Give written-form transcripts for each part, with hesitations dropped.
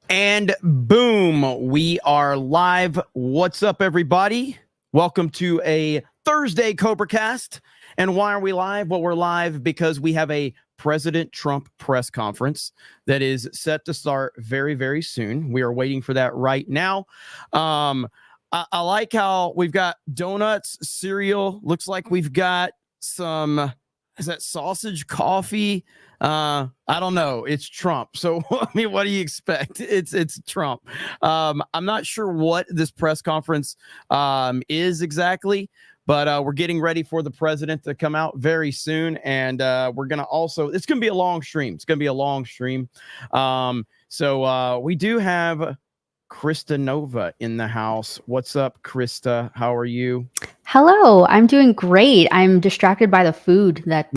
And boom, we are live. What's up, everybody? Welcome to a Thursday CobraCast. And why are we live? Well, we're live because we have a President Trump press conference that is set to start very, very soon. We are waiting for that right now. I like how we've got donuts, cereal. Looks like we've got some, is that sausage, coffee? I don't know. It's Trump. So, I mean, what do you expect? It's Trump. I'm not sure what this press conference is exactly, but we're getting ready for the president to come out very soon. And we're going to also, it's going to be a long stream. It's going to be a long stream. So we do have Krista Nova in the house. What's up, Krista? How are you? Hello, I'm doing great. I'm distracted by the food that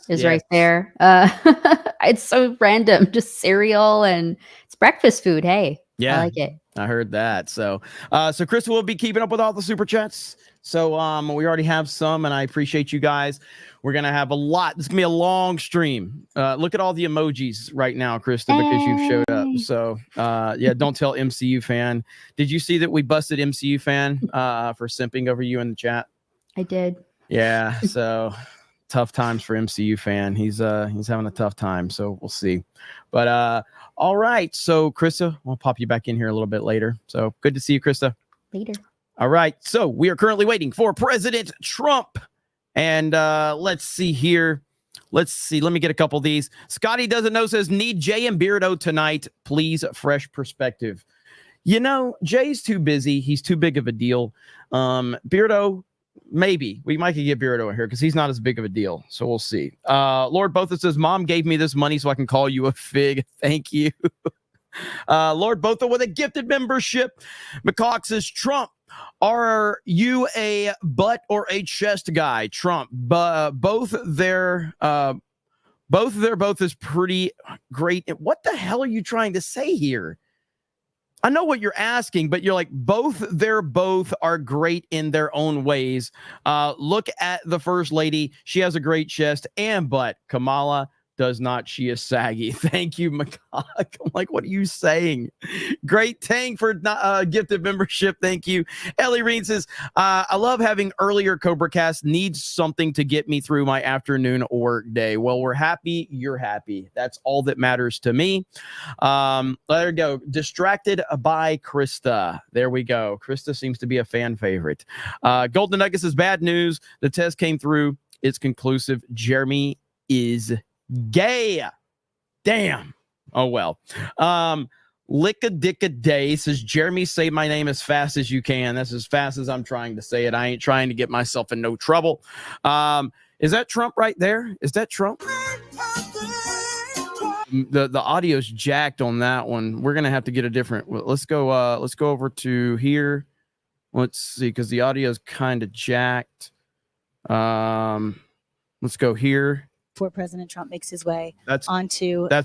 is right there. It's so random, just cereal and it's breakfast food. Hey, yeah, I like it. I heard that. So Krista will be keeping up with all the super chats. So we already have some, and I appreciate you guys. We're gonna have a lot. This is gonna be a long stream. Look at all the emojis right now, Krista, because you've showed up. So yeah, don't tell MCU fan. Did you see that we busted MCU fan for simping over you in the chat? I did. Yeah. So tough times for MCU fan. He's having a tough time. So we'll see. But all right. So Krista, we'll pop you back in here a little bit later. So good to see you, Krista. Later. All right. So we are currently waiting for President Trump. And let's see here. Let's see. Let me get a couple of these. Scotty Doesn't Know says, need Jay and Beardo tonight. Please, fresh perspective. You know, Jay's too busy. He's too big of a deal. Beardo, maybe. We might could get Beardo in here because he's not as big of a deal. So we'll see. Lord Botha says, Mom gave me this money so I can call you a fig. Thank you. Lord Botha with a gifted membership. McCock says, Trump, are you a butt or a chest guy? Trump, both is pretty great. What the hell are you trying to say here? I know what you're asking, but you're like, both are great in their own ways. Look at the first lady. She has a great chest and butt. Kamala does not. She is saggy. Thank you, McCock. I'm like, what are you saying? Great Tang for gifted membership. Thank you. Ellie Reen says, I love having earlier CobraCast. Needs something to get me through my afternoon or work day. Well, we're happy. You're happy. That's all that matters to me. Let her go. Distracted by Krista. There we go. Krista seems to be a fan favorite. Golden Nuggets is bad news. The test came through. It's conclusive. Jeremy is gay. Damn. Oh well. Lick-a-dick-a-day says, Jeremy, say my name as fast as you can. That's as fast as I'm trying to say it. I ain't trying to get myself in no trouble. Is that Trump right there? Is that Trump? The audio's jacked on that one. We're gonna have to get a different. Let's go over to here. Let's see, because the audio's kind of jacked. Let's go here. Before President Trump makes his way that's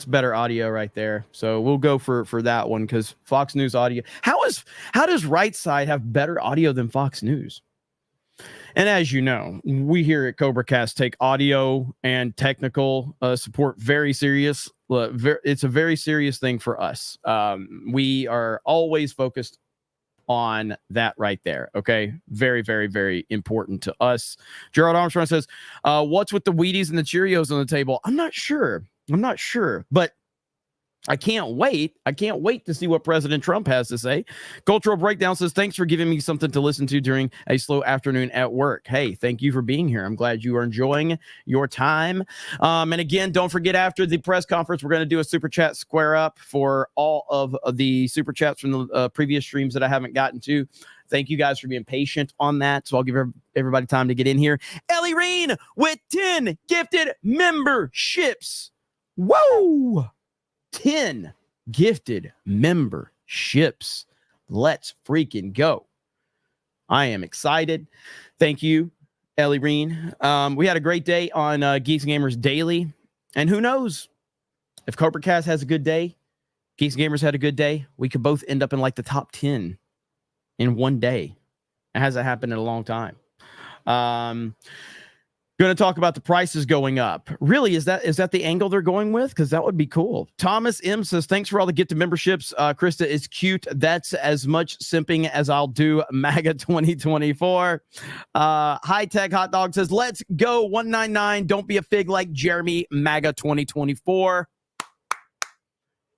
better audio right there. So we'll go for that one because Fox News audio. How does Right Side have better audio than Fox News? And as you know, we here at CobraCast take audio and technical support very serious. It's a very serious thing for us. We are always focused on that right there. Okay. Very, very, very important to us. Gerald Armstrong says, what's with the Wheaties and the Cheerios on the table? I'm not sure, but I can't wait. I can't wait to see what President Trump has to say. Cultural Breakdown says, thanks for giving me something to listen to during a slow afternoon at work. Hey, thank you for being here. I'm glad you are enjoying your time. And again, don't forget, after the press conference, we're going to do a super chat square up for all of the super chats from the previous streams that I haven't gotten to. Thank you guys for being patient on that. So I'll give everybody time to get in here. Ellie Reen with 10 gifted memberships. Whoa! 10 gifted memberships. Let's freaking go. I am excited. Thank you, Ellie Reen. We had a great day on Geeks and Gamers Daily. And who knows? If CobraCast has a good day, Geeks and Gamers had a good day, we could both end up in like the top 10 in one day. It hasn't happened in a long time. Going to talk about the prices going up. Really, is that the angle they're going with? Because that would be cool. Thomas M says, thanks for all the get to memberships. Krista is cute. That's as much simping as I'll do. MAGA 2024. High Tech Hot Dog says, let's go 199. Don't be a fig like Jeremy. MAGA 2024.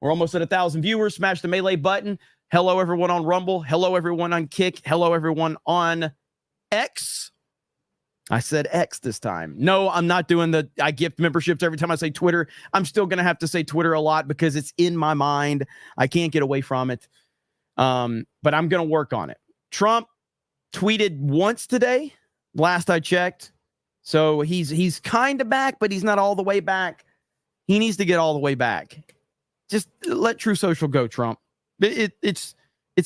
We're almost at 1,000 viewers. Smash the melee button. Hello, everyone on Rumble. Hello, everyone on Kick. Hello, everyone on X. I said X this time. No, I'm not doing I gift memberships every time I say Twitter. I'm still going to have to say Twitter a lot because it's in my mind. I can't get away from it. But I'm going to work on it. Trump tweeted once today, last I checked. So he's kind of back, but he's not all the way back. He needs to get all the way back. Just let True Social go, Trump. It's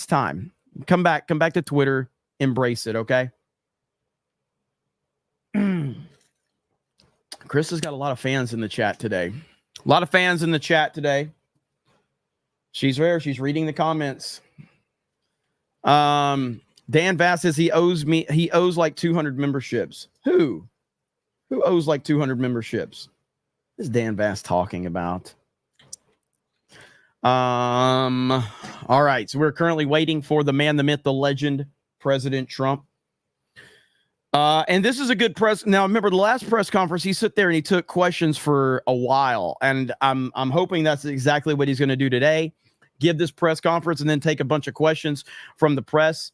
time. Come back to Twitter. Embrace it, okay? Chris has got a lot of fans in the chat today. She's rare. She's reading the comments. Dan Bass says he owes like 200 memberships. Who owes like 200 memberships? What is Dan Bass talking about? All right. So we're currently waiting for the man, the myth, the legend, President Trump. And this is a good press. Now, remember the last press conference, he sat there and he took questions for a while. And I'm hoping that's exactly what he's going to do today. Give this press conference and then take a bunch of questions from the press.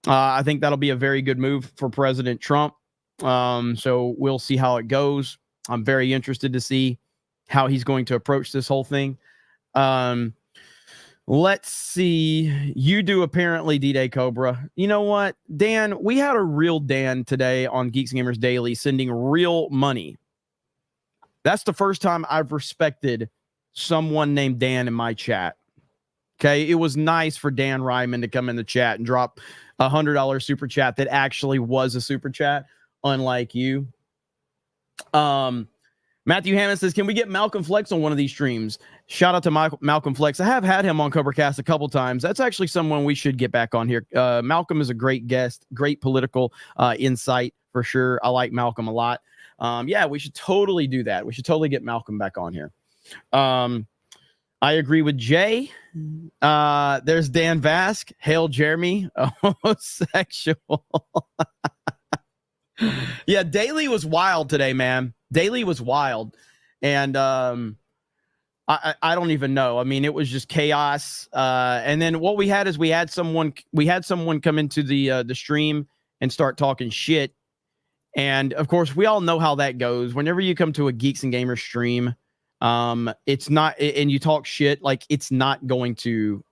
I think that'll be a very good move for President Trump. So we'll see how it goes. I'm very interested to see how he's going to approach this whole thing. Let's see. You do apparently, D-Day Cobra. You know what, Dan? We had a real Dan today on Geeks and Gamers Daily sending real money. That's the first time I've respected someone named Dan in my chat. Okay, it was nice for Dan Ryman to come in the chat and drop $100 super chat that actually was a super chat, unlike you. Matthew Hammond says, can we get Malcolm Flex on one of these streams? Shout out to Malcolm Flex. I have had him on CobraCast a couple times. That's actually someone we should get back on here. Malcolm is a great guest, great political insight for sure. I like Malcolm a lot. Yeah, we should totally do that. We should totally get Malcolm back on here. I agree with Jay. There's Dan Vask. Hail Jeremy. Homosexual. Yeah, Daily was wild today, man. Daily was wild. And I don't even know. I mean, it was just chaos. And then what we had is we had someone come into the stream and start talking shit. And of course, we all know how that goes. Whenever you come to a Geeks and Gamers stream, it's not, and you talk shit, like it's not going to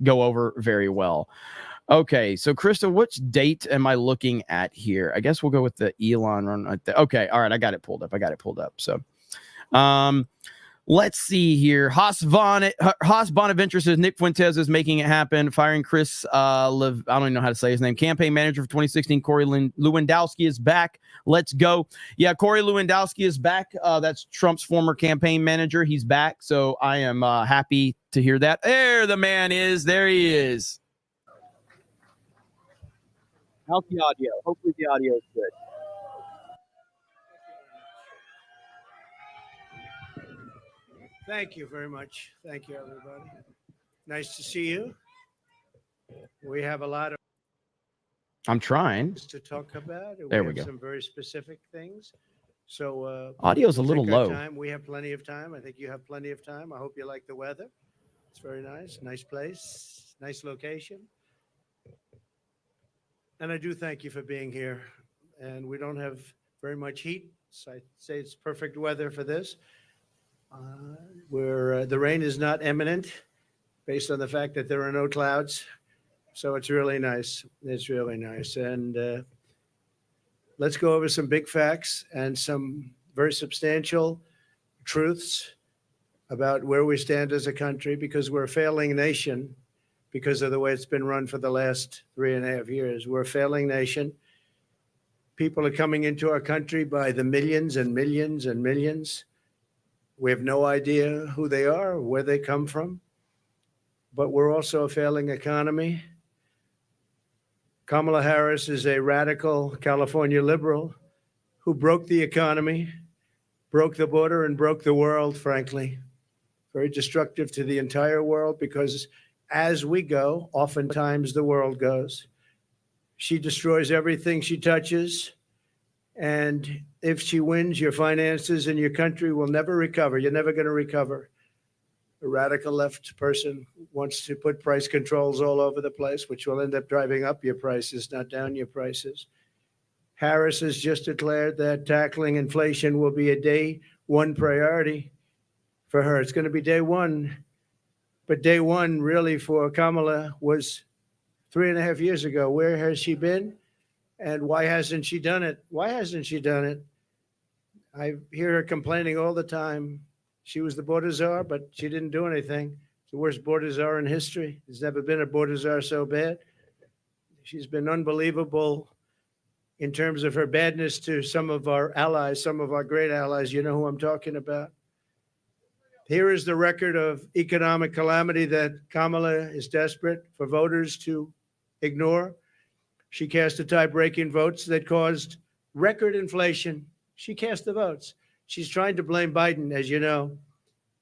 go over very well. Okay, so Krista, which date am I looking at here? I guess we'll go with the Elon run right there. Okay, all right, I got it pulled up. So, let's see here. Haas Bonaventure says Nick Fuentes is making it happen. Firing Chris, I don't even know how to say his name. Campaign manager for 2016, Corey Lewandowski is back. Let's go. Yeah, Corey Lewandowski is back. That's Trump's former campaign manager. He's back, so I am happy to hear that. There the man is. There he is. How's the audio? Hopefully the audio is good. Thank you very much. Thank you, everybody. Nice to see you. We have a lot of I'm trying to talk about. There we go. Some very specific things. So audio's a little low. Time. We have plenty of time. I think you have plenty of time. I hope you like the weather. It's very nice. Nice place. Nice location. And I do thank you for being here. And we don't have very much heat, so I'd say it's perfect weather for this. Where the rain is not imminent, based on the fact that there are no clouds. So it's really nice. It's really nice. And let's go over some big facts and some very substantial truths about where we stand as a country, because we're a failing nation because of the way it's been run for the last 3.5 years. We're a failing nation. People are coming into our country by the millions and millions and millions. We have no idea who they are, where they come from, but we're also a failing economy. Kamala Harris is a radical California liberal who broke the economy, broke the border, and broke the world, frankly. Very destructive to the entire world, because as we go, oftentimes the world goes. She destroys everything she touches. And if she wins, your finances and your country will never recover. You're never going to recover. A radical left person wants to put price controls all over the place, which will end up driving up your prices, not down your prices. Harris has just declared that tackling inflation will be a day one priority for her. It's going to be day one. But day one, really, for Kamala was 3.5 years ago. Where has she been? And why hasn't she done it? Why hasn't she done it? I hear her complaining all the time. She was the border czar, but she didn't do anything. It's the worst border czar in history. There's never been a border czar so bad. She's been unbelievable in terms of her badness to some of our allies, some of our great allies. You know who I'm talking about. Here is the record of economic calamity that Kamala is desperate for voters to ignore. She cast the tie-breaking votes that caused record inflation. She cast the votes. She's trying to blame Biden, as you know.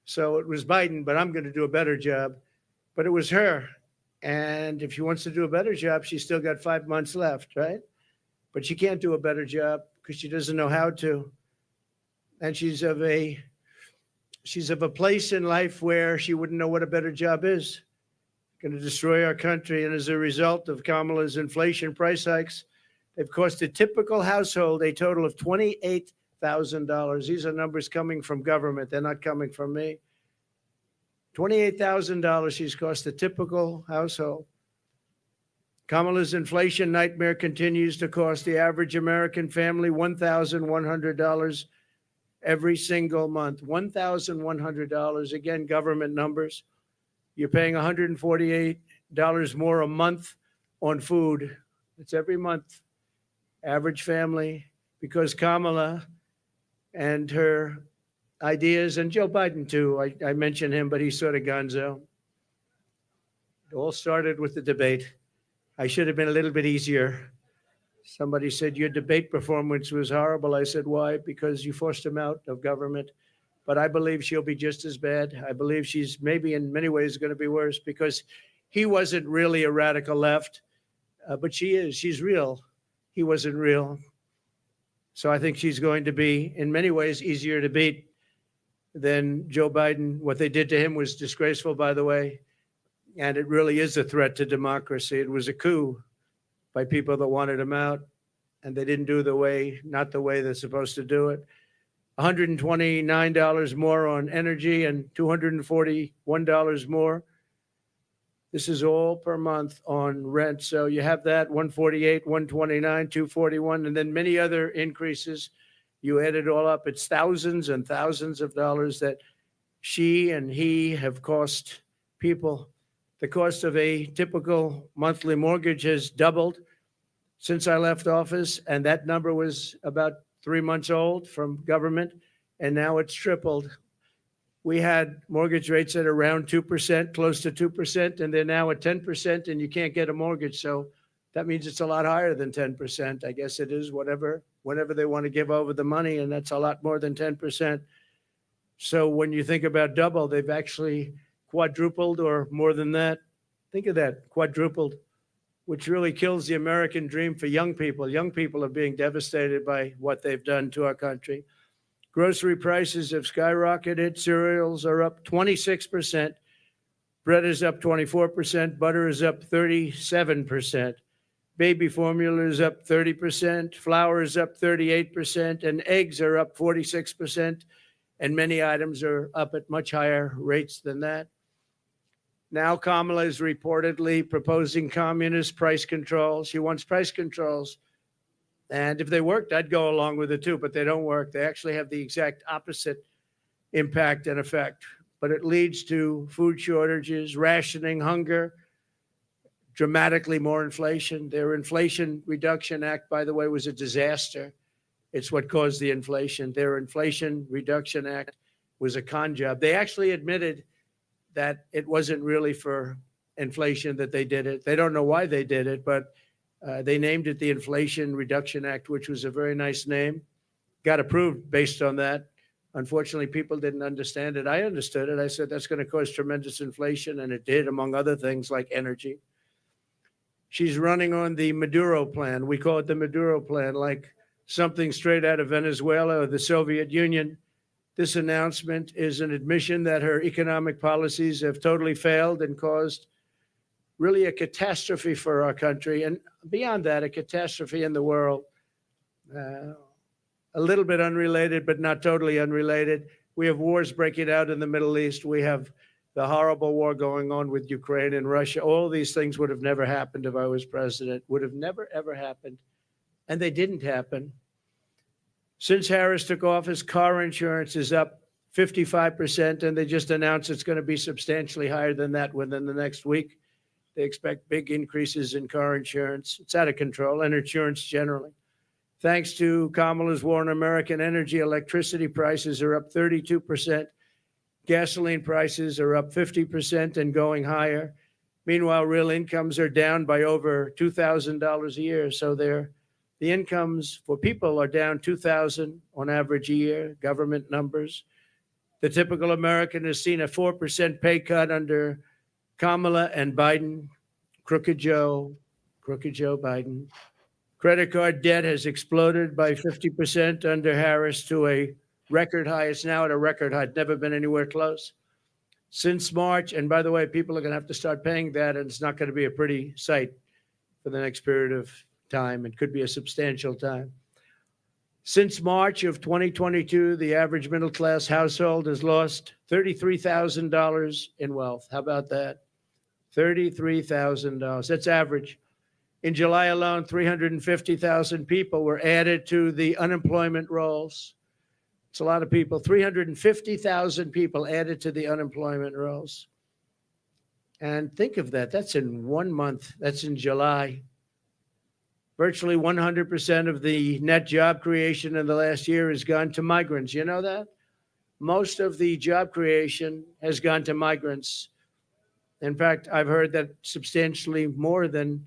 So it was Biden, but I'm going to do a better job. But it was her. And if she wants to do a better job, she's still got 5 months left, right? But she can't do a better job because she doesn't know how to. And she's of a place in life where she wouldn't know what a better job is. Going to destroy our country. And as a result of Kamala's inflation price hikes, they've cost a typical household a total of $28,000. These are numbers coming from government. They're not coming from me. $28,000 she's cost a typical household. Kamala's inflation nightmare continues to cost the average American family $1,100 every single month. $1,100. Again, government numbers. You're paying $148 more a month on food. It's every month. Average family, because Kamala and her ideas, and Joe Biden too, I mentioned him, but he's sort of gonzo. It all started with the debate. I should have been a little bit easier. Somebody said, your debate performance was horrible. I said, why? Because you forced him out of government. But I believe she'll be just as bad. I believe she's maybe in many ways going to be worse, because he wasn't really a radical left, but she is. She's real. He wasn't real. So I think she's going to be, in many ways, easier to beat than Joe Biden. What they did to him was disgraceful, by the way, and it really is a threat to democracy. It was a coup by people that wanted him out, and they didn't do not the way they're supposed to do it. $129 more on energy and $241 more. This is all per month on rent. So you have that, 148, 129, 241, and then many other increases. You add it all up, it's thousands and thousands of dollars that she and he have cost people. The cost of a typical monthly mortgage has doubled since I left office, and that number was about 3 months old from government, and now it's tripled. We had mortgage rates at around 2%, close to 2%, and they're now at 10%, and you can't get a mortgage. So that means it's a lot higher than 10%. I guess it is whenever they want to give over the money, and that's a lot more than 10%. So when you think about double, they've actually quadrupled or more than that. Think of that, quadrupled, which really kills the American dream for young people. Young people are being devastated by what they've done to our country. Grocery prices have skyrocketed. Cereals are up 26%. Bread is up 24%. Butter is up 37%. Baby formula is up 30%. Flour is up 38%. And eggs are up 46%. And many items are up at much higher rates than that. Now Kamala is reportedly proposing communist price controls. She wants price controls. And if they worked, I'd go along with it too, but they don't work. They actually have the exact opposite impact and effect. But it leads to food shortages, rationing, hunger, dramatically more inflation. Their Inflation Reduction Act, by the way, was a disaster. It's what caused the inflation. Their Inflation Reduction Act was a con job. They actually admitted that it wasn't really for inflation that they did it. They don't know why they did it, but they named it the Inflation Reduction Act, which was a very nice name. got approved based on that. Unfortunately, people didn't understand it. I understood it. I said that's going to cause tremendous inflation, and it did, among other things like energy. She's running on the Maduro plan. We call it the Maduro plan, like something straight out of Venezuela or the Soviet Union. This announcement is an admission that her economic policies have totally failed and caused really a catastrophe for our country. And beyond that, a catastrophe in the world. A little bit unrelated, but not totally unrelated. We have wars breaking out in the Middle East. We have the horrible war going on with Ukraine and Russia. All these things would have never happened if I was president, would have never, ever happened. And they didn't happen. Since Harris took office, car insurance is up 55%, and they just announced it's going to be substantially higher than that within the next week. They expect big increases in car insurance. It's out of control, and insurance generally. Thanks to Kamala's war on American energy, electricity prices are up 32%. Gasoline prices are up 50% and going higher. Meanwhile, real incomes are down by over $2,000 a year. So the incomes for people are down $2,000 on average a year, government numbers. The typical American has seen a 4% pay cut under Kamala and Biden. Crooked Joe Biden. Credit card debt has exploded by 50% under Harris to a record high. It's now at a record high. It's never been anywhere close. Since March, and by the way, people are going to have to start paying that, and it's not going to be a pretty sight for the next period of time. It could be a substantial time. Since March of 2022, the average middle-class household has lost $33,000 in wealth. How about that? $33,000. That's average. In July alone, 350,000 people were added to the unemployment rolls. It's a lot of people. 350,000 people added to the unemployment rolls. And think of that. That's in 1 month. That's in July. Virtually 100% of the net job creation in the last year has gone to migrants. You know that? Most of the job creation has gone to migrants. In fact, I've heard that substantially more than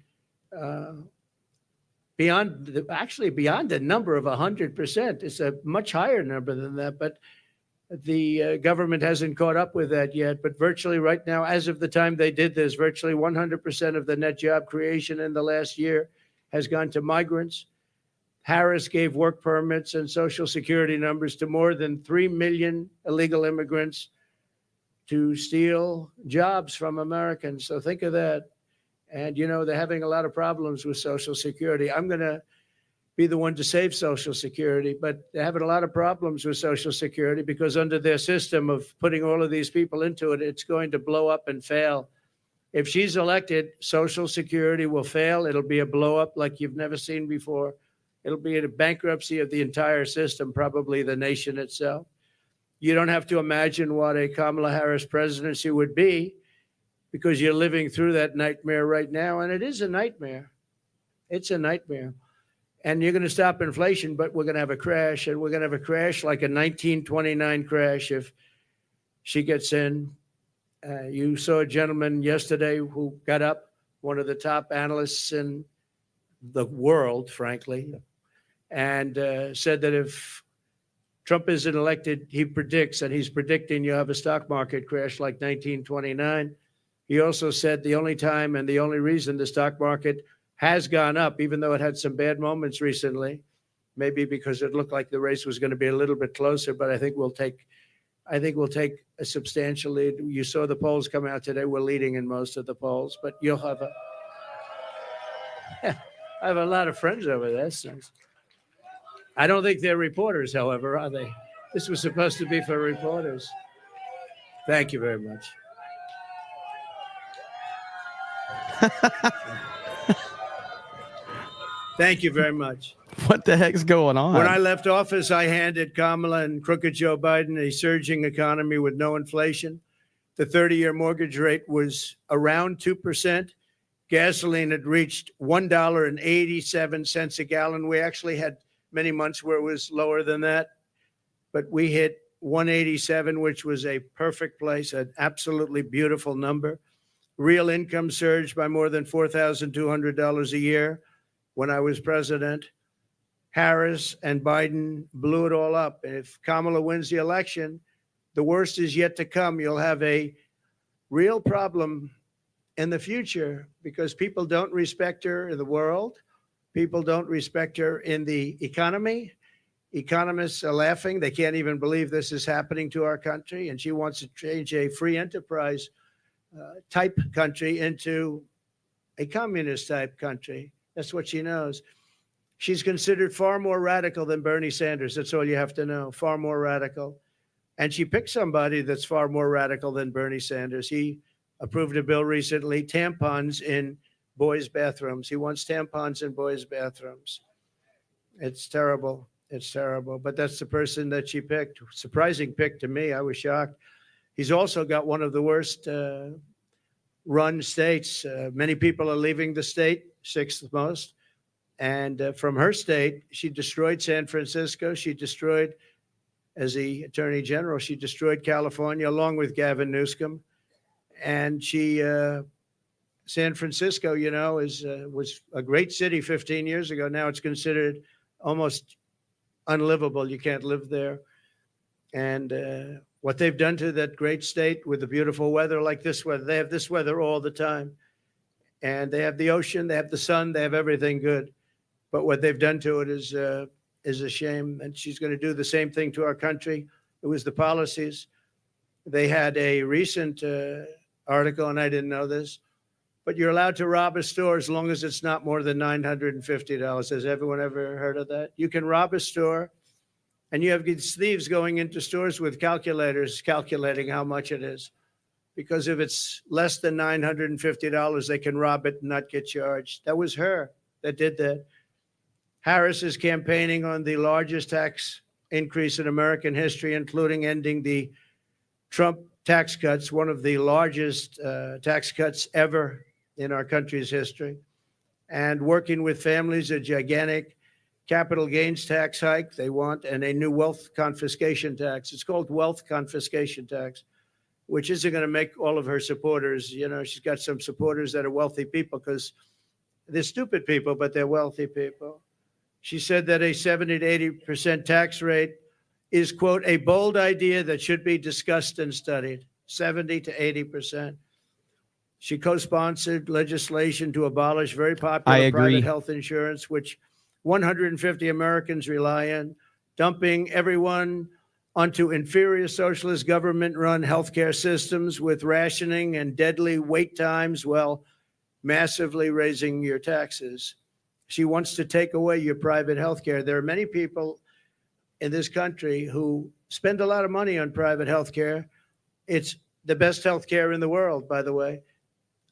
beyond the number of 100%. It's a much higher number than that, but the government hasn't caught up with that yet. But virtually right now, as of the time they did this, virtually 100% of the net job creation in the last year has gone to migrants. Harris gave work permits and Social Security numbers to more than 3 million illegal immigrants to steal jobs from Americans. So think of that. And, you know, they're having a lot of problems with Social Security. I'm going to be the one to save Social Security, but they're having a lot of problems with Social Security because under their system of putting all of these people into it, it's going to blow up and fail. If she's elected, Social Security will fail. It'll be a blow up like you've never seen before. It'll be a bankruptcy of the entire system, probably the nation itself. You don't have to imagine what a Kamala Harris presidency would be, because you're living through that nightmare right now. And it is a nightmare. It's a nightmare. And you're going to stop inflation, but we're going to have a crash. And we're going to have a crash like a 1929 crash if she gets in. You saw a gentleman yesterday who got up, one of the top analysts in the world, frankly, and said that if Trump isn't elected, he predicts, and he's predicting you have a stock market crash like 1929. He also said the only time and the only reason the stock market has gone up, even though it had some bad moments recently, maybe because it looked like the race was going to be a little bit closer, but I think we'll take a substantial lead. You saw the polls come out today. We're leading in most of the polls, but you'll have I have a lot of friends over there. So I don't think they're reporters, however, are they? This was supposed to be for reporters. Thank you very much. Thank you very much. What the heck's going on? When I left office, I handed Kamala and crooked Joe Biden a surging economy with no inflation. The 30-year mortgage rate was around 2%. Gasoline had reached $1.87 a gallon. We actually had many months where it was lower than that, but we hit 187, which was a perfect place, an absolutely beautiful number. Real income surged by more than $4,200 a year when I was president. Harris and Biden blew it all up. And if Kamala wins the election, the worst is yet to come. You'll have a real problem in the future because people don't respect her in the world. People don't respect her in the economy. Economists are laughing. They can't even believe this is happening to our country. And she wants to change a free enterprise type country into a communist type country. That's what she knows. She's considered far more radical than Bernie Sanders. That's all you have to know. Far more radical. And she picked somebody that's far more radical than Bernie Sanders. He approved a bill recently, tampons in boys' bathrooms. He wants tampons in boys' bathrooms. It's terrible. It's terrible. But that's the person that she picked. Surprising pick to me. I was shocked. He's also got one of the worst run states. Many people are leaving the state, sixth most. And from her state, she destroyed San Francisco. She destroyed, as the attorney general, she destroyed California along with Gavin Newsom. And she, San Francisco, you know, was a great city 15 years ago. Now it's considered almost unlivable. You can't live there. And what they've done to that great state with the beautiful weather like this weather, they have this weather all the time. And they have the ocean, they have the sun, they have everything good. But what they've done to it is a shame. And she's going to do the same thing to our country. It was the policies. They had a recent article, and I didn't know this, but you're allowed to rob a store as long as it's not more than $950. Has everyone ever heard of that? You can rob a store, and you have these thieves going into stores with calculators calculating how much it is. Because if it's less than $950, they can rob it and not get charged. That was her that did that. Harris is campaigning on the largest tax increase in American history, including ending the Trump tax cuts, one of the largest tax cuts ever in our country's history, and working with families, a gigantic capital gains tax hike they want, and a new wealth confiscation tax. It's called wealth confiscation tax, which isn't going to make all of her supporters, you know, she's got some supporters that are wealthy people because they're stupid people, but they're wealthy people. She said that a 70 to 80% tax rate is, quote, a bold idea that should be discussed and studied. 70 to 80%. She co-sponsored legislation to abolish very popular private health insurance, which 150 Americans rely on, dumping everyone onto inferior socialist government-run healthcare systems with rationing and deadly wait times while massively raising your taxes. She wants to take away your private healthcare. There are many people in this country who spend a lot of money on private healthcare. It's the best healthcare in the world, by the way,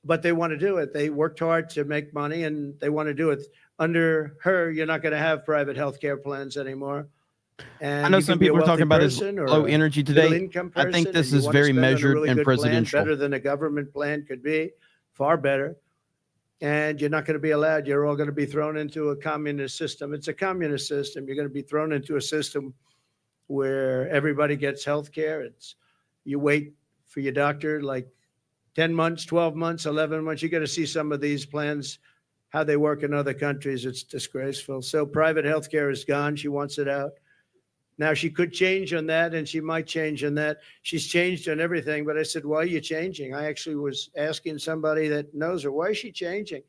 but they want to do it. They worked hard to make money and they want to do it. Under her, you're not going to have private healthcare plans anymore. And I know some people are talking about this low energy today. I think this is very measured and presidential. Better than a government plan could be, far better. And you're not going to be allowed. You're all going to be thrown into a communist system. It's a communist system. You're going to be thrown into a system where everybody gets health care. You wait for your doctor like 10 months, 12 months, 11 months. You got to see some of these plans, how they work in other countries. It's disgraceful. So private health care is gone. She wants it out. Now, she could change on that, and she might change on that. She's changed on everything, but I said, why are you changing? I actually was asking somebody that knows her, why is she changing?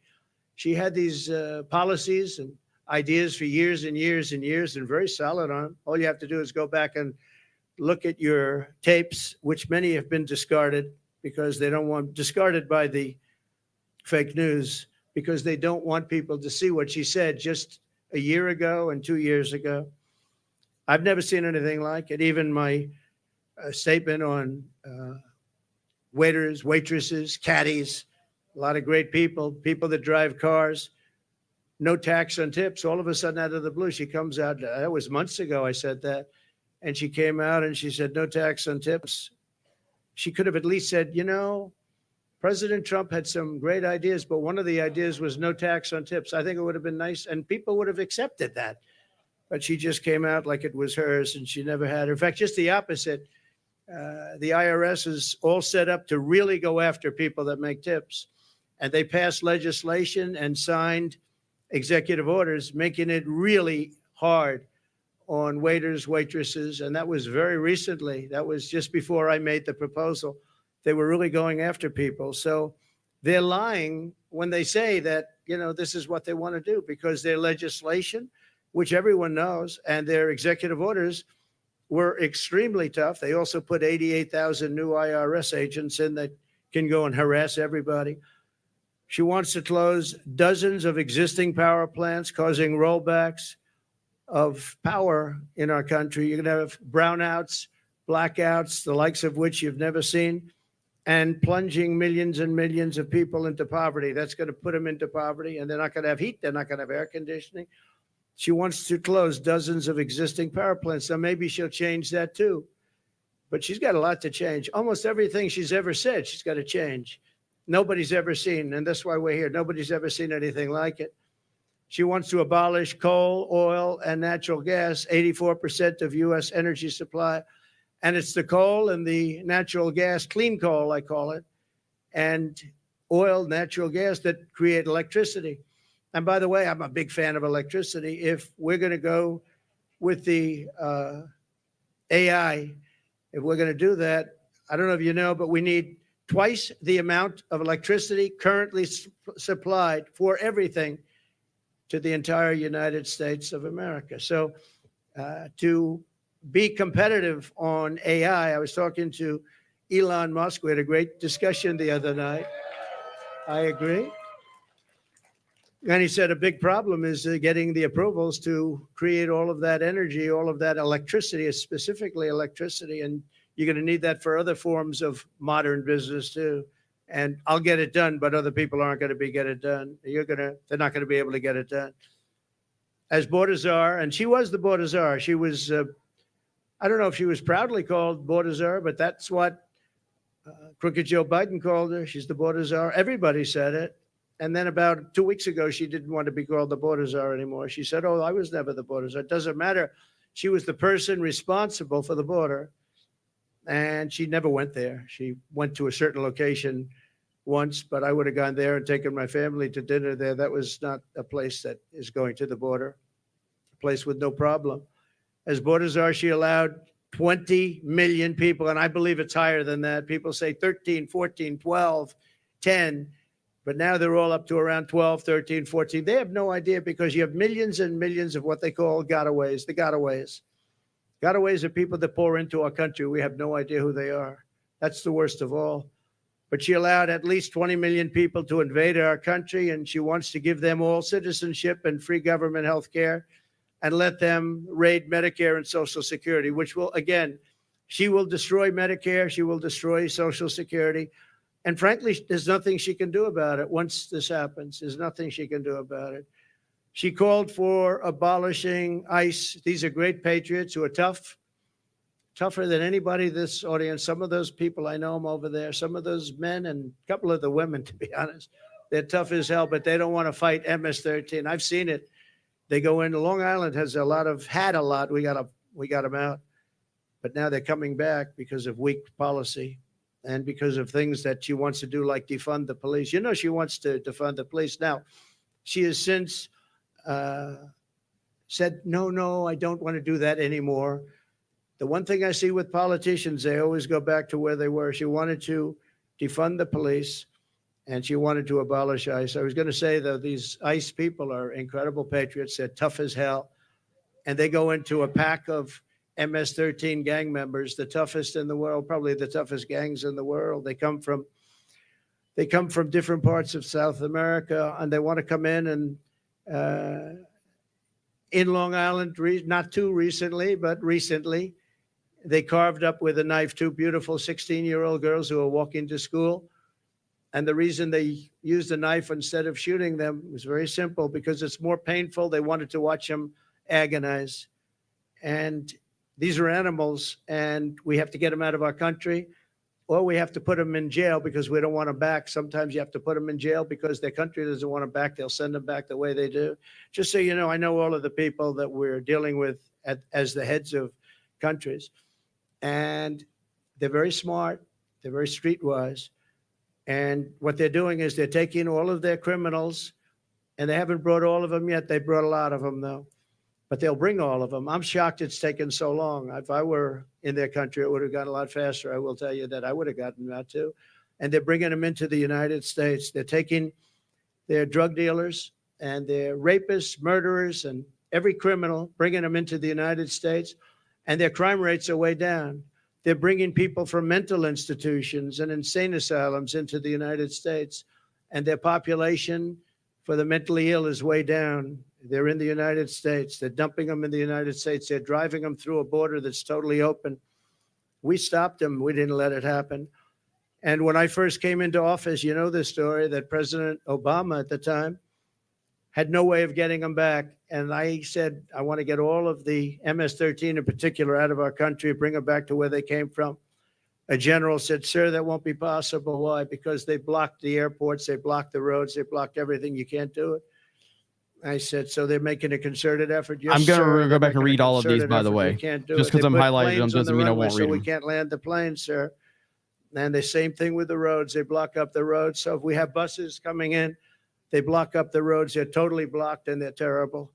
She had these policies and ideas for years and years and years and very solid on them. All you have to do is go back and look at your tapes, which many have been discarded because they don't want, discarded by the fake news, because they don't want people to see what she said just a year ago and 2 years ago. I've never seen anything like it. Even my statement on waiters, waitresses, caddies, a lot of great people, people that drive cars, no tax on tips. All of a sudden, out of the blue, she comes out. That was months ago I said that. And she came out and she said, no tax on tips. She could have at least said, you know, President Trump had some great ideas, but one of the ideas was no tax on tips. I think it would have been nice, and people would have accepted that. But she just came out like it was hers, and she never had her. In fact, just the opposite. The IRS is all set up to really go after people that make tips. And they passed legislation and signed executive orders, making it really hard on waiters, waitresses, and that was very recently. That was just before I made the proposal. They were really going after people. So they're lying when they say that, this is what they want to do, because their legislation, which everyone knows, and their executive orders were extremely tough. They also put 88,000 new IRS agents in that can go and harass everybody. She wants to close dozens of existing power plants, causing rollbacks of power in our country. You're going to have brownouts, blackouts, the likes of which you've never seen, and plunging millions and millions of people into poverty. That's going to put them into poverty, and they're not going to have heat. They're not going to have air conditioning. She wants to close dozens of existing power plants. So maybe she'll change that too. But she's got a lot to change. Almost everything she's ever said, she's got to change. Nobody's ever seen, and that's why we're here. Nobody's ever seen anything like it. She wants to abolish coal, oil, and natural gas, 84% of U.S. energy supply. And it's the coal and the natural gas, clean coal, I call it, and oil, natural gas that create electricity. And by the way, I'm a big fan of electricity. If we're going to go with the AI, if we're going to do that, I don't know if you know, but we need twice the amount of electricity currently supplied for everything to the entire United States of America. So to be competitive on AI, I was talking to Elon Musk. We had a great discussion the other night. I agree. And he said a big problem is getting the approvals to create all of that energy, all of that electricity, specifically electricity. And you're going to need that for other forms of modern business too. And I'll get it done, but other people aren't going to get it done. They're not going to be able to get it done. As border czar, and she was the border czar. She was, I don't know if she was proudly called border czar, but that's what Crooked Joe Biden called her. She's the border czar. Everybody said it. And then about 2 weeks ago, she didn't want to be called the border czar anymore. She said, "Oh, I was never the border czar." It doesn't matter. She was the person responsible for the border. And she never went there. She went to a certain location once, but I would have gone there and taken my family to dinner there. That was not a place that is going to the border, a place with no problem. As border czar, she allowed 20 million people, and I believe it's higher than that. People say 13, 14, 12, 10, but now they're all up to around 12, 13, 14. They have no idea because you have millions and millions of what they call gotaways, the gotaways. Gotaways are people that pour into our country. We have no idea who they are. That's the worst of all. But she allowed at least 20 million people to invade our country, and she wants to give them all citizenship and free government health care and let them raid Medicare and Social Security, which will, again, she will destroy Medicare. She will destroy Social Security. And frankly, there's nothing she can do about it once this happens. There's nothing she can do about it. She called for abolishing ICE. These are great patriots who are tough, tougher than anybody in this audience. Some of those people, I know them over there. Some of those men and a couple of the women, to be honest, they're tough as hell, but they don't want to fight MS-13. I've seen it. They go into Long Island had a lot. We got them out. But now they're coming back because of weak policy and because of things that she wants to do, like defund the police. She wants to defund the police. Now, she has since said, no, I don't want to do that anymore. The one thing I see with politicians, they always go back to where they were. She wanted to defund the police, and she wanted to abolish ICE. I was going to say, though, these ICE people are incredible patriots. They're tough as hell, and they go into a pack of MS-13 gang members, the toughest in the world, probably the toughest gangs in the world. They come from different parts of South America, and they want to come in and in Long Island, not too recently, but recently, they carved up with a knife 2 beautiful 16-year-old girls who are walking to school. And the reason they used a knife instead of shooting them was very simple, because it's more painful. They wanted to watch them agonize. And these are animals, and we have to get them out of our country, or we have to put them in jail because we don't want them back. Sometimes you have to put them in jail because their country doesn't want them back. They'll send them back the way they do. Just so you know, I know all of the people that we're dealing with as the heads of countries. And they're very smart. They're very streetwise. And what they're doing is they're taking all of their criminals, and they haven't brought all of them yet. They brought a lot of them, though. but they'll bring all of them. I'm shocked it's taken so long. If I were in their country, it would have gone a lot faster. I will tell you that I would have gotten that too. And they're bringing them into the United States. They're taking their drug dealers and their rapists, murderers, and every criminal, bringing them into the United States, and their crime rates are way down. They're bringing people from mental institutions and insane asylums into the United States, and their population for the mentally ill is way down. They're in the United States. They're dumping them in the United States. They're driving them through a border that's totally open. We stopped them. We didn't let it happen. And when I first came into office, you know the story that President Obama at the time had no way of getting them back. And I said, I want to get all of the MS-13 in particular out of our country, bring them back to where they came from. A general said, sir, that won't be possible. Why? Because they blocked the airports, they blocked the roads, they blocked everything. You can't do it. I said, so they're making a concerted effort. Yes, I'm going sir, to go they're back and making read a all of these, concerted by the effort. way. We can't do Just it. They because I'm put highlighting them planes on doesn't the mean I runway, won't read so we them. can't land the plane, sir. And the same thing with the roads. They block up the roads. So if we have buses coming in, they block up the roads. They're totally blocked and they're terrible.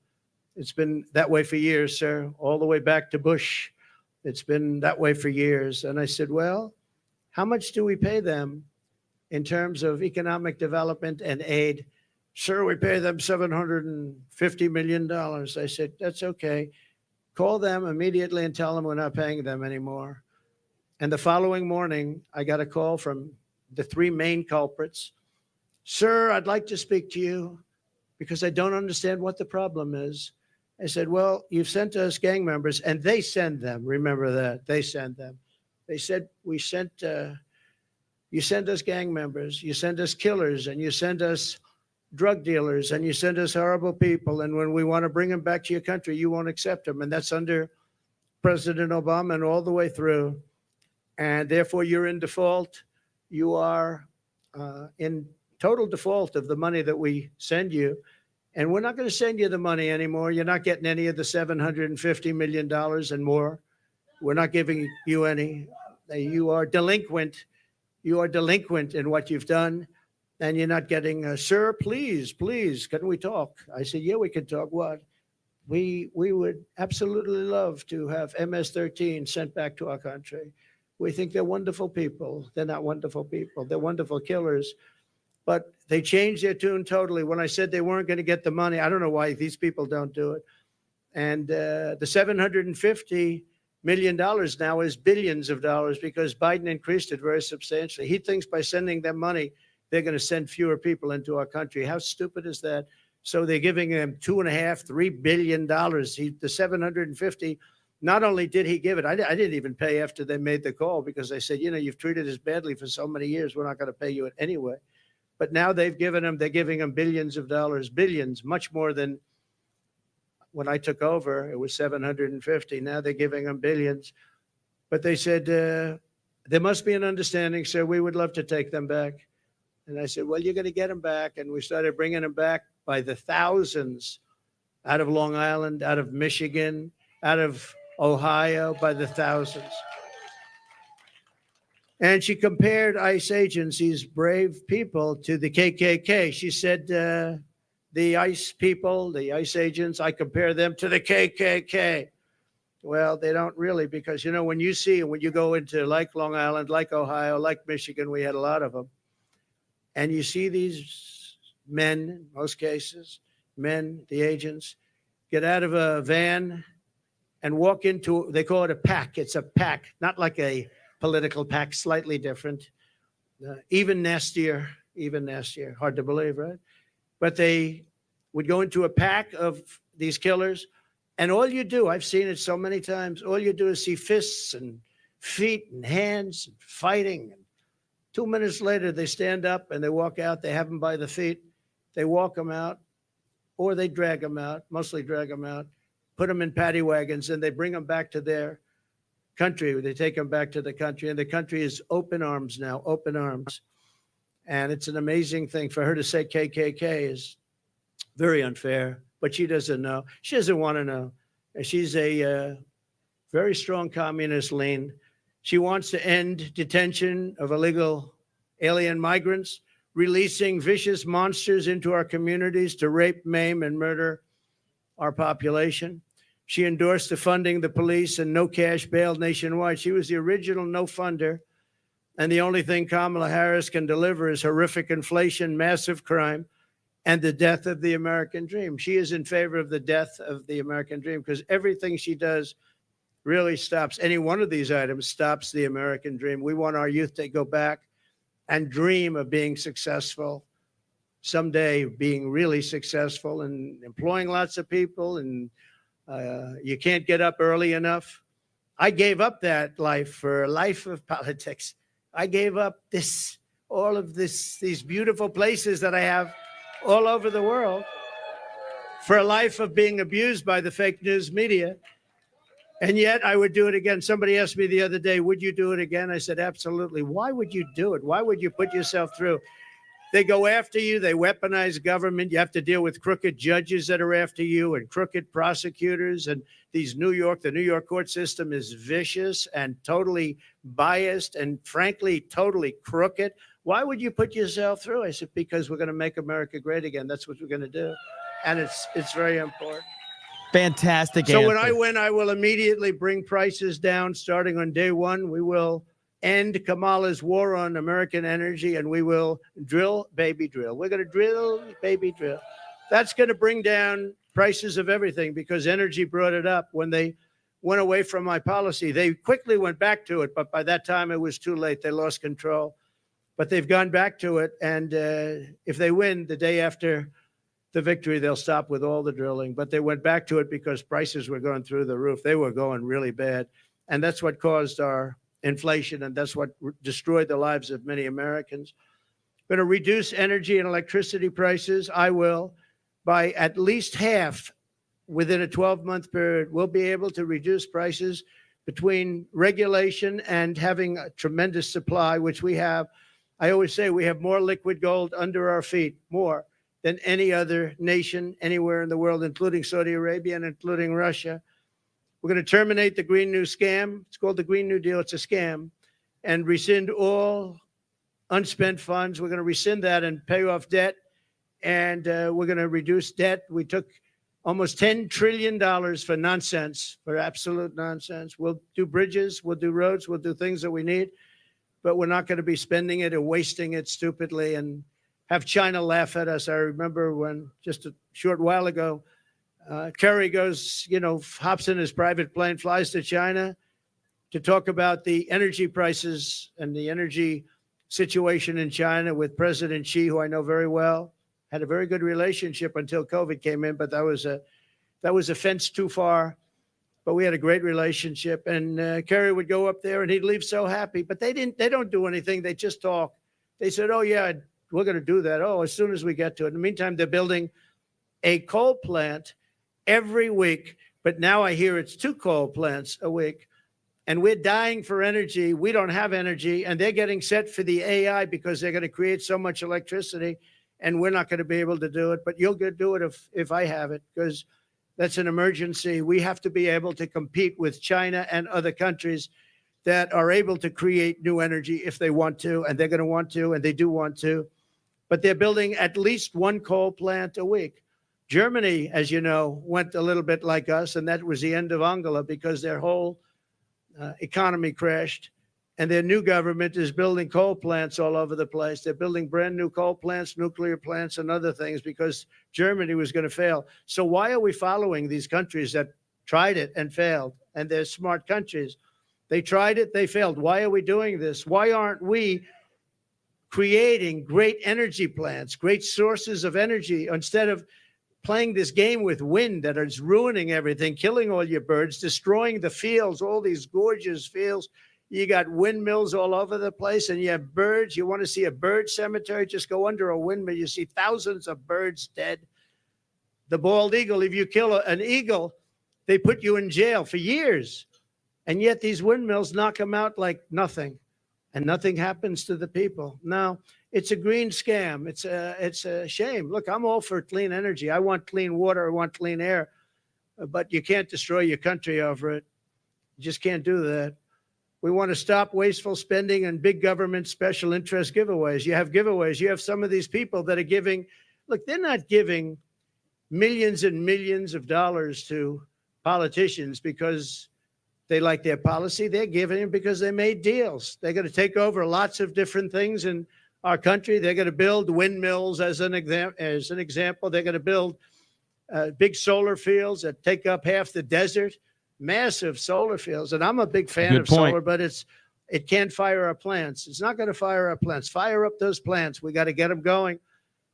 It's been that way for years, sir, all the way back to Bush. It's been that way for years. And I said, well, how much do we pay them in terms of economic development and aid? Sir, we pay them $750 million. I said, that's okay. Call them immediately and tell them we're not paying them anymore. And the following morning, I got a call from the three main culprits. Sir, I'd like to speak to you because I don't understand what the problem is. I said, well, you've sent us gang members, and they send them. Remember that. They send them. They said, you send us gang members, you send us killers, and you send us drug dealers, and you send us horrible people. And when we want to bring them back to your country, you won't accept them. And that's under President Obama and all the way through. And therefore, you're in default. You are in total default of the money that we send you. And we're not going to send you the money anymore. You're not getting any of the $750 million and more. We're not giving you any. You are delinquent. You are delinquent in what you've done. And you're not getting, sir, please, can we talk? I said, yeah, we can talk. What? We would absolutely love to have MS-13 sent back to our country. We think they're wonderful people. They're not wonderful people. They're wonderful killers. But they changed their tune totally. When I said they weren't going to get the money, I don't know why these people don't do it. And the $750 million now is billions of dollars because Biden increased it very substantially. He thinks by sending them money, they're going to send fewer people into our country. How stupid is that? So they're giving them $2.5–3 billion. The 750. Not only did he give it, I didn't even pay after they made the call because I said, you know, you've treated us badly for so many years. We're not going to pay you it anyway. But now they're giving them billions of dollars, billions, much more than when I took over. It was 750. Now they're giving them billions. But they said, there must be an understanding, sir. We would love to take them back. And I said, well, you're going to get them back. And we started bringing them back by the thousands out of Long Island, out of Michigan, out of Ohio, by the thousands. And she compared ICE agents, these brave people, to the KKK. She said, the ICE people, the ICE agents, I compare them to the KKK. Well, they don't really, because, you know, when you go into like Long Island, like Ohio, like Michigan, we had a lot of them. And you see these men, in most cases, the agents, get out of a van and walk into, they call it a pack. It's a pack, not like a political pack, slightly different, even nastier, hard to believe, right? But they would go into a pack of these killers, and all you do, I've seen it so many times, all you do is see fists and feet and hands and fighting. And 2 minutes later, they stand up and they walk out. They have them by the feet. They walk them out, or they drag them out, mostly drag them out, put them in paddy wagons, and they bring them back to their country. They take them back to the country, and the country is open arms now, open arms. And it's an amazing thing. For her to say KKK is very unfair, but she doesn't know. She doesn't want to know. She's a very strong communist lean. She wants to end detention of illegal alien migrants, releasing vicious monsters into our communities to rape, maim, and murder our population. She endorsed the funding the police and no cash bail nationwide. She was the original no funder. And the only thing Kamala Harris can deliver is horrific inflation, massive crime, and the death of the American dream. She is in favor of the death of the American dream because everything she does really stops. Any one of these items stops the American dream. We want our youth to go back and dream of being successful, someday being really successful and employing lots of people. And you can't get up early enough. I gave up that life for a life of politics. I gave up all of these beautiful places that I have all over the world for a life of being abused by the fake news media. And yet I would do it again. Somebody asked me the other day, would you do it again? I said, absolutely. Why would you do it? Why would you put yourself through? They go after you. They weaponize government. You have to deal with crooked judges that are after you and crooked prosecutors. And the New York court system is vicious and totally biased and frankly, totally crooked. Why would you put yourself through? I said, because we're going to make America great again. That's what we're going to do. And it's very important. Fantastic. So answer. when I win, I will immediately bring prices down starting on day one. We will end Kamala's war on American energy, and we will drill, baby, drill. We're going to drill, baby, drill. That's going to bring down prices of everything because energy brought it up. When they went away from my policy, they quickly went back to it, but by that time it was too late. They lost control. But they've gone back to it, and if they win the day after the victory, they'll stop with all the drilling. But they went back to it because prices were going through the roof. They were going really bad, and that's what caused our inflation, and that's what destroyed the lives of many Americans. Going to reduce energy and electricity prices. I will, by at least half within a 12-month period. We'll be able to reduce prices between regulation and having a tremendous supply, which we have. I always say we have more liquid gold under our feet, more than any other nation anywhere in the world, including Saudi Arabia and including Russia. We're going to terminate the Green New Scam. It's called the Green New Deal. It's a scam. And rescind all unspent funds. We're going to rescind that and pay off debt. And we're going to reduce debt. We took almost $10 trillion for nonsense, for absolute nonsense. We'll do bridges. We'll do roads. We'll do things that we need. But we're not going to be spending it and wasting it stupidly and have China laugh at us. I remember when just a short while ago, Kerry goes, hops in his private plane, flies to China to talk about the energy prices and the energy situation in China with President Xi, who I know very well. Had a very good relationship until COVID came in, but that was a fence too far. But we had a great relationship, and Kerry would go up there and he'd leave so happy. But they don't do anything. They just talk. They said, "Oh yeah, we're going to do that. Oh, as soon as we get to it." In the meantime, they're building a coal plant every week. But now I hear it's 2 coal plants a week. And we're dying for energy. We don't have energy. And they're getting set for the AI because they're going to create so much electricity. And we're not going to be able to do it. But you'll do it if I have it, because that's an emergency. We have to be able to compete with China and other countries that are able to create new energy if they want to. And they're going to want to, and they do want to. But they're building at least 1 coal plant a week. Germany, as you know, went a little bit like us, and that was the end of Angela because their whole economy crashed. And their new government is building coal plants all over the place. They're building brand new coal plants, nuclear plants, and other things because Germany was going to fail. So why are we following these countries that tried it and failed? And they're smart countries. They tried it, they failed. Why are we doing this? Why aren't we creating great energy plants, great sources of energy, instead of playing this game with wind that is ruining everything, killing all your birds, destroying the fields, all these gorgeous fields? You got windmills all over the place, and you have birds. You want to see a bird cemetery? Just go under a windmill. You see thousands of birds dead. The bald eagle, if you kill an eagle, they put you in jail for years. And yet these windmills knock them out like nothing, and nothing happens to the people. Now, it's a green scam. It's a shame. Look, I'm all for clean energy. I want clean water. I want clean air. But you can't destroy your country over it. You just can't do that. We want to stop wasteful spending and big government special interest giveaways. You have giveaways. You have some of these people that are giving. Look, they're not giving millions and millions of dollars to politicians because they like their policy. They're giving it because they made deals. They're going to take over lots of different things in our country. They're going to build windmills as an example. They're going to build big solar fields that take up half the desert, massive solar fields. And I'm a big fan of solar, but it can't fire our plants. It's not going to fire our plants. Fire up those plants. We got to get them going.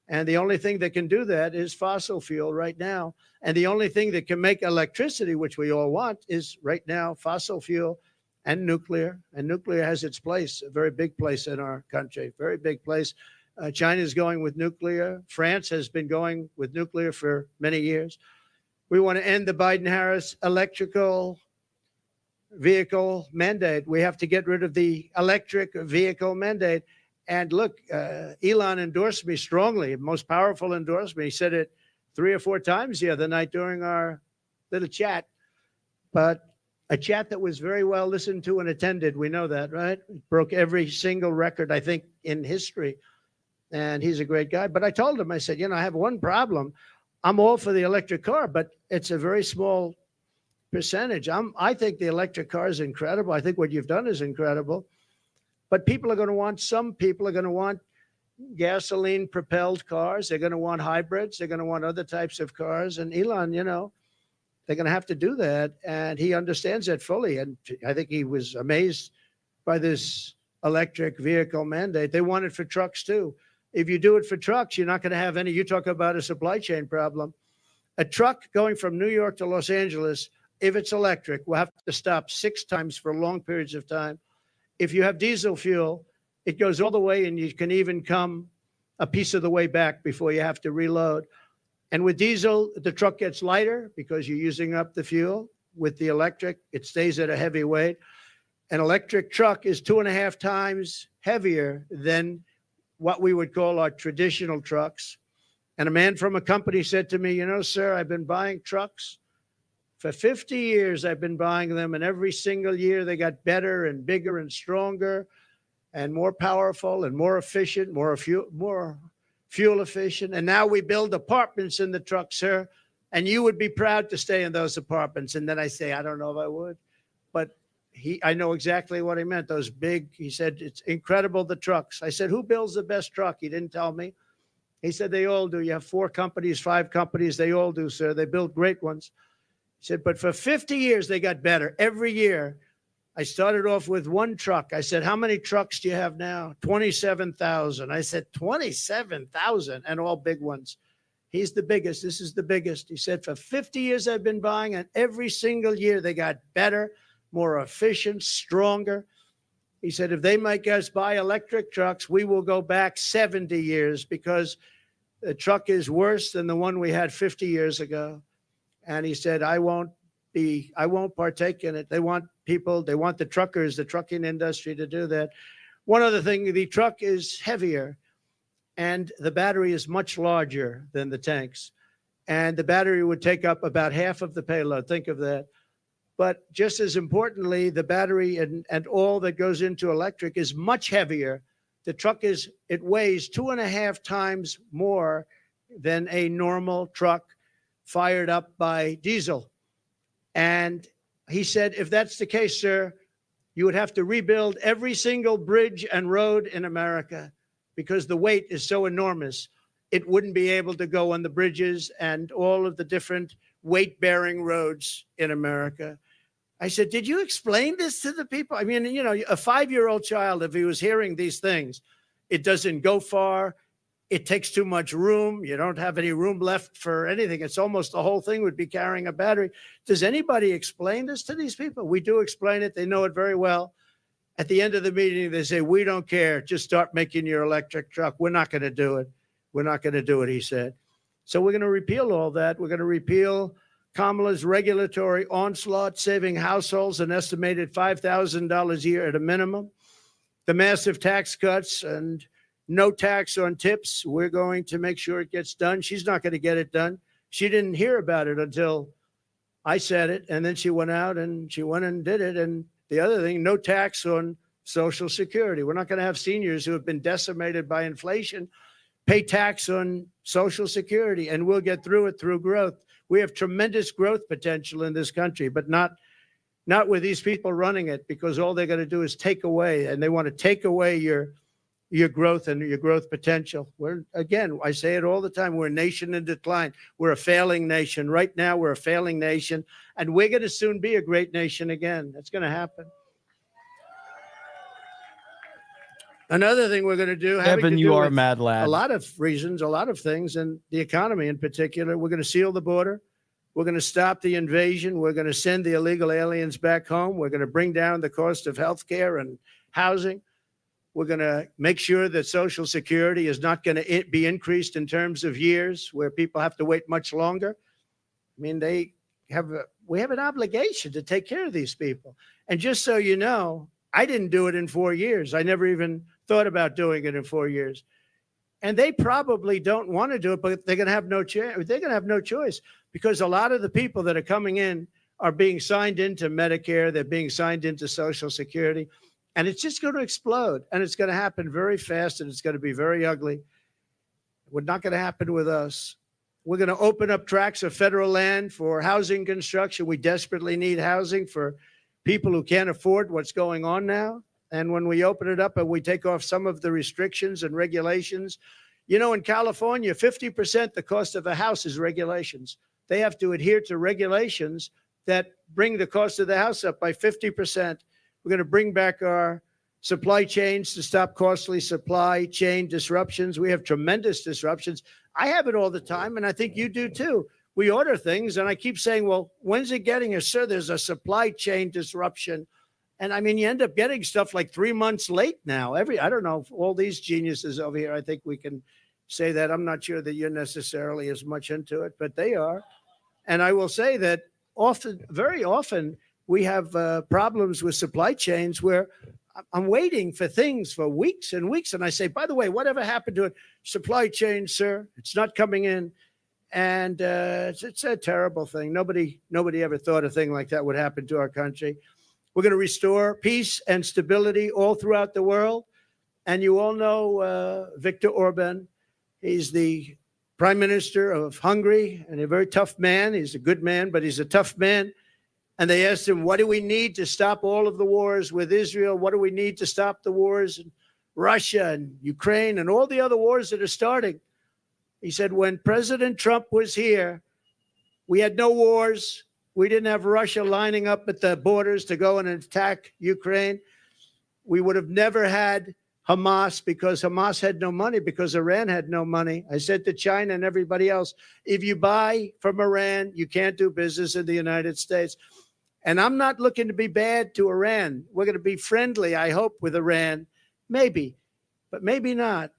And the only thing that can do that is fossil fuel right now. And the only thing that can make electricity, which we all want, is right now fossil fuel and nuclear. And nuclear has its place, a very big place in our country, very big place. China is going with nuclear. France has been going with nuclear for many years. We want to end the Biden-Harris electrical vehicle mandate. We have to get rid of the electric vehicle mandate. And look, Elon endorsed me strongly, most powerful endorsement. He said it 3 or 4 times the other night during our little chat, but a chat that was very well listened to and attended. We know that, right? Broke every single record, I think, in history. And he's a great guy. But I told him, I said, I have one problem. I'm all for the electric car, but it's a very small percentage. I think the electric car is incredible. I think what you've done is incredible. But some people are going to want gasoline propelled cars. They're going to want hybrids. They're going to want other types of cars. And Elon, they're going to have to do that. And he understands that fully. And I think he was amazed by this electric vehicle mandate. They want it for trucks too. If you do it for trucks, you're not going to have any. You talk about a supply chain problem. A truck going from New York to Los Angeles, if it's electric, will have to stop 6 times for long periods of time. If you have diesel fuel, it goes all the way, and you can even come a piece of the way back before you have to reload. And with diesel, the truck gets lighter because you're using up the fuel. With the electric, it stays at a heavy weight. An electric truck is 2.5 times heavier than what we would call our traditional trucks. And a man from a company said to me, sir, I've been buying trucks. For 50 years, I've been buying them, and every single year they got better and bigger and stronger and more powerful and more efficient, more fuel efficient. And now we build apartments in the truck, sir, and you would be proud to stay in those apartments. And then I say, I don't know if I would, but I know exactly what he meant. Those big, he said, it's incredible, the trucks. I said, who builds the best truck? He didn't tell me. He said, they all do. You have 4 companies, 5 companies. They all do, sir. They build great ones. He said, but for 50 years, they got better. Every year, I started off with 1 truck. I said, how many trucks do you have now? 27,000. I said, 27,000, and all big ones. He's the biggest. This is the biggest. He said, for 50 years, I've been buying, and every single year, they got better, more efficient, stronger. He said, if they make us buy electric trucks, we will go back 70 years because the truck is worse than the one we had 50 years ago. And he said, I won't partake in it. They want the truckers, the trucking industry to do that. One other thing, the truck is heavier and the battery is much larger than the tanks. And the battery would take up about half of the payload. Think of that. But just as importantly, the battery and all that goes into electric is much heavier. The truck it weighs 2.5 times more than a normal truck fired up by diesel. And he said, if that's the case, sir, you would have to rebuild every single bridge and road in America because the weight is so enormous. It wouldn't be able to go on the bridges and all of the different weight-bearing roads in America. I said, did you explain this to the people? I mean, a 5-year-old child, if he was hearing these things, it doesn't go far. It takes too much room. You don't have any room left for anything. It's almost the whole thing would be carrying a battery. Does anybody explain this to these people? We do explain it. They know it very well. At the end of the meeting, they say, we don't care. Just start making your electric truck. We're not going to do it. We're not going to do it, he said. So we're going to repeal all that. We're going to repeal Kamala's regulatory onslaught, saving households an estimated $5,000 a year at a minimum. The massive tax cuts and no tax on tips. We're going to make sure it gets done. She's not going to get it done. She didn't hear about it until I said it. And then she went out and she went and did it. And the other thing, no tax on Social Security. We're not going to have seniors who have been decimated by inflation pay tax on Social Security, and we'll get through it through growth. We have tremendous growth potential in this country, but not with these people running it, because all they're going to do is take away, and they want to take away your growth and your growth potential. Again, I say it all the time, we're a nation in decline. We're a failing nation. Right now, we're a failing nation, and we're going to soon be a great nation again. That's going to happen. Another thing we're going to do, Evan, you are a mad lad. A lot of reasons, a lot of things, and the economy in particular. We're going to seal the border. We're going to stop the invasion. We're going to send the illegal aliens back home. We're going to bring down the cost of health care and housing. We're going to make sure that Social Security is not going to be increased in terms of years where people have to wait much longer. I mean, we have an obligation to take care of these people. And just so you know, I didn't do it in 4 years. I never even thought about doing it in 4 years. And they probably don't want to do it, but they're going to have no chance. They're going to have no choice, because a lot of the people that are coming in are being signed into Medicare. They're being signed into Social Security, and it's just going to explode, and it's going to happen very fast, and it's going to be very ugly. It's not going to happen with us. We're going to open up tracts of federal land for housing construction. We desperately need housing for people who can't afford what's going on now. And when we open it up and we take off some of the restrictions and regulations, you know, in California, 50% the cost of a house is regulations. They have to adhere to regulations that bring the cost of the house up by 50%. We're going to bring back our supply chains to stop costly supply chain disruptions. We have tremendous disruptions. I have it all the time, and I think you do too. We order things, and I keep saying, well, when's it getting here? Sir, there's a supply chain disruption. And I mean, you end up getting stuff like 3 months late now. I don't know, all these geniuses over here, I think we can say that. I'm not sure that you're necessarily as much into it, but they are. And I will say that very often, we have problems with supply chains where I'm waiting for things for weeks and weeks. And I say, by the way, whatever happened to it? Supply chain, sir, it's not coming in. And it's a terrible thing. Nobody ever thought a thing like that would happen to our country. We're going to restore peace and stability all throughout the world. And you all know Viktor Orban. He's the prime minister of Hungary, and a very tough man. He's a good man, but he's a tough man. And they asked him, what do we need to stop all of the wars with Israel? What do we need to stop the wars in Russia and Ukraine and all the other wars that are starting? He said, when President Trump was here, we had no wars. We didn't have Russia lining up at the borders to go and attack Ukraine. We would have never had Hamas, because Hamas had no money, because Iran had no money. I said to China and everybody else, if you buy from Iran, you can't do business in the United States. And I'm not looking to be bad to Iran. We're going to be friendly, I hope, with Iran. Maybe, but maybe not.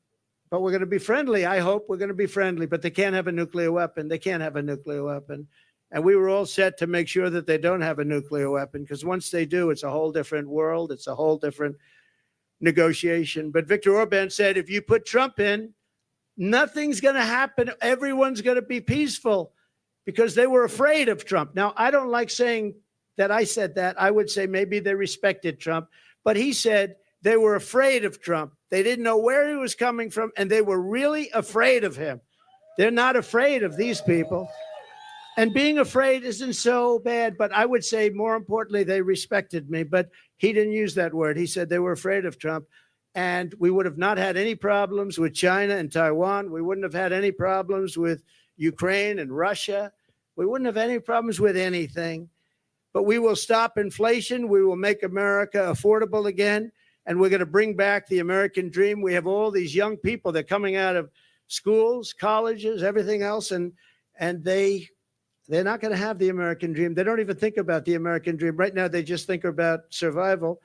But we're going to be friendly. I hope we're going to be friendly, but they can't have a nuclear weapon. They can't have a nuclear weapon. And we were all set to make sure that they don't have a nuclear weapon, because once they do, it's a whole different world. It's a whole different negotiation. But Viktor Orban said, if you put Trump in, nothing's going to happen. Everyone's going to be peaceful, because they were afraid of Trump. Now, I don't like saying that I said that. I would say maybe they respected Trump. But he said they were afraid of Trump. They didn't know where he was coming from, and they were really afraid of him. They're not afraid of these people. And being afraid isn't so bad, but I would say more importantly, they respected me. But he didn't use that word. He said they were afraid of Trump. And we would have not had any problems with China and Taiwan. We wouldn't have had any problems with Ukraine and Russia. We wouldn't have any problems with anything. But we will stop inflation. We will make America affordable again. And we're going to bring back the American dream. We have all these young people that are coming out of schools, colleges, everything else. And they're not going to have the American dream. They don't even think about the American dream. Right now, they just think about survival.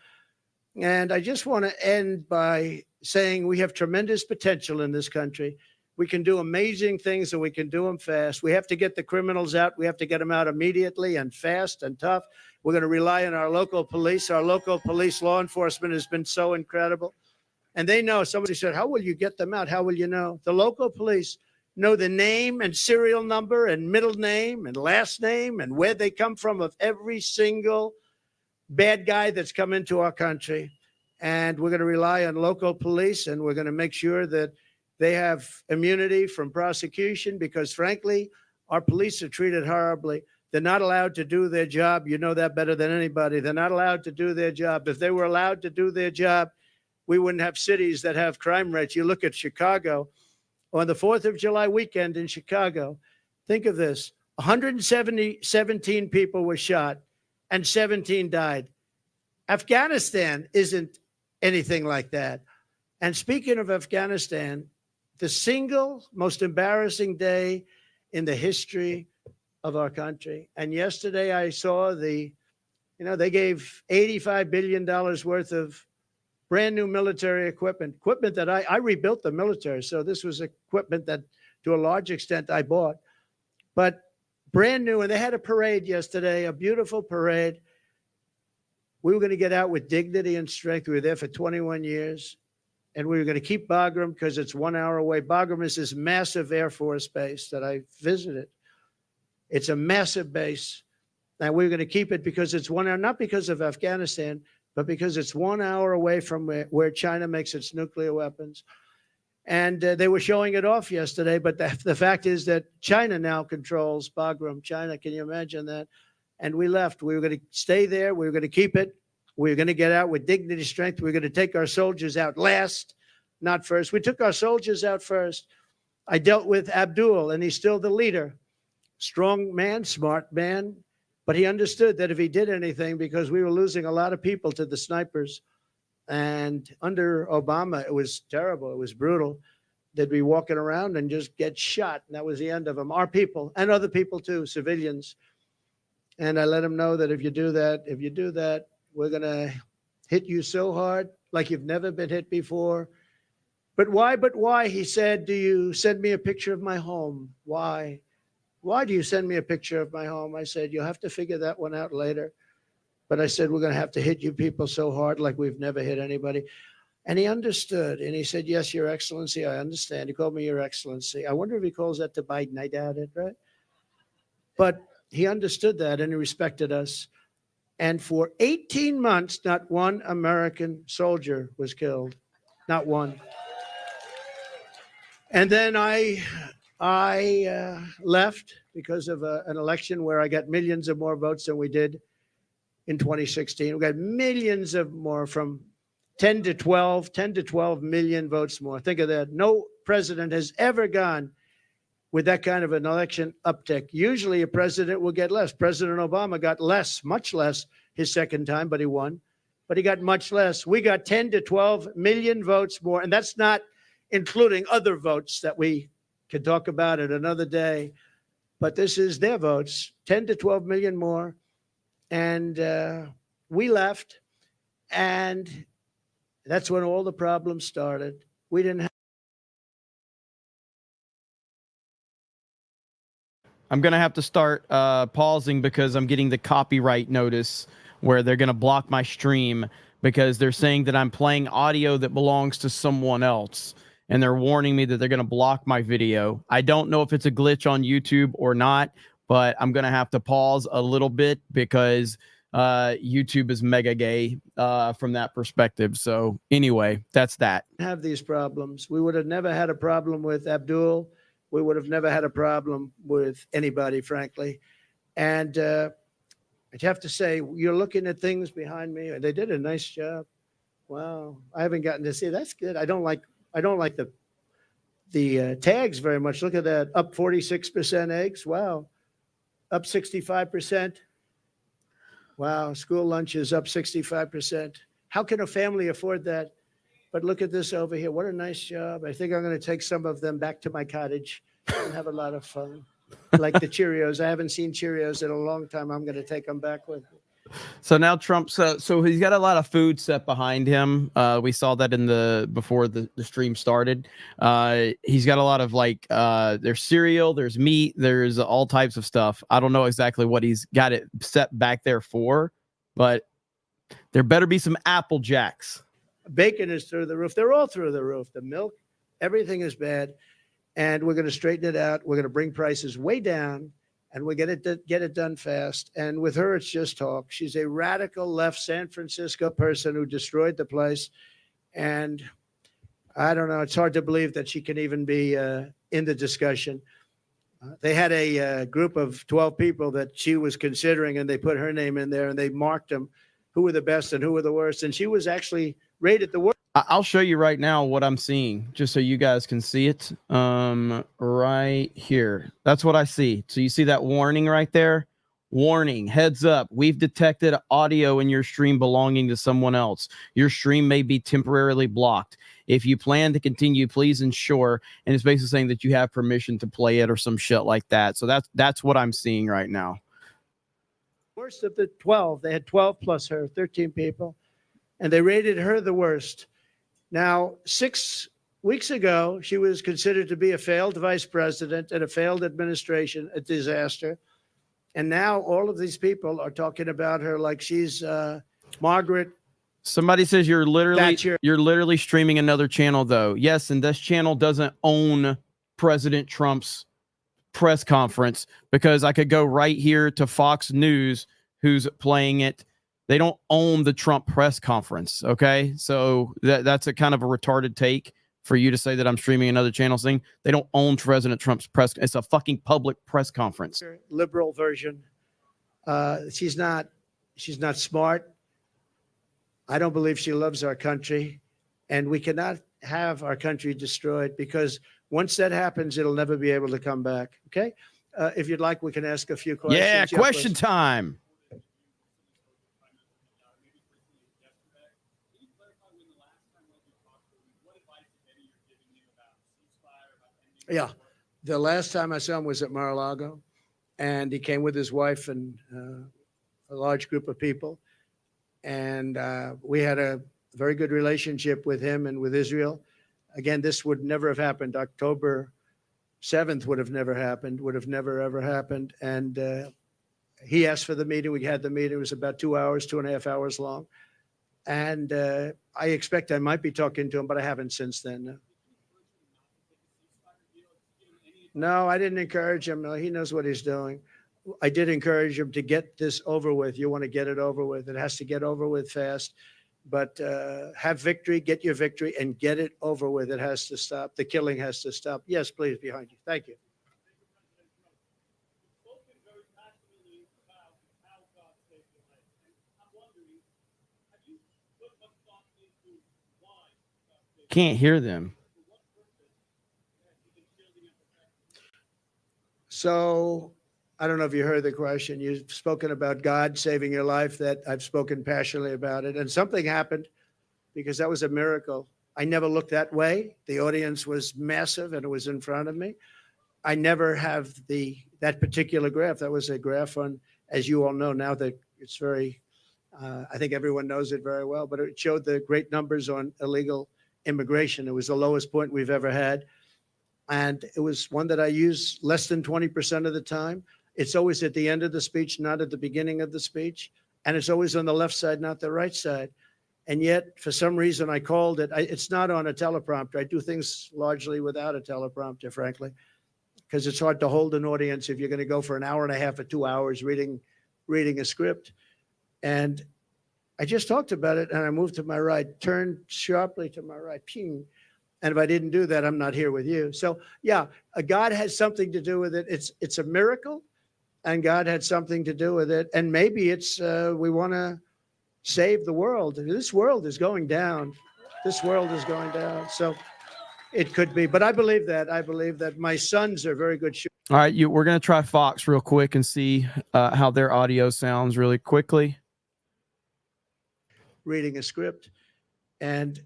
And I just want to end by saying we have tremendous potential in this country. We can do amazing things, and we can do them fast. We have to get the criminals out. We have to get them out immediately and fast and tough. We're going to rely on our local police. Our local police law enforcement has been so incredible. And they know. Somebody said, how will you get them out? How will you know? The local police know the name and serial number and middle name and last name and where they come from of every single bad guy that's come into our country. And we're going to rely on local police, and we're going to make sure that They have immunity from prosecution because, frankly, our police are treated horribly. They're not allowed to do their job. You know that better than anybody. They're not allowed to do their job. If they were allowed to do their job, we wouldn't have cities that have crime rates. You look at Chicago. On the 4th of July weekend in Chicago, think of this. 117 people were shot and 17 died. Afghanistan isn't anything like that. And speaking of Afghanistan, the single most embarrassing day in the history of our country. And yesterday I saw they gave $85 billion worth of brand new military equipment that I rebuilt the military. So this was equipment that to a large extent I bought, but brand new. And they had a parade yesterday, a beautiful parade. We were going to get out with dignity and strength. We were there for 21 years. And we were going to keep Bagram because it's 1 hour away. Bagram is this massive Air Force base that I visited. It's a massive base. And we were going to keep it because it's 1 hour, not because of Afghanistan, but because it's 1 hour away from where China makes its nuclear weapons. And they were showing it off yesterday. But the fact is that China now controls Bagram. China, can you imagine that? And we left. We were going to stay there. We were going to keep it. We were going to get out with dignity, strength. We were going to take our soldiers out last, not first. We took our soldiers out first. I dealt with Abdul, and he's still the leader. Strong man, smart man. But he understood that if he did anything, because we were losing a lot of people to the snipers, and under Obama, it was terrible. It was brutal. They'd be walking around and just get shot. And that was the end of them. Our people and other people too, civilians. And I let him know that if you do that, we're going to hit you so hard like you've never been hit before. But why? He said, do you send me a picture of my home? Why? Why do you send me a picture of my home? I said, you'll have to figure that one out later. But I said, we're going to have to hit you people so hard like we've never hit anybody. And he understood. And he said, yes, Your Excellency, I understand. He called me Your Excellency. I wonder if he calls that to Biden. I doubt it, right? But he understood that and he respected us. And for 18 months, not one American soldier was killed. Not one. And then I left because of an election where I got millions of more votes than we did in 2016. We got millions of more, from 10 to 12 million votes more. Think of that. No president has ever gone with that kind of an election uptick. Usually a president will get less. President Obama got less, much less his second time, but he won. But he got much less. We got 10 to 12 million votes more. And that's not including other votes that we could talk about at another day. But this is their votes, 10 to 12 million more. And we left. And that's when all the problems started. We didn't have. I'm going to have to start pausing because I'm getting the copyright notice where they're going to block my stream because they're saying that I'm playing audio that belongs to someone else. And they're warning me that they're going to block my video. I don't know if it's a glitch on YouTube or not, but I'm going to have to pause a little bit because YouTube is mega gay from that perspective. So anyway, that's that. Have these problems. We would have never had a problem with Abdul. We would have never had a problem with anybody, frankly. And I'd have to say, you're looking at things behind me. They did a nice job. Wow. I haven't gotten to see. That's good. I don't like the tags very much. Look at that. Up 46% eggs. Wow. Up 65%. Wow. School lunch is up 65%. How can a family afford that? But look at this over here. What a nice job. I think I'm going to take some of them back to my cottage and have a lot of fun. Like the Cheerios. I haven't seen Cheerios in a long time. I'm going to take them back with me. So now Trump, so he's got a lot of food set behind him. We saw that before the stream started. He's got a lot of there's cereal, there's meat, there's all types of stuff. I don't know exactly what he's got it set back there for, but there better be some Apple Jacks. Bacon is through the roof. They're all through the roof. The milk, everything is bad. And we're going to straighten it out. We're going to bring prices way down. And we get it done fast. And with her, it's just talk. She's a radical left San Francisco person who destroyed the place. And I don't know. It's hard to believe that she can even be in the discussion. They had a group of 12 people that she was considering, and they put her name in there, and they marked them, who were the best and who were the worst. And she was actually rated the worst. I'll show you right now what I'm seeing, just so you guys can see it. Right here. That's what I see. So you see that warning right there? Warning, heads up. We've detected audio in your stream belonging to someone else. Your stream may be temporarily blocked. If you plan to continue, please ensure. And it's basically saying that you have permission to play it or some shit like that. So that's what I'm seeing right now. Worst of the 12. They had 12 plus her, 13 people, and they rated her the worst. Now, 6 weeks ago, she was considered to be a failed vice president and a failed administration, a disaster. And now all of these people are talking about her like she's Margaret. Somebody says you're literally streaming another channel, though. Yes, and this channel doesn't own President Trump's press conference, because I could go right here to Fox News, who's playing it. They don't own the Trump press conference. Okay, so that's a kind of a retarded take for you to say that I'm streaming another channel thing. They don't own President Trump's press. It's a fucking public press conference. Liberal version. She's not smart. I don't believe she loves our country, and we cannot have our country destroyed, because once that happens, it'll never be able to come back. Okay. If you'd like, we can ask a few questions. Yeah, question time. Yeah. The last time I saw him was at Mar-a-Lago, and he came with his wife and a large group of people. And we had a very good relationship with him and with Israel. Again, this would never have happened. October 7th would have never happened, would have never, ever happened. And he asked for the meeting. We had the meeting. It was about 2 hours, 2.5 hours long. And I expect I might be talking to him, but I haven't since then. No, I didn't encourage him. No, he knows what he's doing. I did encourage him to get this over with. You want to get it over with. It has to get over with fast. But have victory, get your victory, and get it over with. It has to stop. The killing has to stop. Yes, please, behind you. Thank you. Can't hear them. So I don't know if you heard the question. You've spoken about God saving your life. That I've spoken passionately about it. And something happened, because that was a miracle. I never looked that way. The audience was massive, and it was in front of me. I never have that particular graph. That was a graph on, as you all know now, that it's very, I think everyone knows it very well, but it showed the great numbers on illegal immigration. It was the lowest point we've ever had. And it was one that I use less than 20% of the time. It's always at the end of the speech, not at the beginning of the speech. And it's always on the left side, not the right side. And yet, for some reason, I called it. It's not on a teleprompter. I do things largely without a teleprompter, frankly, because it's hard to hold an audience if you're going to go for an hour and a half or 2 hours reading a script. And I just talked about it, and I moved to my right, turned sharply to my right, ping. And if I didn't do that, I'm not here with you. So, yeah, God has something to do with it. It's a miracle, and God had something to do with it. And maybe it's we want to save the world. This world is going down. This world is going down. So it could be. But I believe that. I believe that my sons are very good shooters. All right, we're going to try Fox real quick and see how their audio sounds really quickly. Reading a script. And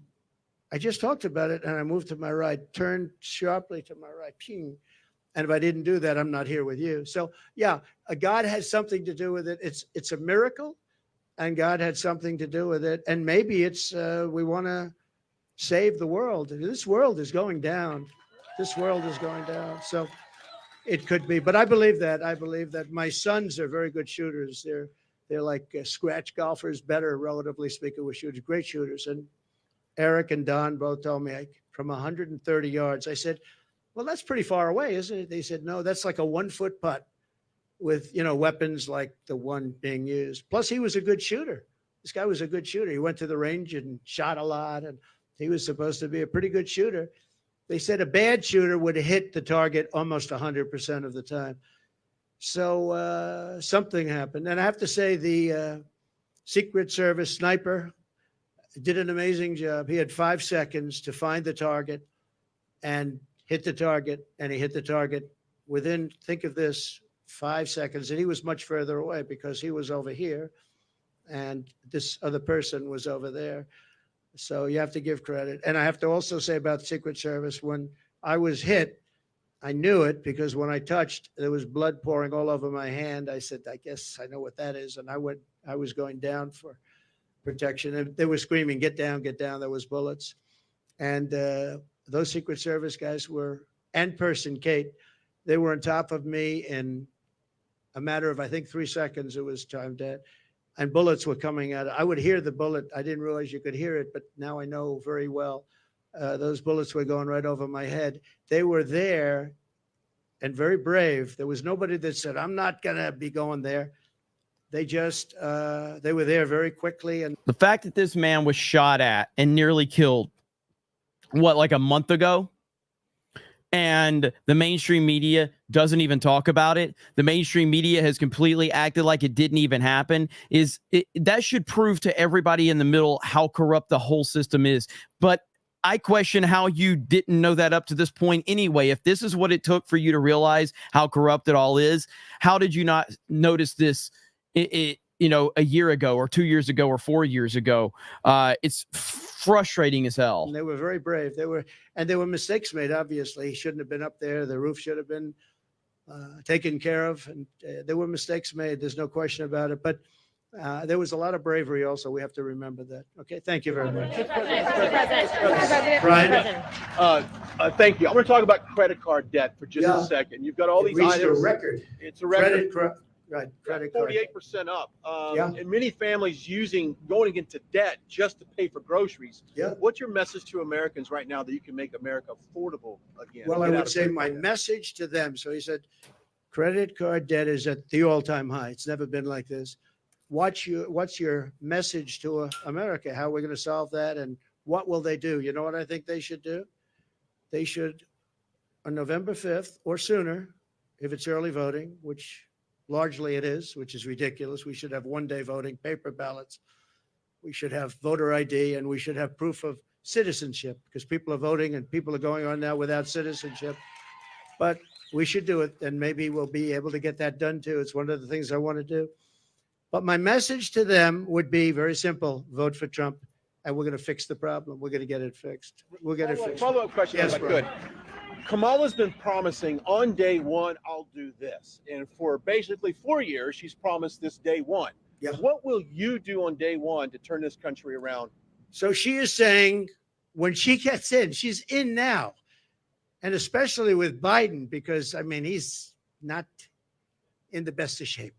I just talked about it, and I moved to my right, turned sharply to my right, ping. And if I didn't do that, I'm not here with you. So, yeah, God has something to do with it. It's a miracle, and God had something to do with it. And maybe it's we want to save the world. This world is going down. This world is going down. So it could be. But I believe that. I believe that my sons are very good shooters. They're like scratch golfers, better, relatively speaking, with shooters, great shooters. And Eric and Don both told me from 130 yards. I said, well, that's pretty far away, isn't it? They said, no, that's like a 1 foot putt with, weapons like the one being used. Plus, he was a good shooter. This guy was a good shooter. He went to the range and shot a lot. And He was supposed to be a pretty good shooter. They said a bad shooter would hit the target almost 100% of the time. So something happened. And I have to say the Secret Service sniper did an amazing job. He had 5 seconds to find the target and hit the target, and he hit the target within, think of this, 5 seconds. And he was much further away because he was over here and this other person was over there. So you have to give credit. And I have to also say about the Secret Service, when I was hit, I knew it because when I touched, there was blood pouring all over my hand. I said, I guess I know what that is. And I was going down for protection. And they were screaming, get down, get down. There was bullets. And those Secret Service guys were, and person, Kate, they were on top of me in a matter of, I think, 3 seconds. It was time dead. And bullets were coming out. I would hear the bullet. I didn't realize you could hear it, but now I know very well. Those bullets were going right over my head. They were there and very brave. There was nobody that said, I'm not going to be going there. They just, they were there very quickly. And the fact that this man was shot at and nearly killed, what, like a month ago? And the mainstream media doesn't even talk about it. The mainstream media has completely acted like it didn't even happen. That should prove to everybody in the middle how corrupt the whole system is. But I question how you didn't know that up to this point anyway. If this is what it took for you to realize how corrupt it all is, how did you not notice this a year ago or 2 years ago or 4 years ago? It's frustrating as hell. And they were very brave. There were mistakes made, obviously. He shouldn't have been up there. The roof should have been taken care of. And there were mistakes made. There's no question about it. But there was a lot of bravery also. We have to remember that. Okay, thank you very much. Brian? Thank you. I'm going to talk about credit card debt for just a second. You've got all these reached items. a record. It's a record. Credit card. 48% up. And many families going into debt just to pay for groceries. Yeah. What's your message to Americans right now that you can make America affordable again? Well, I would say my message to them. So he said, credit card debt is at the all-time high. It's never been like this. What's your message to America? How we're going to solve that, and what will they do? You know what I think they should do? They should, on November 5th or sooner, if it's early voting, which largely it is, which is ridiculous. We should have one-day voting, paper ballots. We should have voter ID, and we should have proof of citizenship, because people are voting and people are going on now without citizenship. But we should do it, and maybe we'll be able to get that done too. It's one of the things I want to do. But my message to them would be very simple: vote for Trump, and we're going to fix the problem. We're going to get it fixed. We'll get it fixed. Follow-up question, Yes, if I could. Kamala's been promising on day one, I'll do this. And for basically 4 years, she's promised this day one. Yeah. What will you do on day one to turn this country around? So she is saying when she gets in, she's in now. And especially with Biden, because, I mean, he's not in the best of shape.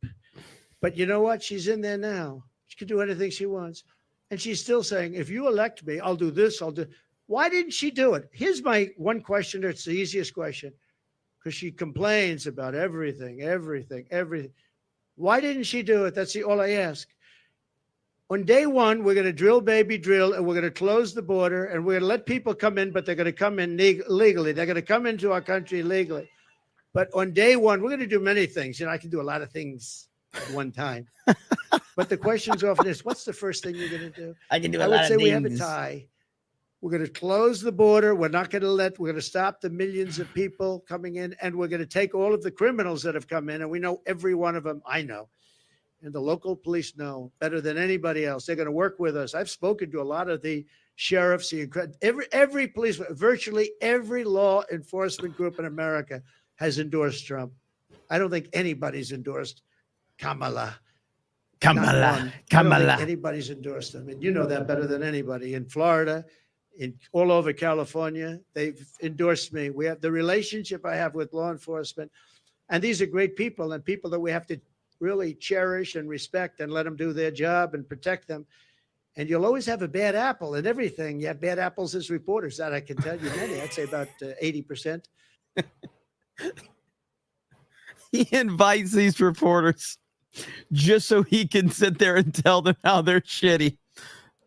But you know what? She's in there now. She can do anything she wants. And she's still saying, if you elect me, I'll do this, I'll do. Why didn't she do it? Here's my one question. It's the easiest question, because she complains about everything. Why didn't she do it? That's all I ask. On day one, we're going to drill, baby, drill, and we're going to close the border, and we're going to let people come in, but they're going to come in legally. They're going to come into our country legally. But on day one, we're going to do many things. I can do a lot of things at one time. But the question's often is, what's the first thing you're going to do? I can do I would say we have a tie. We're going to close the border. We're going to stop the millions of people coming in, and we're going to take all of the criminals that have come in, and we know every one of them. I know. And the local police know better than anybody else. They're going to work with us. I've spoken to a lot of the sheriffs, every police, virtually every law enforcement group in America has endorsed Trump. I don't think anybody's endorsed Kamala. I don't think anybody's endorsed him. And you know that better than anybody. In Florida, all over California, they've endorsed me. We have the relationship I have with law enforcement. And these are great people, and people that we have to really cherish and respect and let them do their job and protect them. And you'll always have a bad apple in everything. You have bad apples as reporters. That I can tell you many. I'd say about 80%. He invites these reporters just so he can sit there and tell them how they're shitty.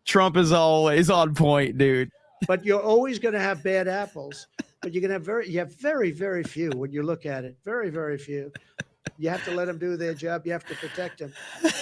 Trump is always on point, dude. but you're always going to have bad apples. But you have very, very few when you look at it. Very, very few. You have to let them do their job. You have to protect them.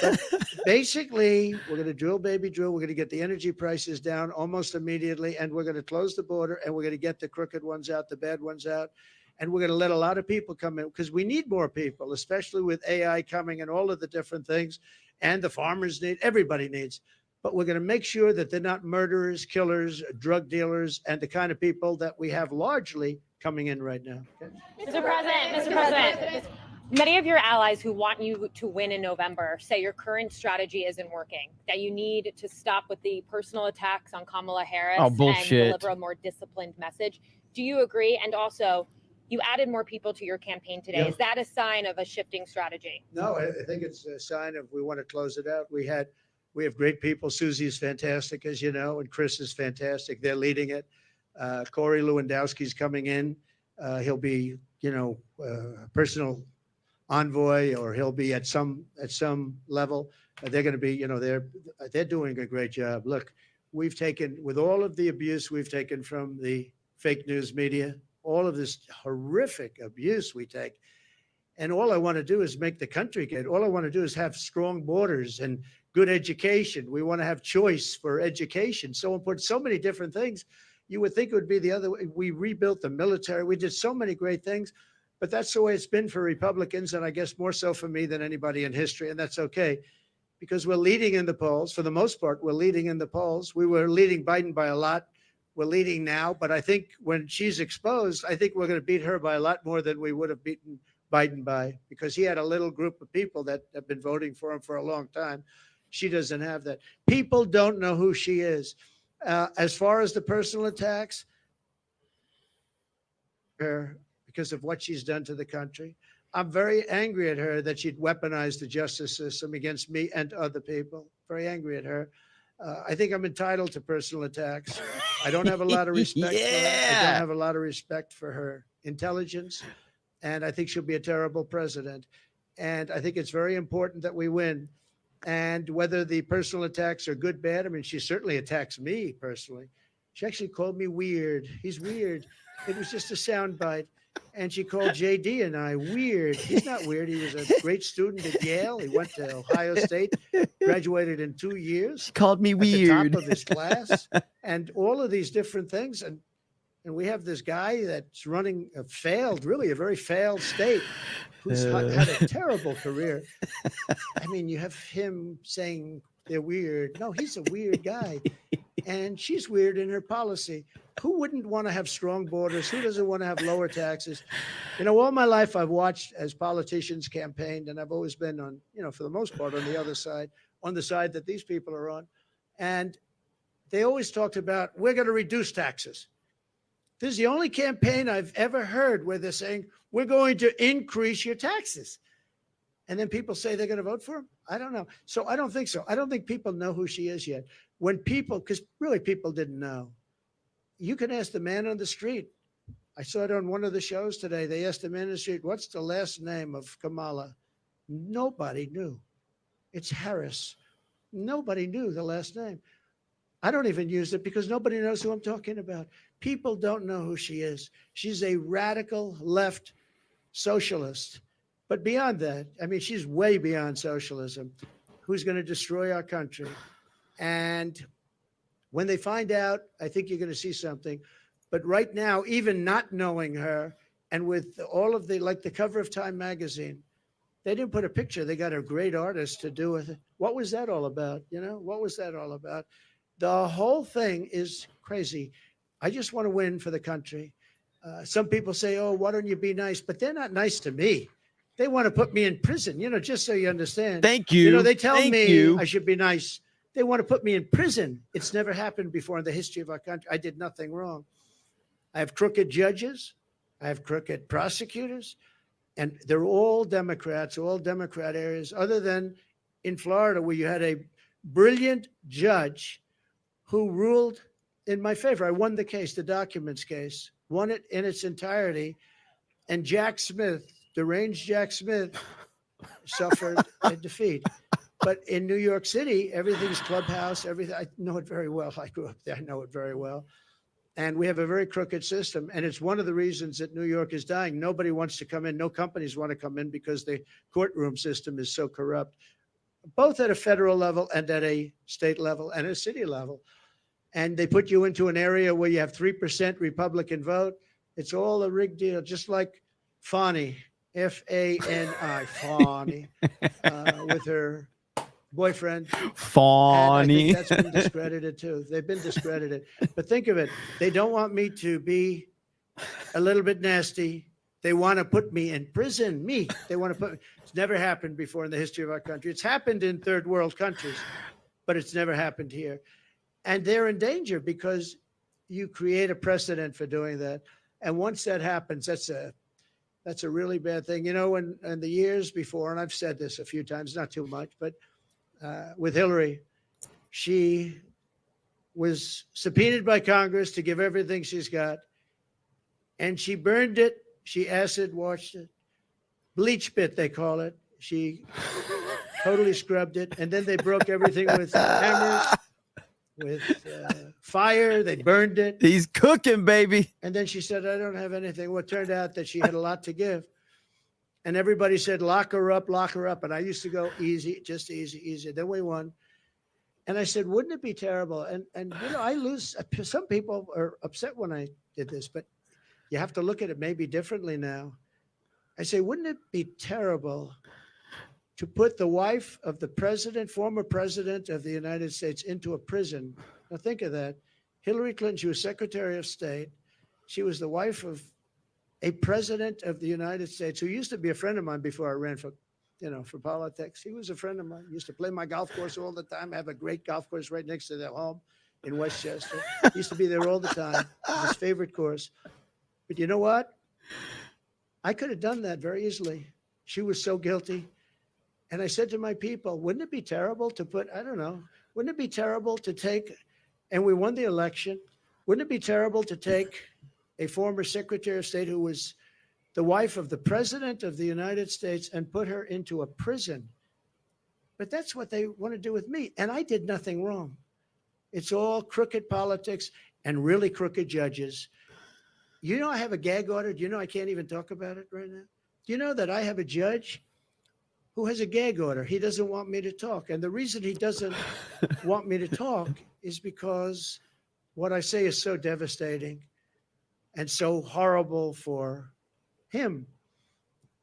But basically, we're going to drill, baby, drill. We're going to get the energy prices down almost immediately, and we're going to close the border, and we're going to get the crooked ones out, the bad ones out, and we're going to let a lot of people come in because we need more people, especially with AI coming and all of the different things, and the farmers need, everybody needs. But we're going to make sure that they're not murderers, killers, drug dealers, and the kind of people that we have largely coming in right now. Okay? Mr. President, many of your allies who want you to win in November say your current strategy isn't working, that you need to stop with the personal attacks on Kamala Harris and deliver a more disciplined message. Do you agree? And also, you added more people to your campaign today. Is that a sign of a shifting strategy? No, I think it's a sign of we want to close it out. We have great people. Susie is fantastic, as you know, and Chris is fantastic. They're leading it. Corey Lewandowski's coming in. He'll be, personal envoy, or he'll be at some level. They're going to be, they're doing a great job. Look, we've taken, with all of the abuse we've taken from the fake news media, all of this horrific abuse we take, and all I want to do is make the country good. All I want to do is have strong borders and good education. We want to have choice for education. So important, so many different things. You would think it would be the other way. We rebuilt the military. We did so many great things, but that's the way it's been for Republicans, and I guess more so for me than anybody in history, and that's okay, because we're leading in the polls. For the most part, we're leading in the polls. We were leading Biden by a lot. We're leading now, but I think when she's exposed, I think we're going to beat her by a lot more than we would have beaten Biden by, because he had a little group of people that have been voting for him for a long time. She doesn't have that. People don't know who she is. As far as the personal attacks, her, because of what she's done to the country, I'm very angry at her that she'd weaponized the justice system against me and other people. Very angry at her. I think I'm entitled to personal attacks. I don't have a lot of respect for her. I don't have a lot of respect for her intelligence, and I think she'll be a terrible president. And I think it's very important that we win. And whether the personal attacks are good, bad, I mean, she certainly attacks me personally. She actually called me weird. He's weird. It was just a soundbite. And she called JD and I weird. He's not weird. He was a great student at Yale. He went to Ohio State, graduated in 2 years. She called me weird. At the top of his class, and all of these different things. And we have this guy that's running a very failed state, who's had a terrible career. I mean, you have him saying they're weird. No, he's a weird guy. And she's weird in her policy. Who wouldn't want to have strong borders? Who doesn't want to have lower taxes? All my life I've watched as politicians campaigned, and I've always been on, for the most part, on the other side, on the side that these people are on. And they always talked about, we're going to reduce taxes. This is the only campaign I've ever heard where they're saying, we're going to increase your taxes. And then people say they're going to vote for him. I don't know. So I don't think so. I don't think people know who she is yet. Because really people didn't know. You can ask the man on the street. I saw it on one of the shows today. They asked the man on the street, what's the last name of Kamala? Nobody knew. It's Harris. Nobody knew the last name. I don't even use it because nobody knows who I'm talking about. People don't know who she is. She's a radical left socialist. But beyond that, I mean, she's way beyond socialism, who's going to destroy our country. And when they find out, I think you're going to see something. But right now, even not knowing her, and with all of like the cover of Time magazine, they didn't put a picture. They got a great artist to do it. What was that all about? What was that all about? The whole thing is crazy. I just want to win for the country. Some people say, oh, why don't you be nice? But they're not nice to me. They want to put me in prison, just so you understand. Thank you. They tell me I should be nice. They want to put me in prison. It's never happened before in the history of our country. I did nothing wrong. I have crooked judges. I have crooked prosecutors. And they're all Democrats, all Democrat areas, other than in Florida, where you had a brilliant judge who ruled in my favor. I won the case, the documents case, won it in its entirety. And Jack Smith, deranged Jack Smith, suffered a defeat. But in New York City, everything's clubhouse, everything. I know it very well. I grew up there. I know it very well. And we have a very crooked system. And it's one of the reasons that New York is dying. Nobody wants to come in. No companies want to come in because the courtroom system is so corrupt, both at a federal level and at a state level and a city level. And they put you into an area where you have 3% Republican vote. It's all a rigged deal, just like Fani, F-A-N-I, Fani, with her boyfriend. Fawny. That's been discredited too. They've been discredited. But think of it. They don't want me to be a little bit nasty. They want to put me in prison. They want to put. It's never happened before in the history of our country. It's happened in third world countries, but it's never happened here. And they're in danger because you create a precedent for doing that. And once that happens, that's a really bad thing. You know, in the years before, and I've said this a few times, not too much, but with Hillary, she was subpoenaed by Congress to give everything she's got, and she burned it. She acid washed it, bleach bit they call it. She totally scrubbed it, and then they broke everything with hammers, with fire. They burned it. He's cooking, baby. And then she said, "I don't have anything." Well, it turned out that she had a lot to give. And everybody said, lock her up, lock her up. And I used to go easy, just easy, easy. Then we won. And I said, wouldn't it be terrible? And you know, I lose. Some people are upset when I did this, but you have to look at it maybe differently now. I say, wouldn't it be terrible to put the wife of the president, former president of the United States, into a prison? Now think of that. Hillary Clinton, she was Secretary of State. She was the wife of a president of the United States who used to be a friend of mine before I ran for politics. He was a friend of mine. He used to play my golf course all the time. I have a great golf course right next to their home in Westchester. He used to be there all the time. It was his favorite course. But you know what? I could have done that very easily. She was so guilty. And I said to my people, wouldn't it be terrible to put, I don't know, wouldn't it be terrible to take, and we won the election, wouldn't it be terrible to take a former Secretary of State who was the wife of the President of the United States and put her into a prison? But that's what they want to do with me. And I did nothing wrong. It's all crooked politics and really crooked judges. You know, I have a gag order. Do you know I can't even talk about it right now? Do you know that I have a judge who has a gag order? He doesn't want me to talk. And the reason he doesn't want me to talk is because what I say is so devastating and so horrible for him.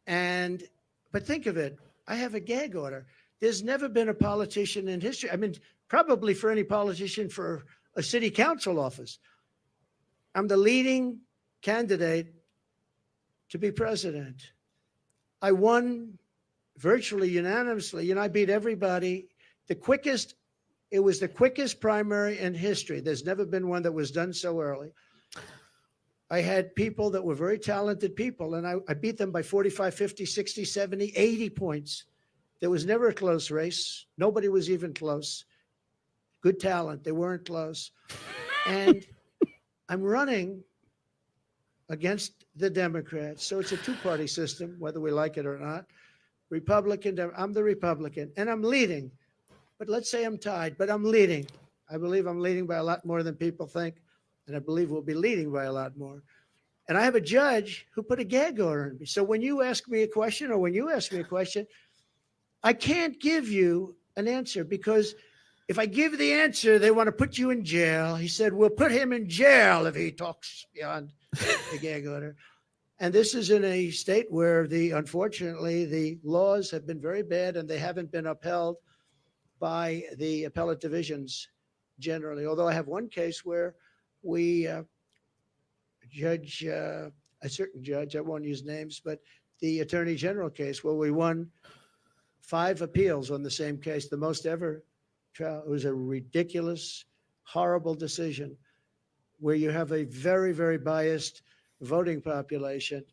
But think of it. I have a gag order. There's never been a politician in history. I mean, probably for any politician for a city council office. I'm the leading candidate to be president. I won virtually unanimously. You know, I beat everybody. It was the quickest primary in history. There's never been one that was done so early. I had people that were very talented people, and I beat them by 45, 50, 60, 70, 80 points. There was never a close race. Nobody was even close. Good talent. They weren't close. And I'm running against the Democrats. So it's a two-party system, whether we like it or not. Republican, I'm the Republican, and I'm leading. But let's say I'm tied, but I'm leading. I believe I'm leading by a lot more than people think. And I believe we'll be leading by a lot more. And I have a judge who put a gag order on me. So when you ask me a question or when you ask me a question, I can't give you an answer because if I give the answer, they want to put you in jail. He said, we'll put him in jail if he talks beyond the gag order. And this is in a state where unfortunately, the laws have been very bad and they haven't been upheld by the appellate divisions generally. Although I have one case where we a certain judge, I won't use names, but the Attorney General case where we won 5 appeals on the same case, the most ever trial. It was a ridiculous, horrible decision where you have a very, very biased voting population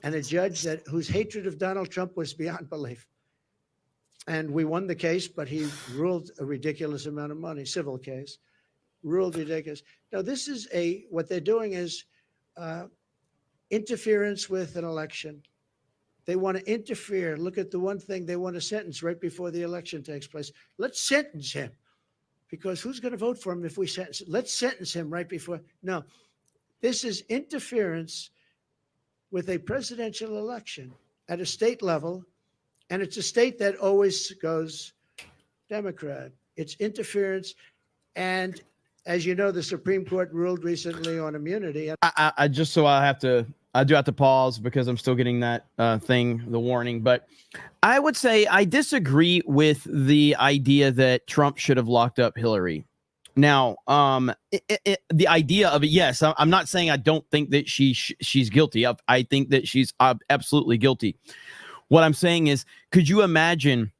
and a judge whose hatred of Donald Trump was beyond belief. And we won the case, but he ruled a ridiculous amount of money, civil case. Ruled ridiculous. Now, this is what they're doing is interference with an election. They want to interfere. Look at the one thing they want to sentence right before the election takes place. Let's sentence him because who's going to vote for him if we sentence him? Let's sentence him right before. No, This is interference with a presidential election at a state level, and it's a state that always goes Democrat. It's interference, and as you know, the Supreme Court ruled recently on immunity. I just I do have to pause because I'm still getting that the warning. But I would say I disagree with the idea that Trump should have locked up Hillary. Now, the idea of it, yes, I'm not saying I don't think that she's guilty. I think that she's absolutely guilty. What I'm saying is, could you imagine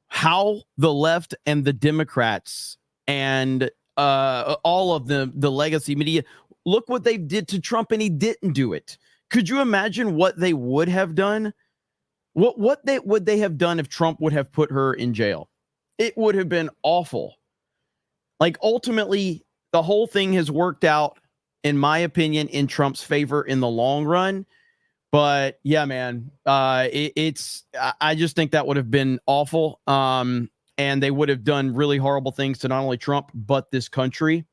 how the left and the Democrats and all of the legacy media, look what they did to Trump, and he didn't do it. Could you imagine what they would have done? What would they have done if Trump would have put her in jail? It would have been awful. Like, ultimately, the whole thing has worked out, in my opinion, in Trump's favor in the long run. But yeah, man, I just think that would have been awful. And they would have done really horrible things to not only Trump, but this country.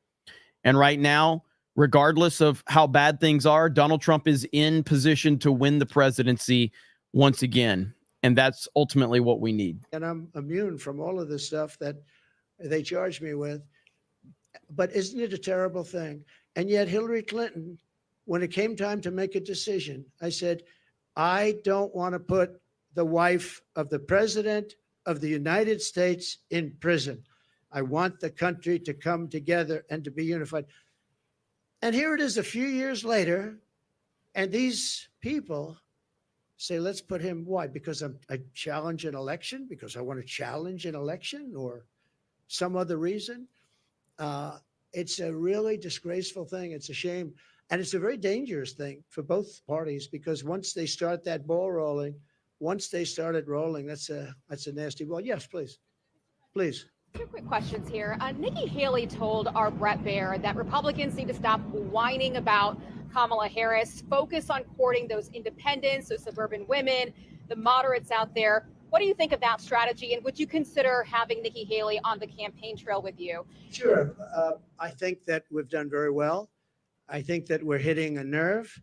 And right now, regardless of how bad things are, Donald Trump is in position to win the presidency once again. And that's ultimately what we need. And I'm immune from all of this stuff that they charge me with. But isn't it a terrible thing? And yet Hillary Clinton, when it came time to make a decision, I said, I don't want to put the wife of the president of the United States in prison. I want the country to come together and to be unified. And here it is a few years later, and these people say, let's put him, why? Because I challenge an election? Because I want to challenge an election, or some other reason? It's a really disgraceful thing. It's a shame. And it's a very dangerous thing for both parties, because once they start that ball rolling, once they started rolling, that's a nasty ball. Yes, please. Please. Two quick questions here. Nikki Haley told our Brett Baer that Republicans need to stop whining about Kamala Harris, focus on courting those independents, those suburban women, the moderates out there. What do you think of that strategy? And would you consider having Nikki Haley on the campaign trail with you? Sure. I think that we've done very well. I think that we're hitting a nerve.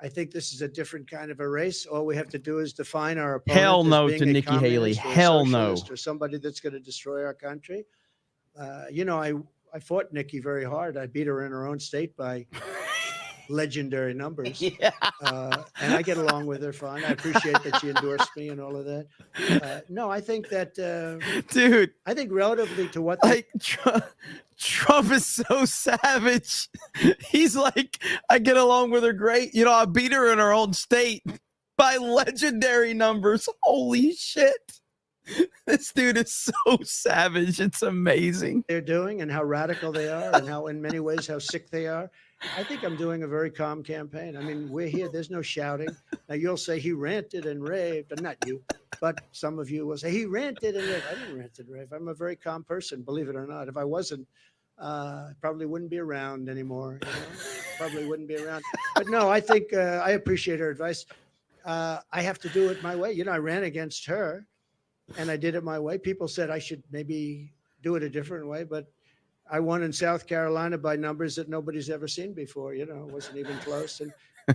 I think this is a different kind of a race. All we have to do is define our opponent. Hell no as being to a Nikki Haley. communist or a Hell no. socialist or somebody that's going to destroy our country. I fought Nikki very hard. I beat her in her own state by legendary numbers. Yeah. And I get along with her fine. I appreciate that she endorsed me and all of that. No, I think that, dude, I think relatively to what Trump is so savage. He's like, I get along with her great. I beat her in her own state by legendary numbers. Holy shit. This dude is so savage. It's amazing. They're doing and how radical they are, and how, in many ways, how sick they are. I think I'm doing a very calm campaign. I mean, we're here. There's no shouting. Now, you'll say he ranted and raved, and not you, but some of you will say he ranted and raved. I didn't rant and rave. I'm a very calm person, believe it or not. If I wasn't, probably wouldn't be around anymore. Probably wouldn't be around. But no, I think I appreciate her advice. I have to do it my way. I ran against her, and I did it my way. People said I should maybe do it a different way, but I won in South Carolina by numbers that nobody's ever seen before. It wasn't even close.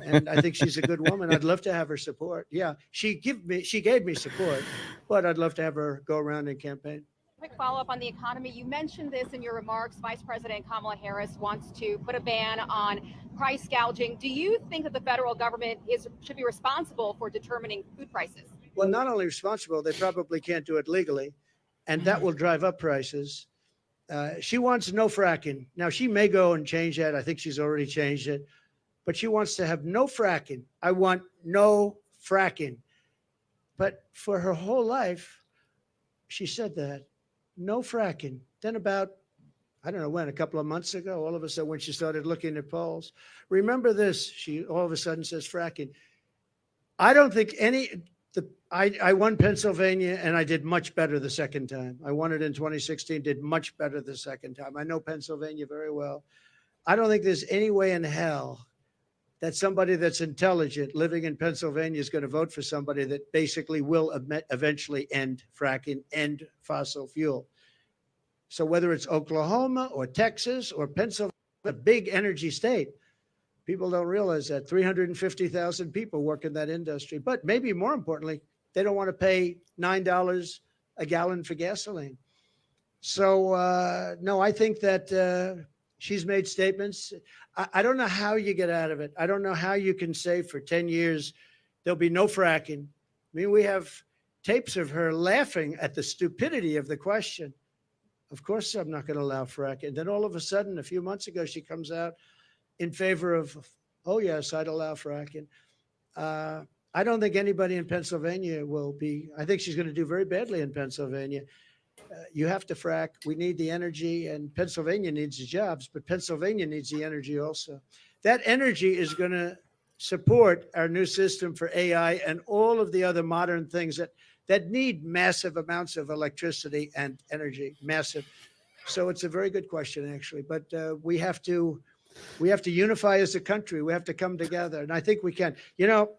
And I think she's a good woman. I'd love to have her support. Yeah, she gave me support, but I'd love to have her go around and campaign. Quick follow-up on the economy. You mentioned this in your remarks. Vice President Kamala Harris wants to put a ban on price gouging. Do you think that the federal government should be responsible for determining food prices? Well, not only responsible, they probably can't do it legally, and that will drive up prices. She wants no fracking. Now, she may go and change that. I think she's already changed it. But she wants to have no fracking. I want no fracking. But for her whole life, she said that. No fracking. Then about, I don't know when, a couple of months ago, all of a sudden when she started looking at polls, remember this, she all of a sudden says fracking. I don't think I won Pennsylvania, and I did much better the second time. I won it in 2016, did much better the second time. I know Pennsylvania very well. I don't think there's any way in hell that somebody that's intelligent living in Pennsylvania is going to vote for somebody that basically will eventually end fracking, end fossil fuel. So whether it's Oklahoma or Texas or Pennsylvania, a big energy state, People don't realize that 350,000 people work in that industry. But maybe more importantly, they don't want to pay $9 a gallon for gasoline. So, no, I think that she's made statements. I don't know how you get out of it. I don't know how you can say for 10 years there'll be no fracking. I mean, we have tapes of her laughing at the stupidity of the question. Of course, I'm not going to allow fracking. And then all of a sudden, a few months ago, she comes out in favor of, oh, yes, I'd allow fracking. I don't think anybody in Pennsylvania will be. I think she's going to do very badly in Pennsylvania. You have to frack. We need the energy, and Pennsylvania needs the jobs, but Pennsylvania needs the energy also. That energy is going to support our new system for AI and all of the other modern things that need massive amounts of electricity and energy, massive. So it's a very good question, actually. But we have to unify as a country. We have to come together, and I think we can. You know,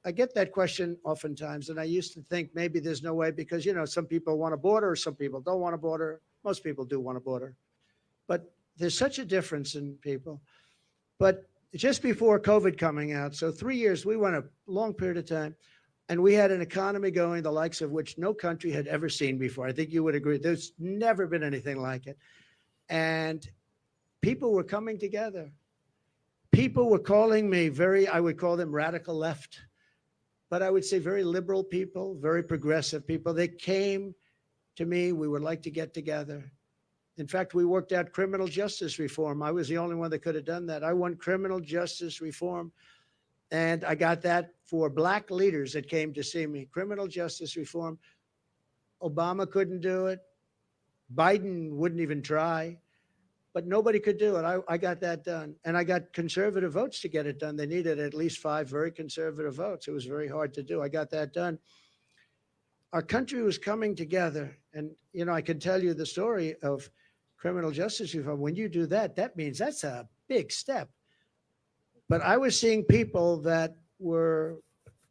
I get that question oftentimes, and I used to think maybe there's no way because, you know, some people want a border, some people don't want a border. Most people do want a border. But there's such a difference in people. But just before COVID coming out, so 3 years, we went a long period of time, and we had an economy going the likes of which no country had ever seen before. I think you would agree. There's never been anything like it. And people were coming together. People were calling me I would call them radical left, but I would say very liberal people, very progressive people. They came to me. We would like to get together. In fact, we worked out criminal justice reform. I was the only one that could have done that. I won criminal justice reform, and I got that for Black leaders that came to see me. Criminal justice reform. Obama couldn't do it. Biden wouldn't even try. But nobody could do it. I got that done. And I got conservative votes to get it done. They needed at least 5 very conservative votes. It was very hard to do. I got that done. Our country was coming together. And, you know, I can tell you the story of criminal justice reform. When you do that, that means that's a big step. But I was seeing people that were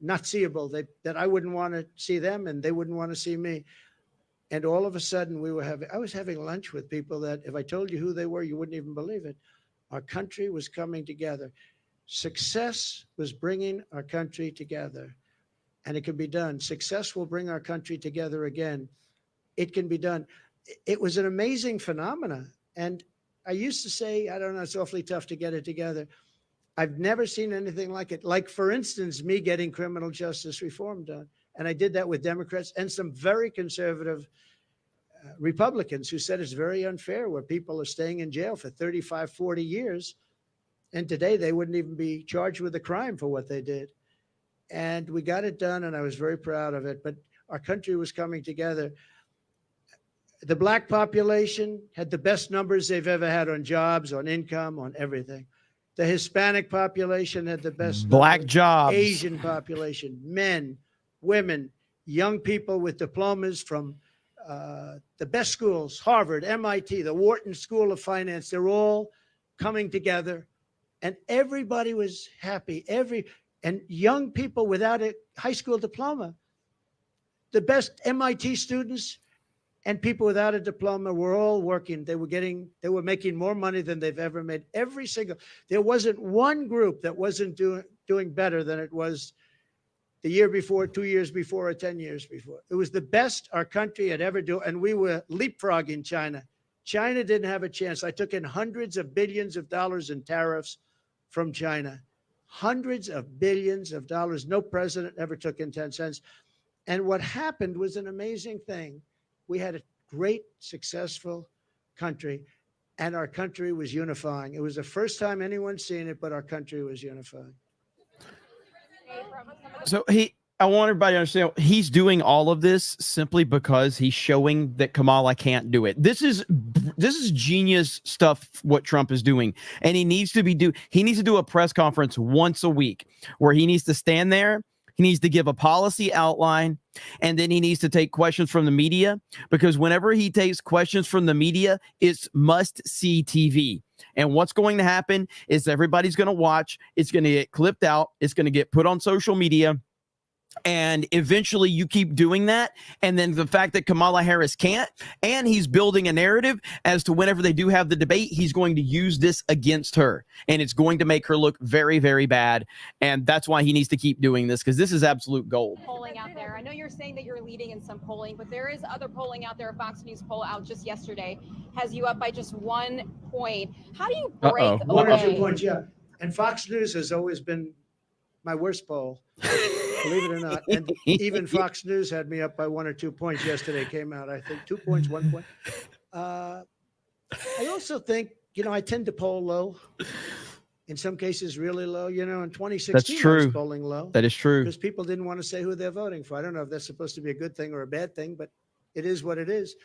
not seeable, that I wouldn't want to see them and they wouldn't want to see me. And all of a sudden I was having lunch with people that if I told you who they were, you wouldn't even believe it. Our country was coming together. Success was bringing our country together, and it can be done. Success will bring our country together again. It can be done. It was an amazing phenomenon. And I used to say, I don't know, it's awfully tough to get it together. I've never seen anything like it. Like, for instance, me getting criminal justice reform done. And I did that with Democrats and some very conservative Republicans who said it's very unfair where people are staying in jail for 35, 40 years. And today they wouldn't even be charged with a crime for what they did. And we got it done, and I was very proud of it. But our country was coming together. The Black population had the best numbers they've ever had on jobs, on income, on everything. The Hispanic population had the best Black numbers. jobs. Asian population, men, women, young people with diplomas from the best schools, Harvard, MIT, the Wharton School of Finance. They're all coming together, and everybody was happy. And young people without a high school diploma, the best MIT students and people without a diploma were all working. They were making more money than they've ever made. There wasn't one group that wasn't doing better than it was the year before, 2 years before, or 10 years before. It was the best our country had ever done, and we were leapfrogging China. China didn't have a chance. I took in hundreds of billions of dollars in tariffs from China. Hundreds of billions of dollars. No president ever took in 10 cents. And what happened was an amazing thing. We had a great, successful country, and our country was unifying. It was the first time anyone's seen it, but our country was unifying. So I want everybody to understand he's doing all of this simply because he's showing that Kamala can't do it. This is genius stuff, what Trump is doing. And he needs to do a press conference once a week where he needs to stand there. He needs to give a policy outline, and then he needs to take questions from the media, because whenever he takes questions from the media, it's must-see TV. And what's going to happen is everybody's going to watch. It's going to get clipped out. It's going to get put on social media. And eventually you keep doing that. And then the fact that Kamala Harris can't, and he's building a narrative as to whenever they do have the debate, he's going to use this against her. And it's going to make her look very, very bad. And that's why he needs to keep doing this, because this is absolute gold. Polling out there. I know you're saying that you're leading in some polling, but there is other polling out there. A Fox News poll out just yesterday has you up by just 1 point. How do you break away? 1 or 2 points, yeah. And Fox News has always been my worst poll, believe it or not. And even Fox News had me up by 1 or 2 points yesterday. Came out, I think, 2 points, 1 point. I also think, I tend to poll low. In some cases, really low. In 2016, that's true. I was polling low. That is true. Because people didn't want to say who they're voting for. I don't know if that's supposed to be a good thing or a bad thing, but it is what it is.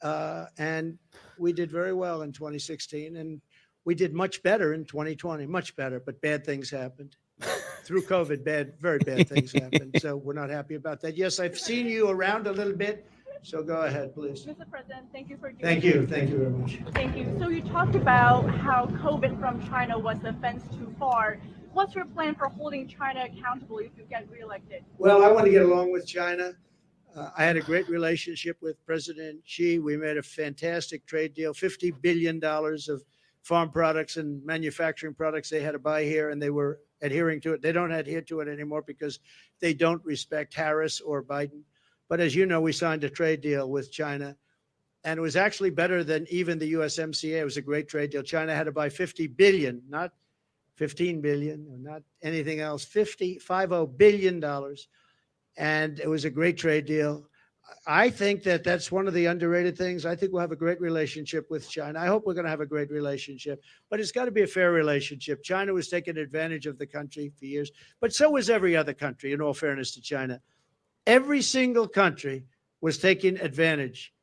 And we did very well in 2016, and we did much better in 2020, much better. But bad things happened. Through COVID, very bad things happened. So we're not happy about that. Yes, I've seen you around a little bit. So go ahead, please. Mr. President, thank you for doing Thank you. Thank you very much. Thank you. So you talked about how COVID from China was the fence too far. What's your plan for holding China accountable if you get reelected? Well, I want to get along with China. I had a great relationship with President Xi. We made a fantastic trade deal, $50 billion of farm products and manufacturing products they had to buy here, and they were adhering to it. They don't adhere to it anymore because they don't respect Harris or Biden. But as you know, we signed a trade deal with China, and it was actually better than even the USMCA. It was a great trade deal. China had to buy 50 billion, not 15 billion, or not anything else, $50 billion. And it was a great trade deal. I think that that's one of the underrated things. I think we'll have a great relationship with China. I hope we're going to have a great relationship, but it's got to be a fair relationship. China was taking advantage of the country for years, but so was every other country, in all fairness to China. Every single country was taking advantage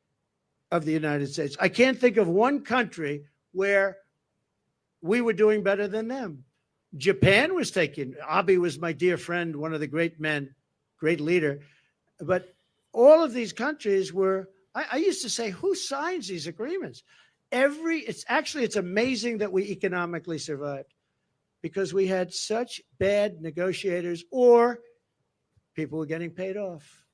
of the United States. I can't think of one country where we were doing better than them. Japan was taking, Abe was my dear friend, one of the great men, great leader, but all of these countries were, I used to say, who signs these agreements? It's amazing that we economically survived because we had such bad negotiators, or people were getting paid off.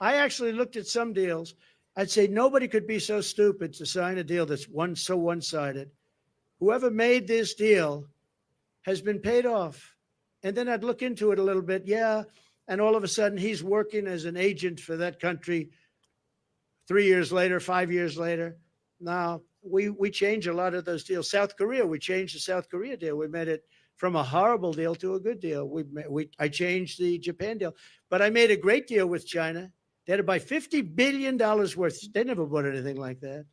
I actually looked at some deals. I'd say nobody could be so stupid to sign a deal that's so one-sided. Whoever made this deal has been paid off. And then I'd look into it a little bit. Yeah. And all of a sudden, he's working as an agent for that country 3 years later, 5 years later. Now, we changed a lot of those deals. South Korea, we changed the South Korea deal. We made it from a horrible deal to a good deal. I changed the Japan deal. But I made a great deal with China. They had to buy $50 billion worth. They never bought anything like that. In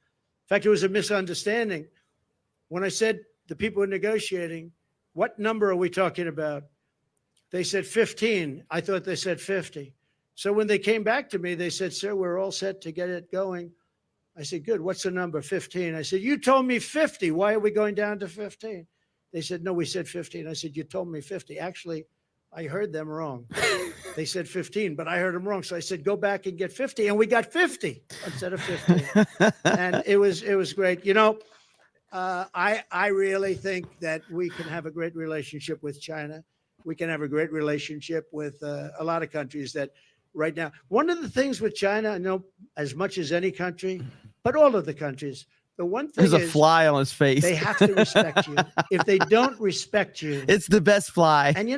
fact, it was a misunderstanding. When I said the people were negotiating, what number are we talking about? They said 15. I thought they said 50. So when they came back to me, they said, sir, we're all set to get it going. I said, good. What's the number? 15. I said, you told me 50. Why are we going down to 15? They said, no, we said 15. I said, you told me 50. Actually, I heard them wrong. They said 15, but I heard them wrong. So I said, go back and get 50. And we got 50 instead of 15. And it was great. I really think that we can have a great relationship with China. We can have a great relationship with a lot of countries that right now. One of the things with China, I know as much as any country, but all of the countries, the one thing There's a fly on his face. They have to respect you. If they don't respect you, it's the best fly. And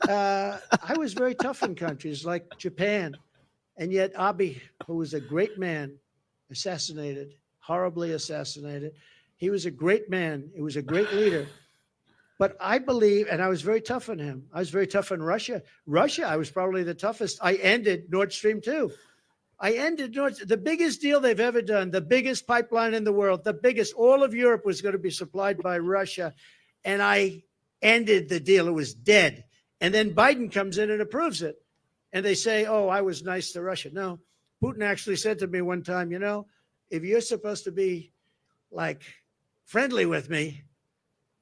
I was very tough in countries like Japan, and yet Abe, who was a great man, assassinated, horribly assassinated. He was a great man. He was a great leader. But I believe, and I was very tough on him. I was very tough on Russia. I was probably the toughest. I ended Nord Stream 2. The biggest deal they've ever done, the biggest pipeline in the world, the biggest. All of Europe was going to be supplied by Russia. And I ended the deal. It was dead. And then Biden comes in and approves it. And they say, oh, I was nice to Russia. No, Putin actually said to me one time, if you're supposed to be like friendly with me,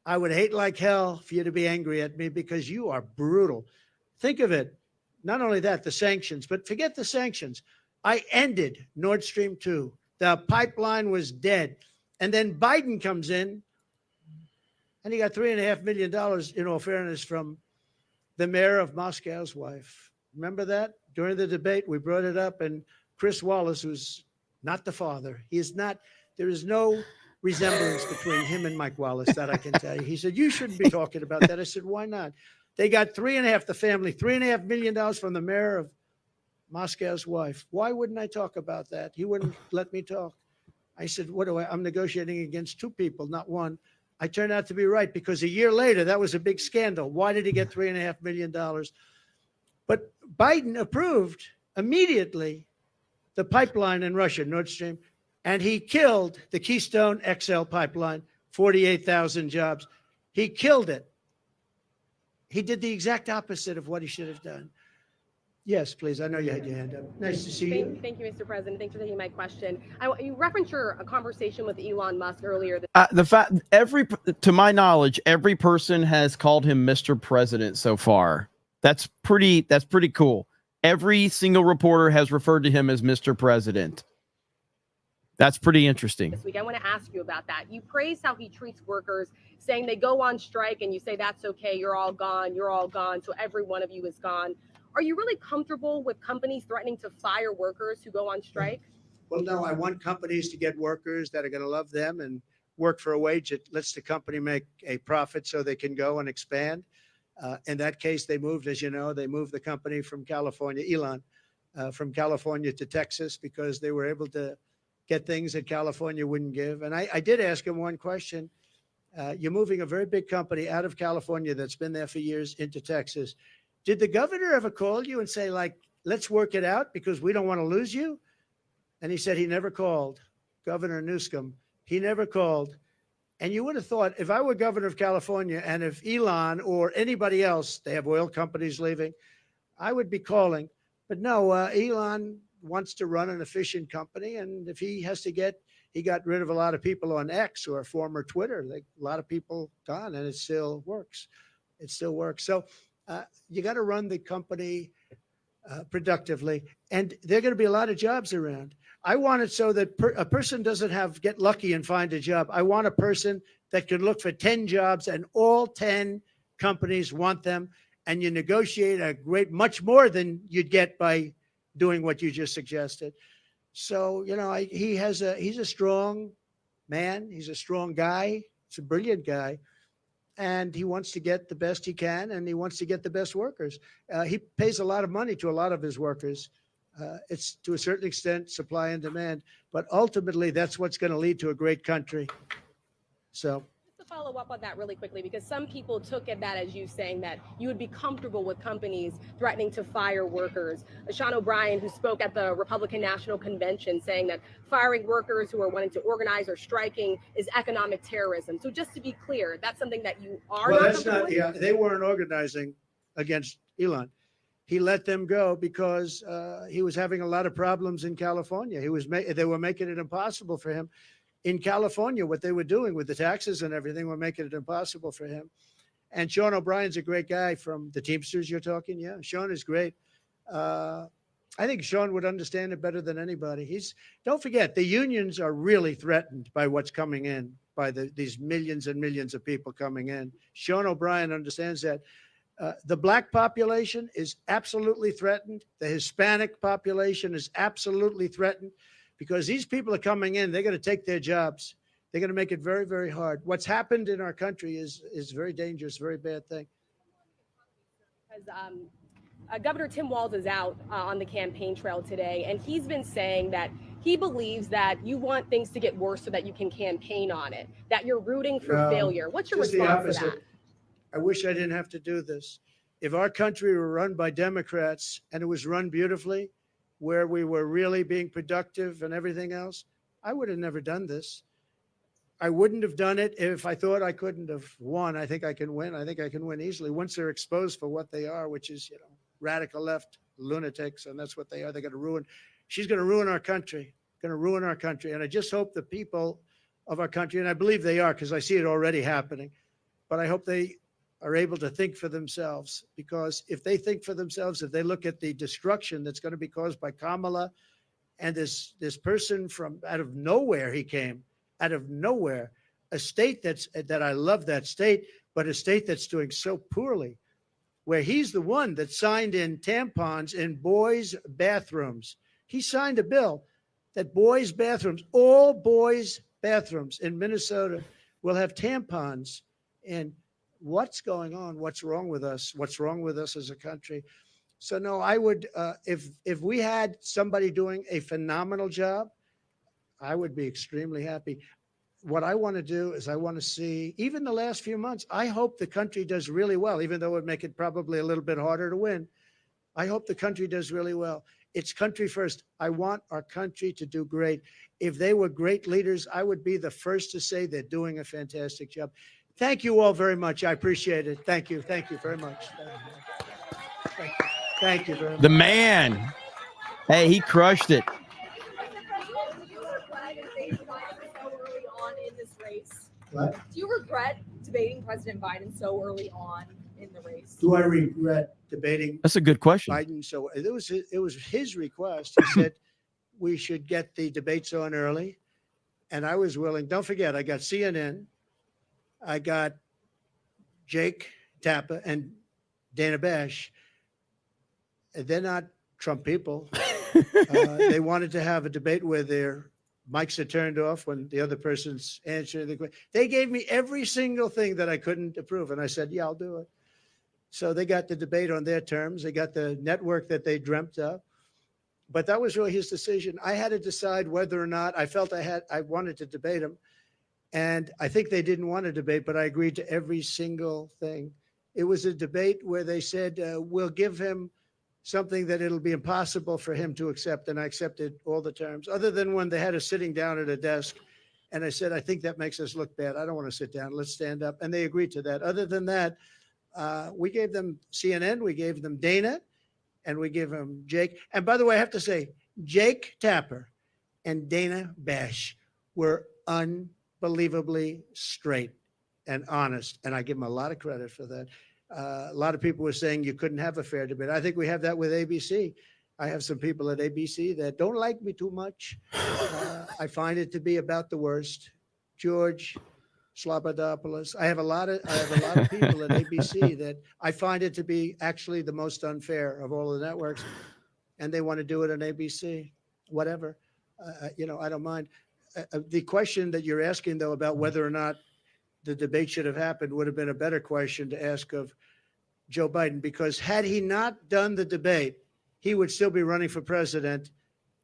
I would hate like hell for you to be angry at me because you are brutal. Think of it. Not only that, the sanctions, but forget the sanctions. I ended Nord Stream 2. The pipeline was dead. And then Biden comes in and he got $3.5 million, in all fairness, from the mayor of Moscow's wife. Remember that? During the debate, we brought it up, and Chris Wallace, who's not the father, he is not, there is no resemblance between him and Mike Wallace, that I can tell you. He said, you shouldn't be talking about that. I said, why not? They got the family, $3.5 million from the mayor of Moscow's wife. Why wouldn't I talk about that? He wouldn't let me talk. I said, I'm negotiating against two people, not one. I turned out to be right, because a year later, that was a big scandal. Why did he get $3.5 million? But Biden approved immediately the pipeline in Russia, Nord Stream, and he killed the Keystone XL pipeline, 48,000 jobs. He killed it. He did the exact opposite of what he should have done. Yes, please. I know you had your hand up. Nice to see you. Thank you, Mr. President. Thanks for taking my question. You referenced your conversation with Elon Musk earlier. The fact, to my knowledge, every person has called him Mr. President so far. That's pretty cool. Every single reporter has referred to him as Mr. President. That's pretty interesting. This week, I want to ask you about that. You praise how he treats workers, saying they go on strike and you say, that's okay, you're all gone, so every one of you is gone. Are you really comfortable with companies threatening to fire workers who go on strike? Well, no, I want companies to get workers that are going to love them and work for a wage that lets the company make a profit so they can go and expand. In that case, they moved, as you know, the company from California, Elon, from California to Texas, because they were able to get things that California wouldn't give. And I did ask him one question. You're moving a very big company out of California that's been there for years into Texas. Did the governor ever call you and say, like, let's work it out because we don't want to lose you? And he said he never called. Governor Newsom, he never called. And you would have thought, if I were governor of California and if Elon or anybody else, they have oil companies leaving, I would be calling. But no, Elon wants to run an efficient company. And if he has to he got rid of a lot of people on X, or former Twitter, like a lot of people gone, and it still works. It still works. So you got to run the company productively, and there are going to be a lot of jobs around. I want it so that a person doesn't get lucky and find a job. I want a person that can look for 10 jobs and all 10 companies want them, and you negotiate much more than you'd get by doing what you just suggested. So, he's a strong man. He's a strong guy. He's a brilliant guy. And he wants to get the best he can, and he wants to get the best workers. He pays a lot of money to a lot of his workers. It's, to a certain extent, supply and demand. But ultimately, that's what's going to lead to a great country. So, just to follow up on that really quickly, because some people took at that as you saying that you would be comfortable with companies threatening to fire workers. Sean O'Brien, who spoke at the Republican National Convention, saying that firing workers who are wanting to organize or striking is economic terrorism. So just to be clear, that's something that you are. Well, that's not. Yeah, they weren't organizing against Elon. He let them go because he was having a lot of problems in California. They were making it impossible for him. In California, what they were doing with the taxes and everything were making it impossible for him. And Sean O'Brien's a great guy from the Teamsters you're talking. Yeah, Sean is great. I think Sean would understand it better than anybody. Don't forget, the unions are really threatened by what's coming in, by these millions and millions of people coming in. Sean O'Brien understands that. The black population is absolutely threatened. The Hispanic population is absolutely threatened, because these people are coming in. They're going to take their jobs. They're going to make it very, very hard. What's happened in our country is very dangerous, very bad thing. Because Governor Tim Walz is out on the campaign trail today, and he's been saying that he believes that you want things to get worse so that you can campaign on it, that you're rooting for failure. What's your response to that? I wish I didn't have to do this. If our country were run by Democrats and it was run beautifully, where we were really being productive and everything else, I would have never done this. I wouldn't have done it if I thought I couldn't have won. I think I can win. I think I can win easily once they're exposed for what they are, which is, radical left lunatics, and that's what they are. They're going to ruin. She's going to ruin our country. Going to ruin our country. And I just hope the people of our country, and I believe they are, because I see it already happening, but I hope they are able to think for themselves, because if they think for themselves, if they look at the destruction that's going to be caused by Kamala and this person from out of nowhere, he came out of nowhere, a state that I love that state, but a state that's doing so poorly. where he's the one that signed in tampons in boys' bathrooms. He signed a bill that boys' bathrooms, all boys' bathrooms in Minnesota will have tampons. And what's going on? What's wrong with us? What's wrong with us as a country? So no, I would, if we had somebody doing a phenomenal job, I would be extremely happy. What I want to do is I want to see, even the last few months, I hope the country does really well, even though it would make it probably a little bit harder to win. I hope the country does really well. It's country first. I want our country to do great. If they were great leaders, I would be the first to say they're doing a fantastic job. Thank you all very much. I appreciate it. Thank you. Thank you very much. Thank you. Thank you very much. The man. Hey, he crushed it. What? Do you regret debating President Biden so early on in the race? Do I regret debating? That's a good question. Biden. So it was his request. He said we should get the debates on early, and I was willing. Don't forget, I got CNN, I got Jake Tapper and Dana Bash. They're not Trump people. They wanted to have a debate where their mics are turned off when the other person's answering the question. They gave me every single thing that I couldn't approve, and I said, yeah, I'll do it. So they got the debate on their terms. They got the network that they dreamt up. But that was really his decision. I had to decide whether or not I felt I wanted to debate him. And I think they didn't want to debate, but I agreed to every single thing. It was a debate where they said, we'll give him something that it'll be impossible for him to accept. And I accepted all the terms, other than when they had us sitting down at a desk. And I said, I think that makes us look bad. I don't want to sit down. Let's stand up. And they agreed to that. Other than that, we gave them CNN, we gave them Dana, and we gave them Jake. And by the way, I have to say, Jake Tapper and Dana Bash were unbelievably straight and honest. And I give them a lot of credit for that. A lot of people were saying you couldn't have a fair debate. I think we have that with ABC. I have some people at ABC that don't like me too much. I find it to be about the worst. George Slobodopoulos. I have a lot of people at ABC that I find it to be actually the most unfair of all the networks, and they want to do it on ABC. Whatever, I don't mind. The question that you're asking, though, about whether or not the debate should have happened would have been a better question to ask of Joe Biden, because had he not done the debate, he would still be running for president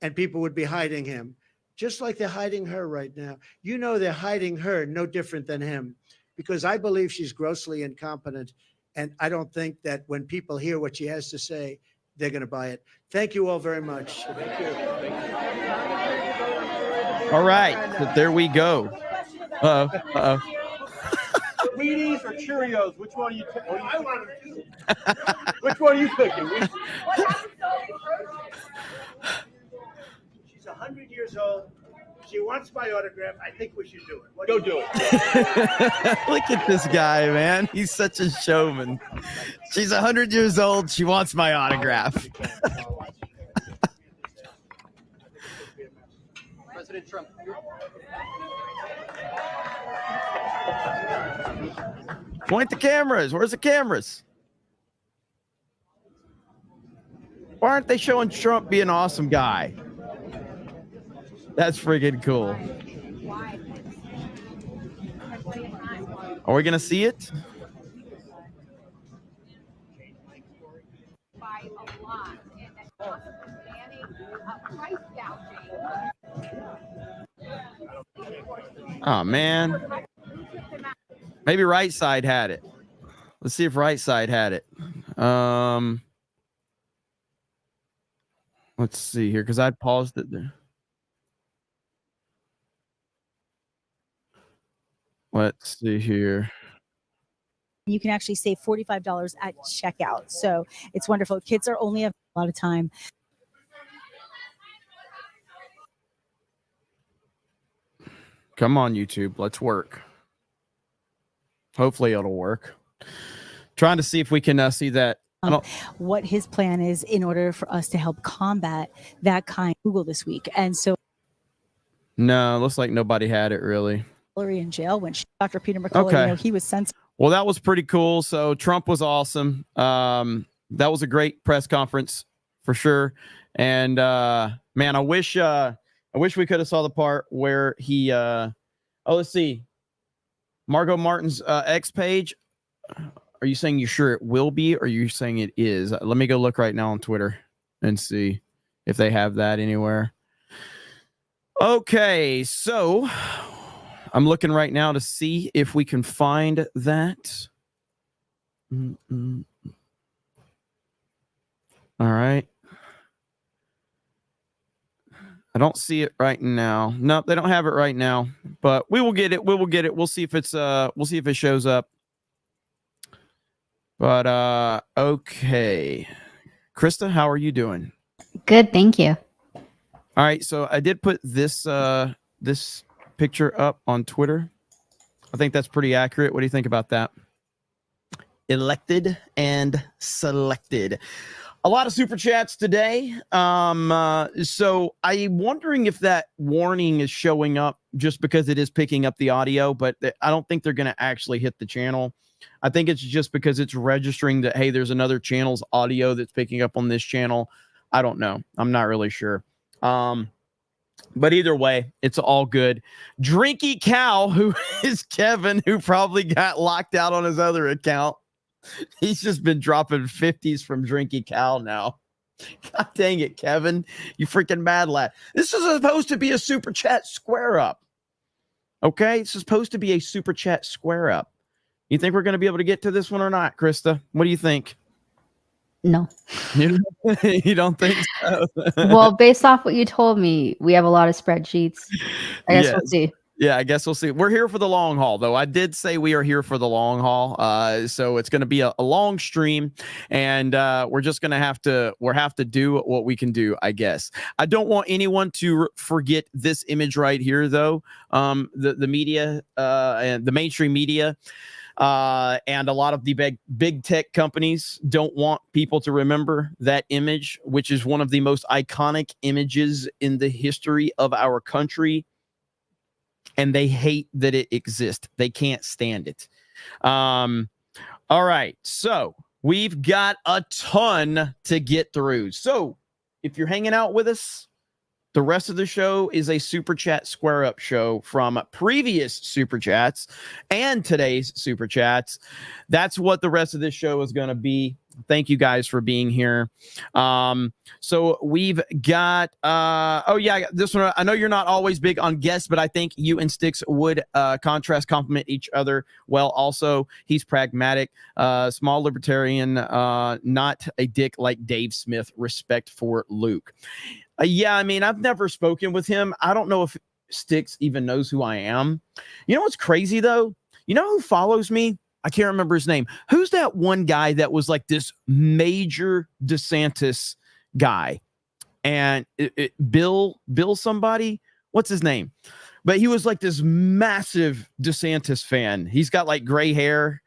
and people would be hiding him, just like they're hiding her right now. They're hiding her no different than him, because I believe she's grossly incompetent. And I don't think that when people hear what she has to say, they're going to buy it. Thank you all very much. Thank you. All right. So there we go. Uh-oh. Wheaties or Cheerios? Which one are you taking? I want them too. Which one are you picking? She's 100 years old. She wants my autograph. I think we should do it. Go do it. Look at this guy, man. He's such a showman. She's 100 years old. She wants my autograph. President Trump. Point the cameras. Where's the cameras? Why aren't they showing Trump being an awesome guy? That's freaking cool. Are we going to see it? Oh, man. Maybe right side had it. Let's see if right side had it. Let's see here, because I paused it there. Let's see here. You can actually save $45 at checkout. So it's wonderful. Kids are only having a lot of time. Come on, YouTube. Let's work. Hopefully it'll work. Trying to see if we can see that. What his plan is in order for us to help combat that kind of Google this week. And so. No, looks like nobody had it really. Hillary in jail when Dr. Peter McCullough, he was censored. Well, that was pretty cool. So Trump was awesome. That was a great press conference for sure. And man, I wish we could have saw the part where he let's see. Margot Martin's X page. Are you saying you're sure it will be, or are you saying it is? Let me go look right now on Twitter and see if they have that anywhere. Okay, so I'm looking right now to see if we can find that. All right. I don't see it right now. No, they don't have it right now, but we will get it. We will get it. We'll see if it's we'll see if it shows up. But okay. Krista, how are you doing? Good, thank you. All right, so I did put this this picture up on Twitter. I think that's pretty accurate. What do you think about that? Elected and selected. A lot of super chats today. So I'm wondering if that warning is showing up just because it is picking up the audio, but I don't think they're going to actually hit the channel. I think it's just because it's registering that, hey, there's another channel's audio that's picking up on this channel. I don't know. I'm not really sure. But either way, it's all good. Drinky Cow, who is Kevin, who probably got locked out on his other account. He's just been dropping 50s from Drinky Cow now. God dang it, Kevin. You freaking mad lad. This is supposed to be a super chat square up. Okay? It's supposed to be a super chat square up. You think we're going to be able to get to this one or not, Krista? What do you think? No. You don't think so? Well, based off what you told me, we have a lot of spreadsheets. I guess we'll see. Yeah, I guess we'll see. We're here for the long haul, though. I did say we are here for the long haul. So it's going to be a long stream, and we're just going to have to do what we can do, I guess. I don't want anyone to forget this image right here, though. The media and the mainstream media and a lot of the big tech companies don't want people to remember that image, which is one of the most iconic images in the history of our country. And they hate that it exists. They can't stand it. All right. So we've got a ton to get through. So if you're hanging out with us, the rest of the show is a super chat square up show from previous super chats and today's super chats. That's what the rest of this show is going to be. Thank you guys for being here. So we've got this one. I know you're not always big on guests, but I think you and Sticks would complement each other well. Also, he's pragmatic, small libertarian, not a dick like Dave Smith. Respect for Luke. Yeah, I mean, I've never spoken with him. I don't know if Sticks even knows who I am. You know what's crazy, though? You know who follows me? I can't remember his name. Who's that one guy that was like this major DeSantis guy? And Bill somebody? What's his name? But he was like this massive DeSantis fan. He's got like gray hair.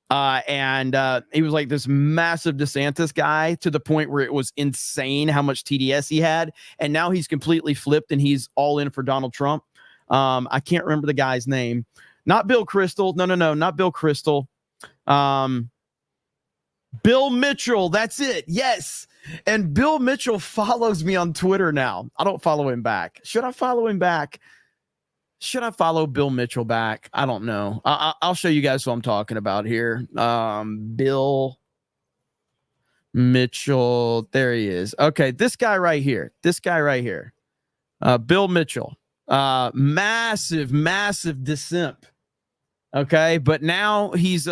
And he was like this massive DeSantis guy to the point where it was insane how much TDS he had. And now he's completely flipped and he's all in for Donald Trump. I can't remember the guy's name. Not Bill Kristol. No, not Bill Kristol. Bill Mitchell. That's it. Yes. And Bill Mitchell follows me on Twitter now. I don't follow him back. Should I follow him back? Should I follow Bill Mitchell back? I don't know. I'll show you guys what I'm talking about here. Bill Mitchell. There he is. Okay. This guy right here. Bill Mitchell. Massive dissent. Okay, but now he's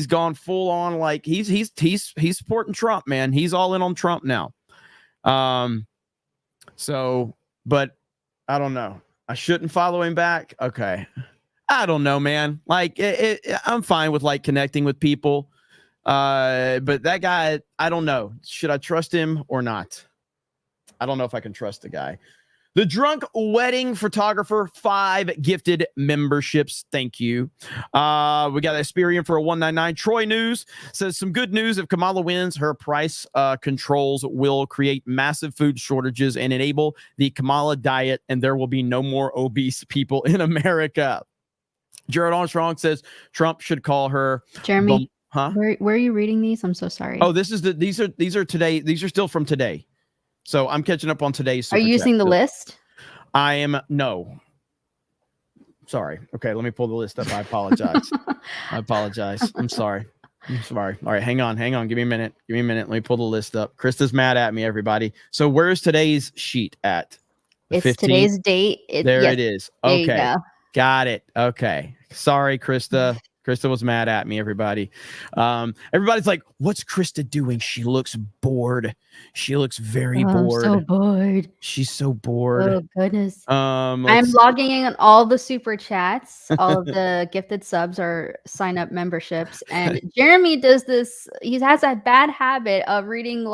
gone full on, like he's supporting Trump, man. He's all in on Trump now. So, but I don't know. I shouldn't follow him back. Okay, I don't know, man. Like I'm fine with like connecting with people, but that guy, I don't know. Should I trust him or not? I don't know if I can trust the guy. The Drunk Wedding Photographer, 5 gifted memberships. Thank you. We got Experian for a $1.99. Troy News says some good news. If Kamala wins, her price controls will create massive food shortages and enable the Kamala diet, and there will be no more obese people in America. Jared Armstrong says Trump should call her. Jeremy, huh? Where are you reading these? I'm so sorry. Oh, these are today. These are still from today. So I'm catching up on today's. Are you using the list? I am. No. Sorry. Okay, let me pull the list up. I apologize. I'm sorry. All right, hang on. Give me a minute. Let me pull the list up. Krista's mad at me, everybody. So where's today's sheet at? It's 15th? Today's date. There it is. Okay. Got it. Okay. Sorry, Krista. Krista was mad at me, everybody. Everybody's like, what's Krista doing? She looks bored. She looks very bored. I'm so bored. She's so bored. Oh, goodness. I'm logging in on all the super chats. All of the gifted subs are sign up memberships. And Jeremy does this. He has a bad habit of reading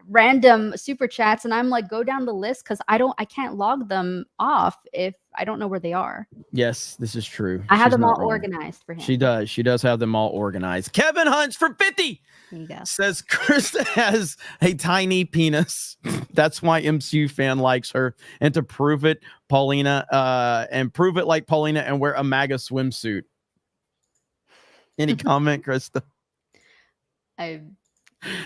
random super chats. And I'm like, go down the list because I can't log them off if I don't know where they are. Yes, this is true. I have them all organized for him. She does. She does have them all organized. Kevin Hunts for 50 says Krista has a tiny penis. That's why MCU fan likes her. And to prove it, Paulina, like Paulina and wear a MAGA swimsuit. Any comment, Krista?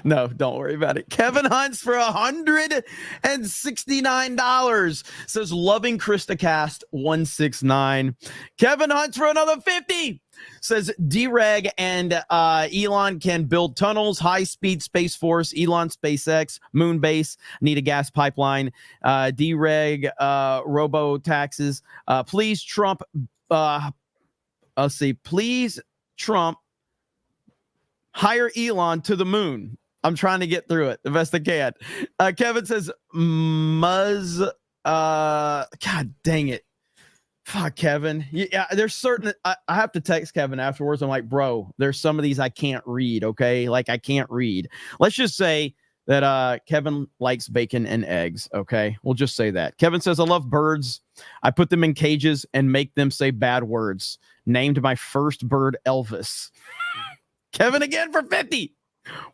No, don't worry about it. Kevin Hunts for $169 says loving Krista Cast 169. Kevin Hunts for another 50 says D-Reg and Elon can build tunnels, high-speed Space Force, Elon SpaceX, moon base, need a gas pipeline, D-Reg, robo taxes. Please Trump. Please Trump. Hire Elon to the moon. I'm trying to get through it the best I can. Kevin says, God dang it. Fuck, Kevin. Yeah, there's certain, I have to text Kevin afterwards. I'm like, bro, there's some of these I can't read, okay? Like, I can't read. Let's just say that Kevin likes bacon and eggs, okay? We'll just say that. Kevin says, I love birds. I put them in cages and make them say bad words. Named my first bird Elvis. Kevin again for 50.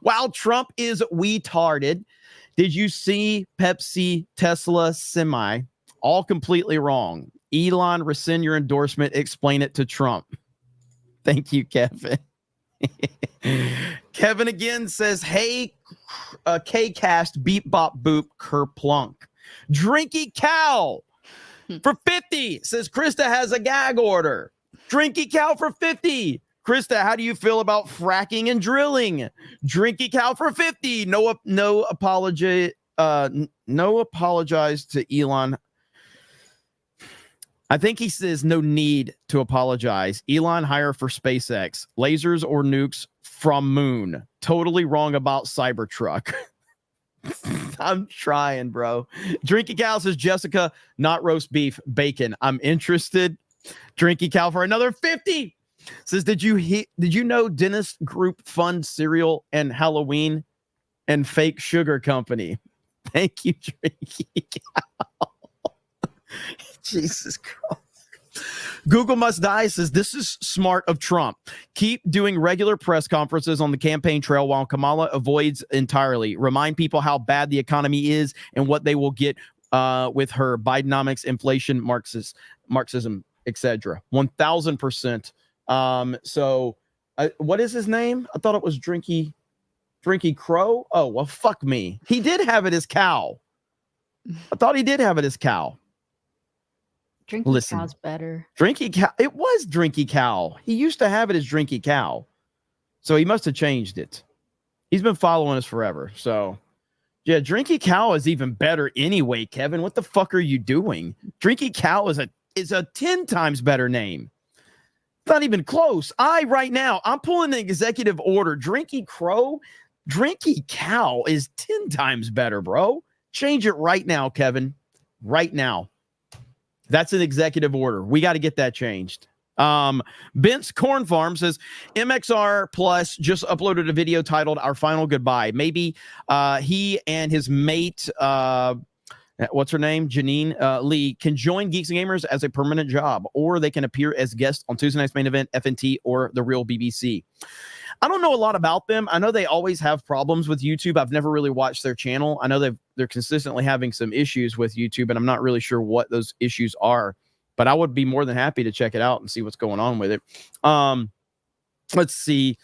While Trump is retarded, did you see Pepsi, Tesla, semi? All completely wrong. Elon, rescind your endorsement. Explain it to Trump. Thank you, Kevin. Kevin again says, hey, K-Cast, beep, bop, boop, kerplunk. Drinky Cow for 50 says Krista has a gag order. Drinky Cow for 50. Krista, how do you feel about fracking and drilling? Drinky Cow for 50. No apology. No apologize to Elon. I think he says no need to apologize. Elon hire for SpaceX. Lasers or nukes from moon. Totally wrong about Cybertruck. I'm trying, bro. Drinky Cow says Jessica, not roast beef, bacon. I'm interested. Drinky Cow for another 50. Says, did you know Dennis Group Fund Cereal and Halloween and Fake Sugar Company? Thank you, Drinky Cow. Jesus Christ. Google Must Die says, this is smart of Trump. Keep doing regular press conferences on the campaign trail while Kamala avoids entirely. Remind people how bad the economy is and what they will get with her Bidenomics, inflation, Marxism, etc. 1000%. So what is his name? I thought it was Drinky Crow. Oh, well, fuck me. He did have it as cow. I thought he did have it as cow. Drinky Cow's better. Drinky Cow. It was Drinky Cow. He used to have it as Drinky Cow. So he must have changed it. He's been following us forever. So yeah, Drinky Cow is even better anyway, Kevin. What the fuck are you doing? Drinky Cow is a 10 times better name. Not even close. Right now, I'm pulling an executive order. Drinky Cow is 10 times better, bro. Change it right now, Kevin. Right now. That's an executive order. We got to get that changed. Bent's Corn Farm says MXR Plus just uploaded a video titled Our Final Goodbye. Maybe he and his mate, what's her name? Janine Lee, can join Geeks and Gamers as a permanent job, or they can appear as guests on Tuesday Night's Main Event, FNT, or The Real BBC. I don't know a lot about them. I know they always have problems with YouTube. I've never really watched their channel. I know they're consistently having some issues with YouTube, and I'm not really sure what those issues are. but I would be more than happy to check it out and see what's going on with it. Let's see.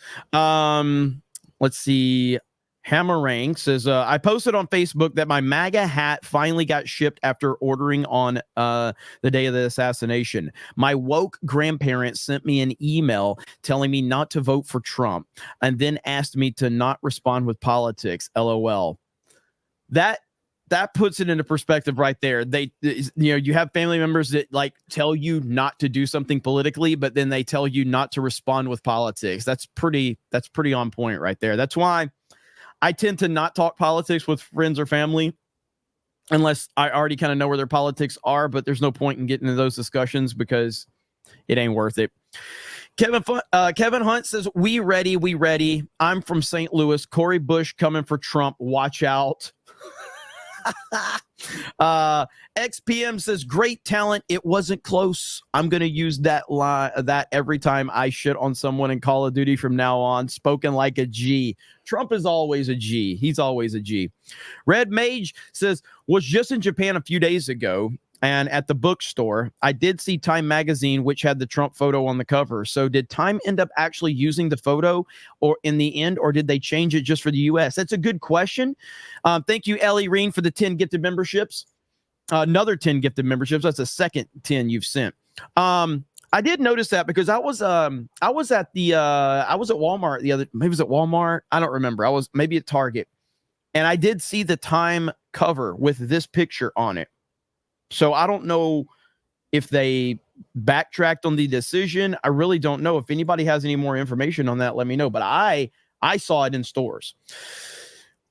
Hammerang says, I posted on Facebook that my MAGA hat finally got shipped after ordering on the day of the assassination. My woke grandparents sent me an email telling me not to vote for Trump and then asked me to not respond with politics. LOL. That puts it into perspective right there. You have family members that like tell you not to do something politically, but then they tell you not to respond with politics. That's pretty on point right there. That's why I tend to not talk politics with friends or family unless I already kind of know where their politics are, but there's no point in getting into those discussions because it ain't worth it. Kevin Hunt says, we ready. I'm from St. Louis. Cory Bush coming for Trump. Watch out. XPM says, great talent. It wasn't close. I'm going to use that every time I shit on someone in Call of Duty from now on. Spoken like a G. Trump is always a G. He's always a G. Red Mage says, was just in Japan a few days ago. And at the bookstore, I did see Time magazine, which had the Trump photo on the cover. So did Time end up actually using the photo or in the end, or did they change it just for the U.S.? That's a good question. Thank you, Ellie Reen, for the 10 gifted memberships. Another 10 gifted memberships. That's the second 10 you've sent. I did notice that because I was at Walmart maybe it was at Walmart. I don't remember. I was maybe at Target. And I did see the Time cover with this picture on it. So I don't know if they backtracked on the decision. I really don't know. If anybody has any more information on that, let me know. But I saw it in stores.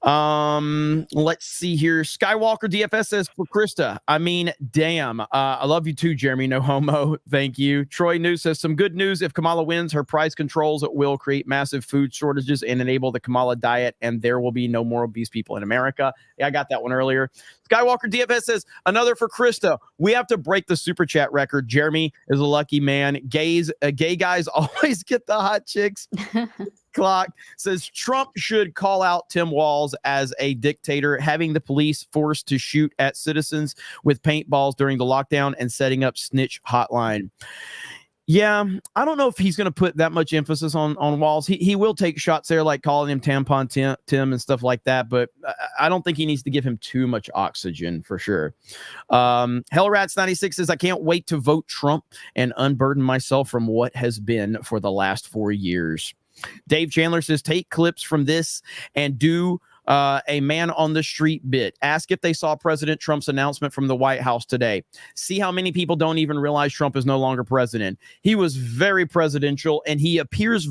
Let's see here. Skywalker DFS says, for Krista, I mean, damn. I love you too, Jeremy. No homo. Thank you. Troy News says, some good news. If Kamala wins, her price controls will create massive food shortages and enable the Kamala diet, and there will be no more obese people in America. Yeah, I got that one earlier. Skywalker DFS says, another for Krista. We have to break the super chat record. Jeremy is a lucky man. Gay guys always get the hot chicks. Clock says Trump should call out Tim Walz as a dictator, having the police forced to shoot at citizens with paintballs during the lockdown and setting up snitch hotline. Yeah, I don't know if he's going to put that much emphasis on Walz. He will take shots there, like calling him Tampon Tim and stuff like that, but I don't think he needs to give him too much oxygen for sure. Hellrats96 says, I can't wait to vote Trump and unburden myself from what has been for the last 4 years. Dave Chandler says, take clips from this and do a man on the street bit. Ask if they saw President Trump's announcement from the White House today. See how many people don't even realize Trump is no longer president. He was very presidential, and he appears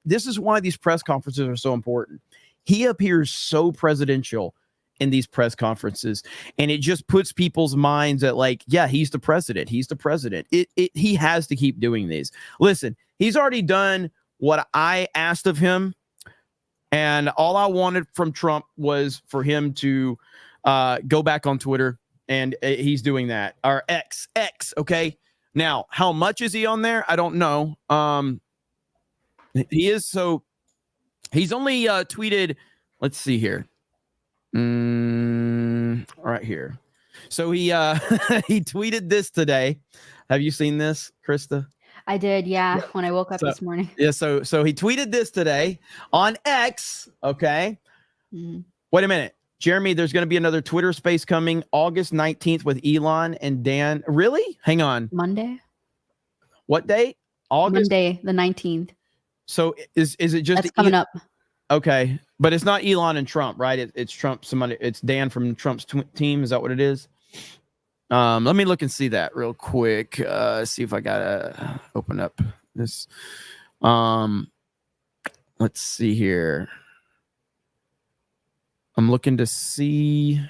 this is why these press conferences are so important. He appears so presidential in these press conferences, and it just puts people's minds at like, yeah, he's the president. He's the president. He has to keep doing these. Listen, he's already done what I asked of him, and all I wanted from Trump was for him to go back on Twitter, and he's doing that. Or X, okay? Now, how much is he on there? I don't know. He's only tweeted, let's see here. Right here. So he he tweeted this today. Have you seen this, Krista? I did, yeah, when I woke up this morning. Yeah, so he tweeted this today on X, okay? Mm-hmm. Wait a minute. Jeremy, there's going to be another Twitter space coming August 19th with Elon and Dan. Really? Hang on. Monday? What date? August? Monday, the 19th. So is it just... That's coming up. Okay, but it's not Elon and Trump, right? It's Trump, it's Dan from Trump's team. Is that what it is? Let me look and see that real quick. See if I gotta open up this. Let's see here. I'm looking to see.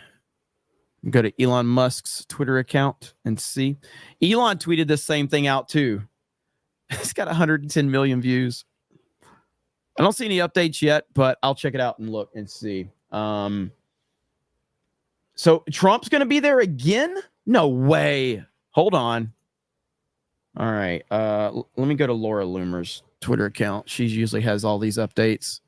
Go to Elon Musk's Twitter account and see. Elon tweeted this same thing out too. It's got 110 million views. I don't see any updates yet, but I'll check it out and look and see. So Trump's gonna be there again? No way. Hold on. All right. Let me go to Laura Loomer's Twitter account. She usually has all these updates.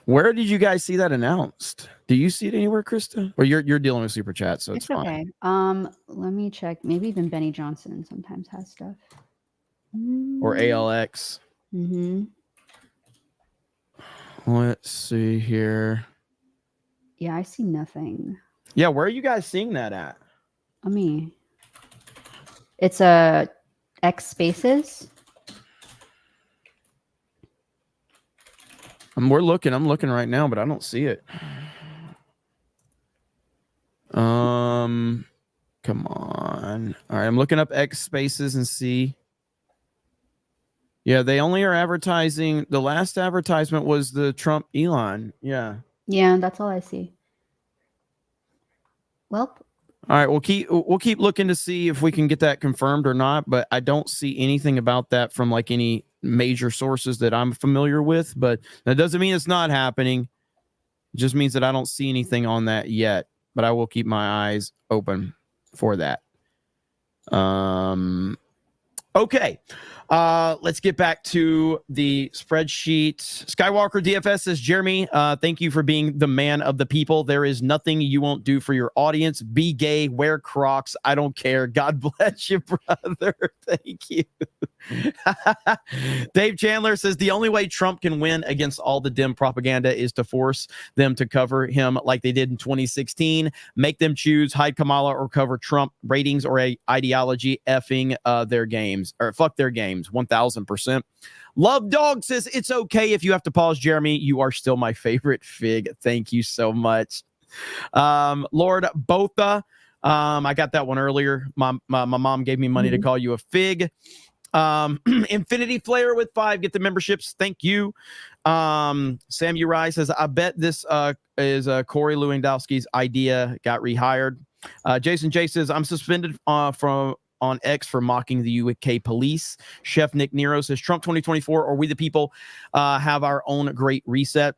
Where did you guys see that announced? Do you see it anywhere, Krista? Or you're dealing with Super Chat, so it's fine. Okay. Let me check. Maybe even Benny Johnson sometimes has stuff. Or ALX. Mm-hmm. Let's see here. Yeah, I see nothing. Yeah, where are you guys seeing that at? It's a X Spaces. I'm looking right now, but I don't see it. Come on. All right, I'm looking up X Spaces and see. Yeah, they only are advertising. The last advertisement was the Trump Elon. Yeah. Yeah, that's all I see. Well. All right, we'll keep looking to see if we can get that confirmed or not, but I don't see anything about that from like any major sources that I'm familiar with, but that doesn't mean it's not happening. It just means that I don't see anything on that yet, but I will keep my eyes open for that. Okay. Let's get back to the spreadsheet. Skywalker DFS says, Jeremy, thank you for being the man of the people. There is nothing you won't do for your audience. Be gay, wear Crocs. I don't care. God bless you, brother. Thank you. Dave Chandler says, the only way Trump can win against all the dim propaganda is to force them to cover him like they did in 2016. Make them choose hide Kamala or cover Trump. Ratings or a ideology effing their games, or fuck their games. 1000%. Love Dog says, it's okay if you have to pause, Jeremy. You are still my favorite fig. Thank you so much. Lord Botha, I got that one earlier. My mom gave me money to call you a fig. Infinity Flare with 5, get the memberships. Thank you. Sam Uri says, I bet this is Corey Lewandowski's idea, got rehired. Jason J says, I'm suspended on X for mocking the UK police. Chef Nick Nero says, Trump 2024, or we the people have our own great reset.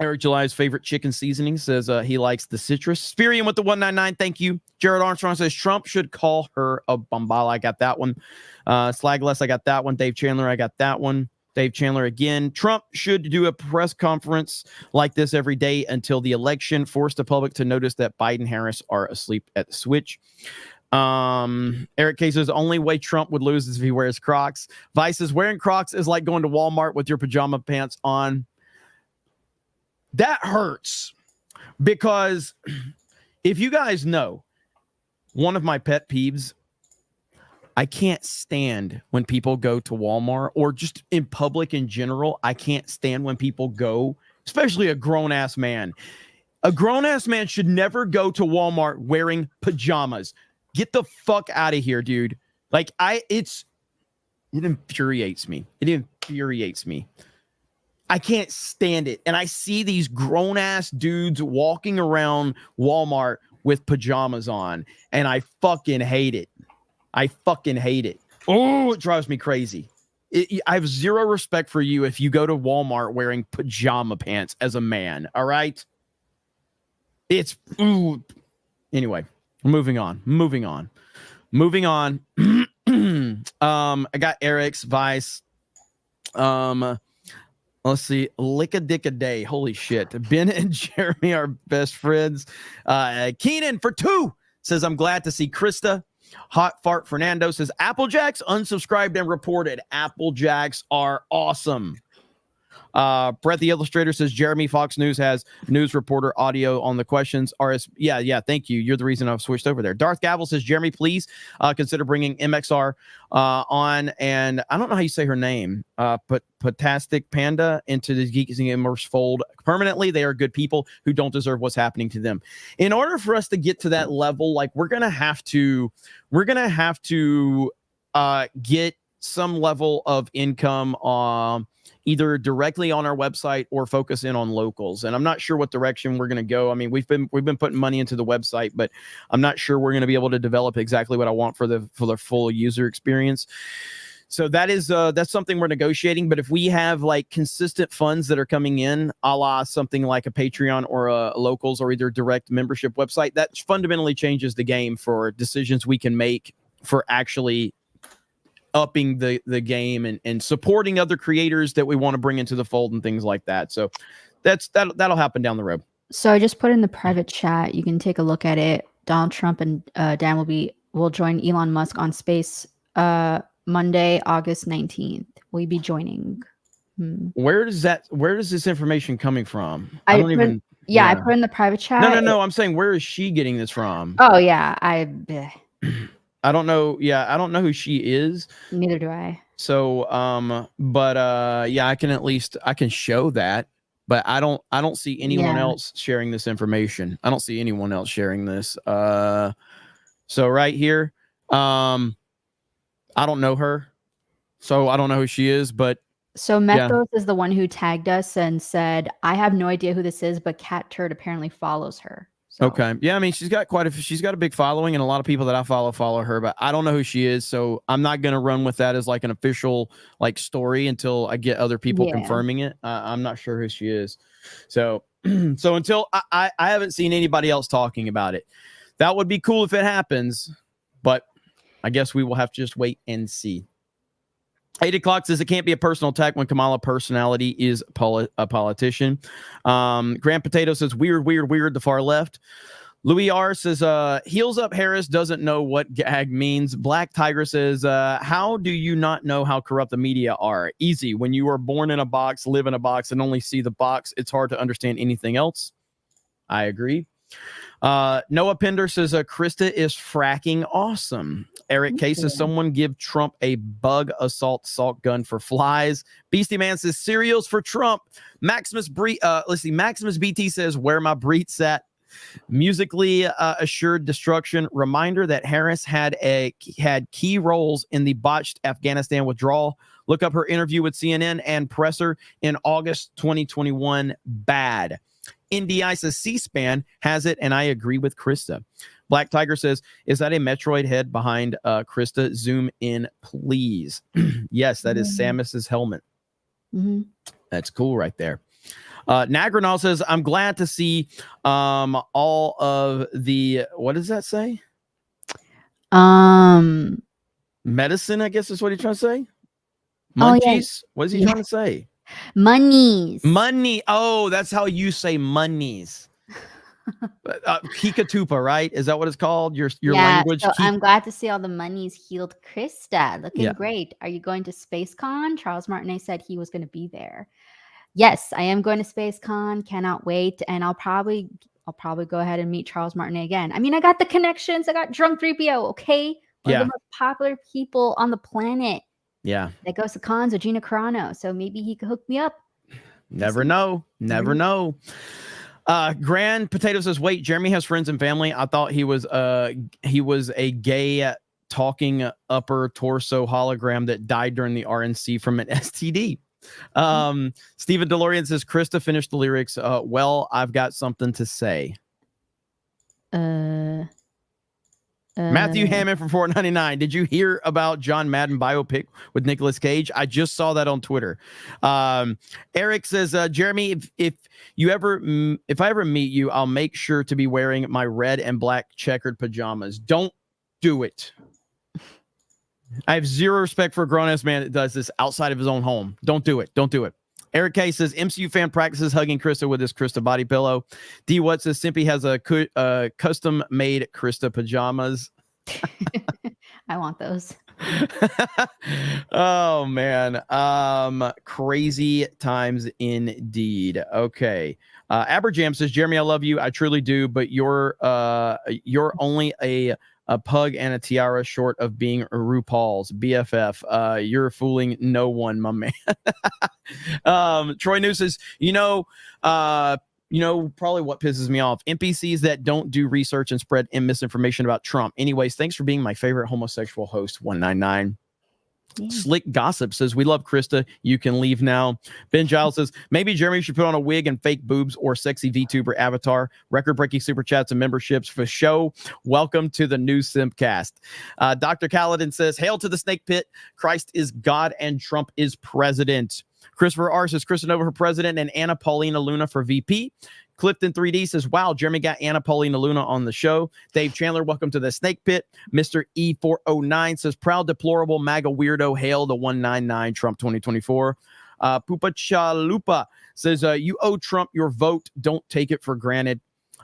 Eric July's favorite chicken seasoning says he likes the citrus. Spirian with the 199, thank you. Jared Armstrong says Trump should call her a bombala. I got that one. Slagless, I got that one. Dave Chandler, I got that one. Dave Chandler again. Trump should do a press conference like this every day until the election. Force the public to notice that Biden Harris are asleep at the switch. Eric K says, the only way Trump would lose is if he wears Crocs. Vice says, wearing Crocs is like going to Walmart with your pajama pants on. That hurts, because if you guys know, one of my pet peeves, I can't stand when people go to Walmart or just in public in general. I can't stand when people go, especially a grown-ass man. A grown-ass man should never go to Walmart wearing pajamas. Get the fuck out of here, dude. Like, it infuriates me. It infuriates me. I can't stand it. And I see these grown-ass dudes walking around Walmart with pajamas on, and I fucking hate it. I fucking hate it. Oh, it drives me crazy. I have zero respect for you if you go to Walmart wearing pajama pants as a man, all right? Anyway, moving on. I got Eric's Vice. Let's see. Lick a dick a day. Holy shit. Ben and Jeremy are best friends. Keenan for 2 says, I'm glad to see Krista. Hot Fart Fernando says, Applejacks unsubscribed and reported. Applejacks are awesome. Brett the Illustrator says, Jeremy, Fox News has news reporter audio on the questions. Yeah, thank you. You're the reason I've switched over there. Darth Gavel says, Jeremy, please consider bringing MXR on, and I don't know how you say her name, Potastic Panda into the Geeks and Gamers fold permanently. They are good people who don't deserve what's happening to them. In order for us to get to that level, like we're gonna have to get some level of income either directly on our website or focus in on locals. And I'm not sure what direction we're going to go. I mean, we've been putting money into the website, but I'm not sure we're going to be able to develop exactly what I want for the full user experience. So that's something we're negotiating. But if we have like consistent funds that are coming in, a la something like a Patreon or a locals or either direct membership website, that fundamentally changes the game for decisions we can make for actually upping the game and supporting other creators that we want to bring into the fold and things like that. So that'll happen down the road. So I just put in the private chat. You can take a look at it. Donald Trump and Dan will join Elon Musk on space Monday, August 19th. Will you be joining? Where does this information coming from? I put in the private chat. No. I'm saying, where is she getting this from? Oh yeah, I don't know. Yeah, I don't know who she is. Neither do I. So, yeah, I can show that, but I don't see anyone else sharing this information. I don't see anyone else sharing this. So right here, I don't know her, so I don't know who she is, but. So Methos is the one who tagged us and said, I have no idea who this is, but Cat Turd apparently follows her. So. Okay. Yeah, I mean, she's got a big following, and a lot of people that I follow her, but I don't know who she is, so I'm not going to run with that as like an official like story until I get other people confirming it. I'm not sure who she is. So until I haven't seen anybody else talking about it. That would be cool if it happens, but I guess we will have to just wait and see. 8 o'clock says it can't be a personal attack when Kamala personality is a politician. Grand Potato says weird, the far left. Louis R says heels up Harris doesn't know what gag means. Black Tiger says how do you not know how corrupt the media are? Easy. When you are born in a box, live in a box, and only see the box, it's hard to understand anything else. I agree. Noah Pender says Krista is fracking awesome. Eric K says someone give Trump a bug assault gun for flies. Beastie Man says cereals for Trump. Maximus BT says where my breets at. Musically assured destruction. Reminder that Harris had key roles in the botched Afghanistan withdrawal. Look up her interview with CNN and Presser in August 2021. Bad. NDI says C-SPAN has it, and I agree with Krista. Black Tiger says, is that a Metroid head behind Krista? Zoom in, please. Yes, that is Samus's helmet. That's cool right there. Nagranal says, I'm glad to see all of the, what does that say? Medicine, I guess is what he's trying to say. Munchies? What is he trying to say? Monies. Money. Oh, that's how you say monies. Kikatupa, right? Is that what it's called? Your language? So I'm glad to see all the monies healed Krista. Looking great. Are you going to SpaceCon? Charles Martinet said he was going to be there. Yes, I am going to SpaceCon. Cannot wait. And I'll probably go ahead and meet Charles Martinet again. I mean, I got the connections. I got Drunk 3PO, okay? One of the most popular people on the planet. Yeah. That goes to cons with Gina Carano. So maybe he could hook me up. Never know. Grand Potato says, wait, Jeremy has friends and family. I thought he was a gay talking upper torso hologram that died during the RNC from an STD. Stephen DeLorean says, Krista finished the lyrics. Well, I've got something to say. Matthew Hammond from $4.99. Did you hear about John Madden biopic with Nicolas Cage? I just saw that on Twitter. Eric says, Jeremy, if I ever meet you, I'll make sure to be wearing my red and black checkered pajamas. Don't do it. I have zero respect for a grown-ass man that does this outside of his own home. Don't do it. Eric K says, MCU fan practices hugging Krista with his Krista body pillow. D. What says, Simpy has a custom-made Krista pajamas. I want those. Oh, man. Crazy times indeed. Okay. Aberjam says, Jeremy, I love you. I truly do, but you're only a pug and a tiara short of being RuPaul's BFF. You're fooling no one, my man. Troy New says, probably what pisses me off. NPCs that don't do research and spread misinformation about Trump. Anyways, thanks for being my favorite homosexual host, 199. Slick Gossip says, we love Krista. You can leave now. Ben Giles says, maybe Jeremy should put on a wig and fake boobs or sexy VTuber avatar. Record-breaking super chats and memberships for show. Welcome to the new Simpcast. Dr. Kaladin says, hail to the snake pit. Christ is God and Trump is president. Christopher R says, Krista Nova for president and Anna Paulina Luna for VP. Clifton 3D says, wow, Jeremy got Anna Paulina Luna on the show. Dave Chandler, welcome to the snake pit. Mr. E409 says, proud, deplorable, MAGA weirdo, hail the 199 Trump 2024. Pupa Chalupa says, you owe Trump your vote. Don't take it for granted.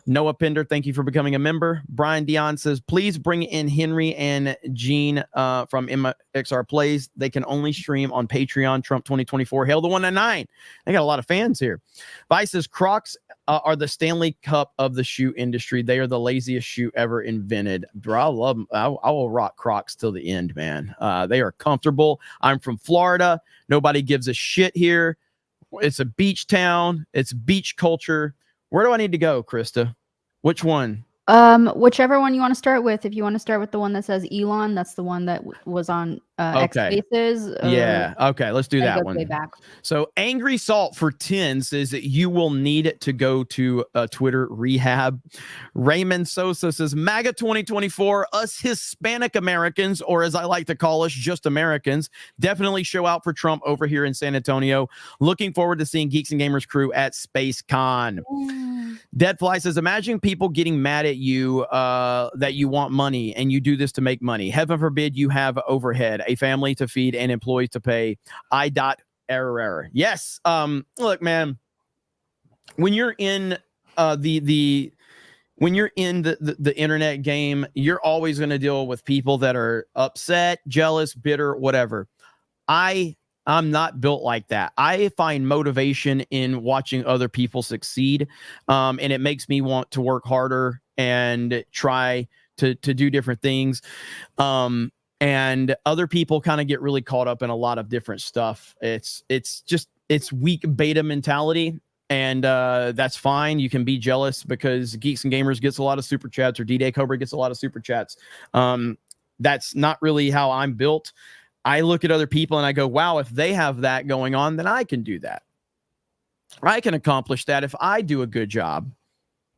Noah Pender, thank you for becoming a member. Brian Dion says, please bring in Henry and Gene from MXR Plays. They can only stream on Patreon. Trump 2024. Hail the 199. They got a lot of fans here. Vice says, Crocs are the Stanley Cup of the shoe industry. They are the laziest shoe ever invented. Bro, I love them. I will rock Crocs till the end, man. They are comfortable. I'm from Florida. Nobody gives a shit here. It's a beach town. It's beach culture. Where do I need to go, Krista? Which one? Whichever one you want to start with. If you want to start with the one that says Elon, that's the one that was on X Spaces. Yeah. Okay. Let's do that one. Way back. So Angry Salt for 10 says that you will need to go to Twitter rehab. Raymond Sosa says MAGA 2024, us Hispanic Americans, or as I like to call us, just Americans, definitely show out for Trump over here in San Antonio. Looking forward to seeing Geeks and Gamers crew at SpaceCon. Deadfly says, imagine people getting mad at you that you want money and you do this to make money. Heaven forbid you have overhead, a family to feed and employees to pay. Error. Yes. Look, man, when you're in the internet game, you're always going to deal with people that are upset, jealous, bitter, whatever. I'm not built like that. I find motivation in watching other people succeed. And it makes me want to work harder and try to do different things. And other people kind of get really caught up in a lot of different stuff. It's weak beta mentality. And that's fine. You can be jealous because Geeks and Gamers gets a lot of super chats, or D-Day Cobra gets a lot of super chats. That's not really how I'm built. I look at other people and I go, wow, if they have that going on, then I can do that. I can accomplish that if I do a good job.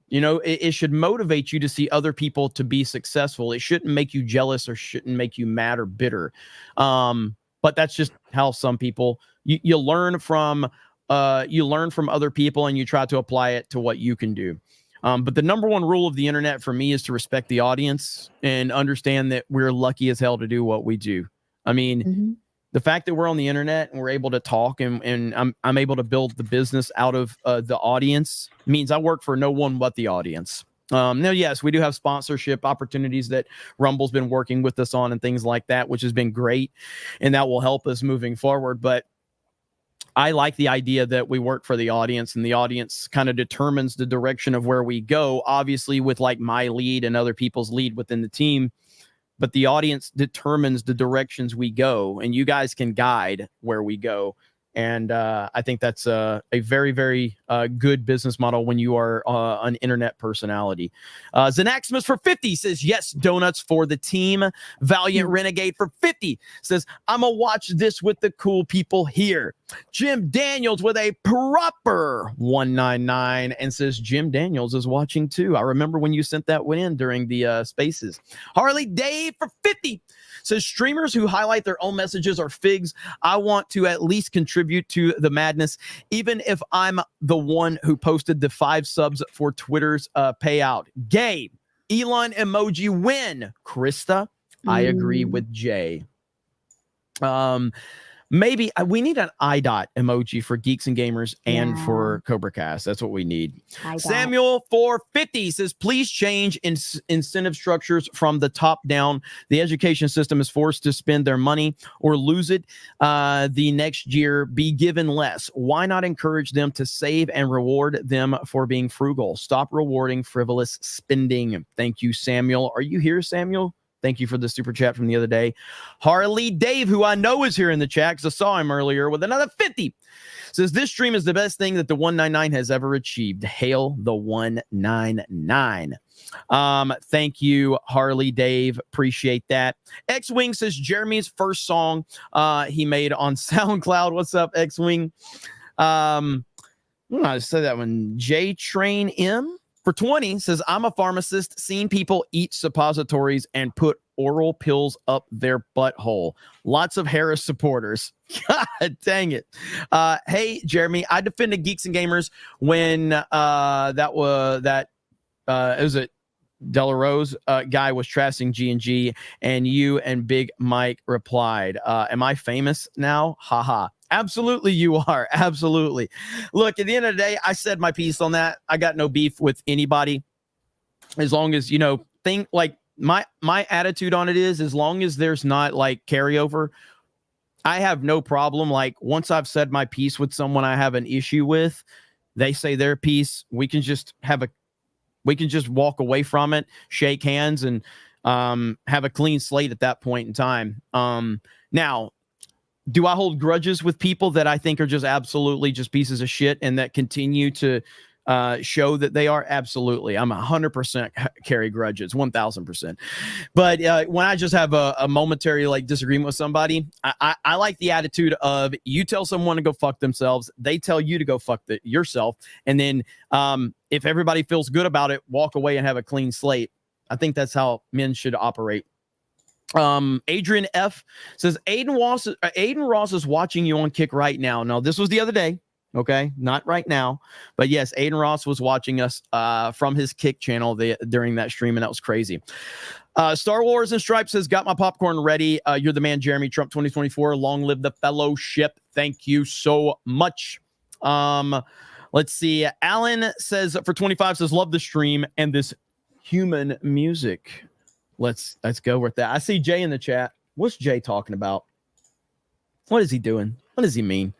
You know, it should motivate you to see other people to be successful. It shouldn't make you jealous or shouldn't make you mad or bitter. But that's just how some people, you learn from other people and you try to apply it to what you can do. But the number one rule of the internet for me is to respect the audience and understand that we're lucky as hell to do what we do. I mean, the fact that we're on the internet and we're able to talk and I'm able to build the business out of the audience means I work for no one but the audience. Now, yes, we do have sponsorship opportunities that Rumble's been working with us on and things like that, which has been great. And that will help us moving forward. But I like the idea that we work for the audience and the audience kind of determines the direction of where we go, obviously with like my lead and other people's lead within the team. But the audience determines the directions we go, and you guys can guide where we go. And I think that's a very, very good business model when you are an internet personality. Xanaximus for 50 says, yes, donuts for the team. Valiant Renegade for 50 says, I'm going to watch this with the cool people here. Jim Daniels with a proper 199 and says, Jim Daniels is watching too. I remember when you sent that one in during the spaces. Harley Dave for 50 says, streamers who highlight their own messages are figs. I want to at least contribute to the madness, even if I'm the one who posted the 5 subs for Twitter's payout. Gabe, Elon emoji win. Krista, I agree with Jay. Maybe we need an IDOT emoji for Geeks and Gamers and for Cobra Cast. That's what we need. Samuel 450 says, please change incentive structures from the top down. The education system is forced to spend their money or lose it the next year, be given less. Why not encourage them to save and reward them for being frugal? Stop rewarding frivolous spending. Thank you, Samuel. Are you here, Samuel? Thank you for the super chat from the other day. Harley Dave, who I know is here in the chat because I saw him earlier with another 50, says this stream is the best thing that the 199 has ever achieved. Hail the 199. Thank you, Harley Dave. Appreciate that. X-Wing says Jeremy's first song he made on SoundCloud. What's up, X-Wing? I said that one. J Train M for 20 says, I'm a pharmacist, seen people eat suppositories and put oral pills up their butthole. Lots of Harris supporters. God dang it. Hey, Jeremy, I defended Geeks and Gamers when it was a Delarose guy was trashing G&G, and you and Big Mike replied, am I famous now? Haha. Absolutely, you are. Absolutely. Look, at the end of the day, I said my piece on that. I got no beef with anybody. As long as, think like my attitude on it is, as long as there's not like carryover, I have no problem. Like once I've said my piece with someone I have an issue with, they say their piece, we can just walk away from it, shake hands, and have a clean slate at that point in time. Now, do I hold grudges with people that I think are just absolutely just pieces of shit and that continue to show that they are? Absolutely. I'm 100% carry grudges, 1000%. But when I just have a momentary like disagreement with somebody, I like the attitude of you tell someone to go fuck themselves, they tell you to go fuck yourself, and then if everybody feels good about it, walk away and have a clean slate. I think that's how men should operate. Adrian F says Aiden Ross is watching you on Kick right now. No, this was the other day. Okay, not right now, but yes, Aiden Ross was watching us from his Kick channel during that stream, and that was crazy. Star Wars and Stripes says, got my popcorn ready. You're the man, Jeremy Trump 2024. Long live the fellowship. Thank you so much. Let's see. Alan says for 25 says, love the stream and this human music. Let's go with that. I see Jay in the chat. What's Jay talking about? What is he doing? What does he mean?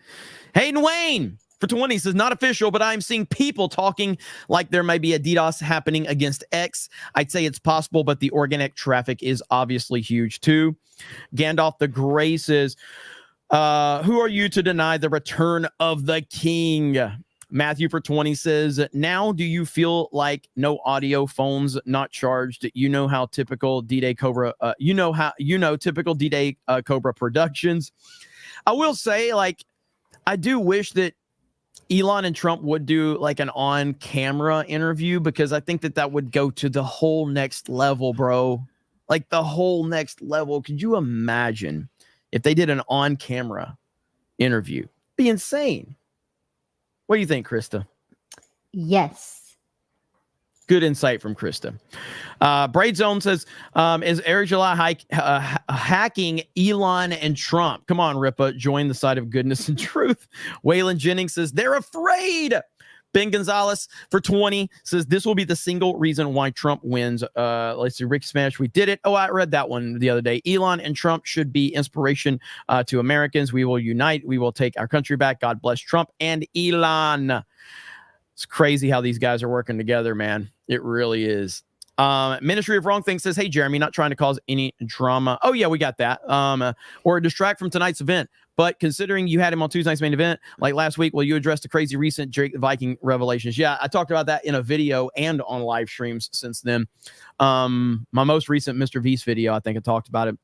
Hayden Wayne for 20 says, not official, but I'm seeing people talking like there may be a DDoS happening against X. I'd say it's possible, but the organic traffic is obviously huge too. Gandalf the Gray says, who are you to deny the return of the king? Matthew for 20 says, now do you feel like no audio, phones not charged? You know how typical D-Day Cobra, typical D-Day Cobra Productions. I will say, like, I do wish that Elon and Trump would do like an on-camera interview, because I think that would go to the whole next level, bro. Like the whole next level. Could you imagine if they did an on-camera interview? It'd be insane. What do you think, Krista? Yes. Good insight from Krista. Braid Zone says, is Eric July hacking Elon and Trump? Come on, Ripa, join the side of goodness and truth. Waylon Jennings says, they're afraid. Ben Gonzalez for 20 says, this will be the single reason why Trump wins. Let's see, Rick Smash, we did it. Oh, I read that one the other day. Elon and Trump should be inspiration to Americans. We will unite. We will take our country back. God bless Trump and Elon. It's crazy how these guys are working together, man. It really is. Ministry of Wrong Things says, hey, Jeremy, not trying to cause any drama. Oh, yeah, we got that. Or distract from tonight's event. But considering you had him on Tuesday night's main event, like last week, will you address the crazy recent Drake the Viking revelations? Yeah, I talked about that in a video and on live streams since then. My most recent Mr. V's video, I think I talked about it.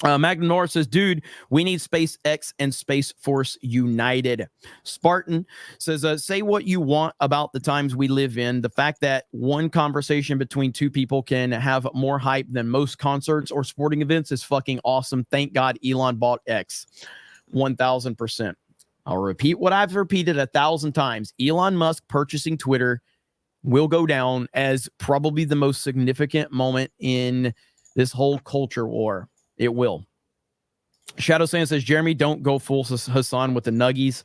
Magna North says, dude, we need SpaceX and Space Force united. Spartan says, say what you want about the times we live in. The fact that one conversation between two people can have more hype than most concerts or sporting events is fucking awesome. Thank God Elon bought X. 1000%. I'll repeat what I've repeated 1,000 times. Elon Musk purchasing Twitter will go down as probably the most significant moment in this whole culture war. It will. Shadow Sand says, Jeremy, don't go full Hassan with the nuggies.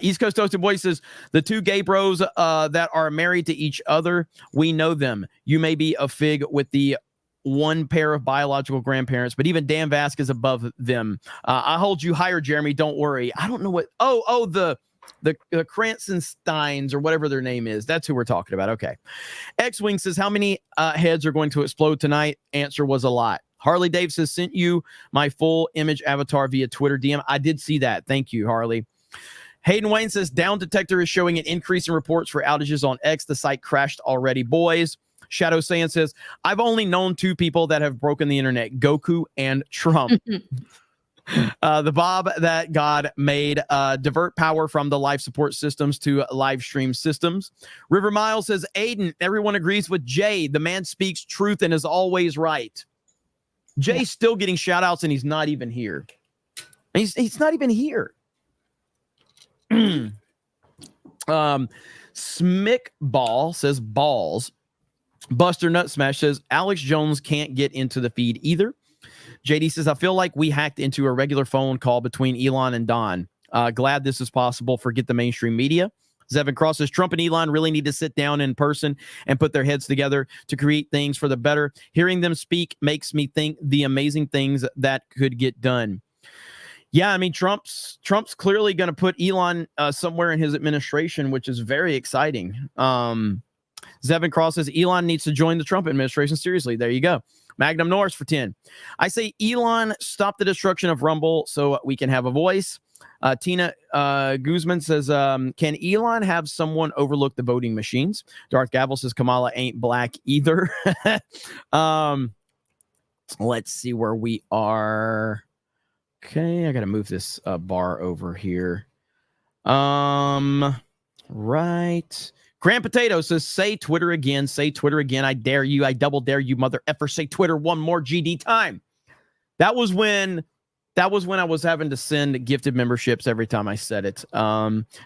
East Coast Toasted Boy says, the two gay bros that are married to each other, we know them. You may be a fig with the one pair of biological grandparents, but even Dan Vasquez above them. I hold you higher, Jeremy. Don't worry. I don't know what. The Cranstonsteins or whatever their name is. That's who we're talking about. Okay. X-Wing says, how many heads are going to explode tonight? Answer was a lot. Harley Dave says, sent you my full image avatar via Twitter DM. I did see that. Thank you, Harley. Hayden Wayne says, Down Detector is showing an increase in reports for outages on X. The site crashed already, boys. Shadow Sand says, I've only known two people that have broken the internet, Goku and Trump. The Bob that God made divert power from the life support systems to live stream systems. River Miles says, Aiden, everyone agrees with Jay. The man speaks truth and is always right. Jay's still getting shout outs and he's not even here. He's not even here. Smick Ball says balls. Buster Nut Smash says Alex Jones can't get into the feed either. JD says, I feel like we hacked into a regular phone call between Elon and Don. Glad this is possible. Forget the mainstream media. Zevin Cross says, Trump and Elon really need to sit down in person and put their heads together to create things for the better. Hearing them speak makes me think the amazing things that could get done. Yeah, I mean, Trump's clearly going to put Elon somewhere in his administration, which is very exciting. Zevin Cross says, Elon needs to join the Trump administration. Seriously, there you go. Magnum Norris for 10. I say, Elon, stop the destruction of Rumble so we can have a voice. Tina Guzman says, can Elon have someone overlook the voting machines? Darth Gavel says, Kamala ain't black either. Let's see where we are. Okay, I got to move this bar over here. Right. Grand Potato says, say Twitter again. Say Twitter again. I dare you. I double dare you, mother effer. Say Twitter one more GD time. That was when I was having to send gifted memberships every time I said it.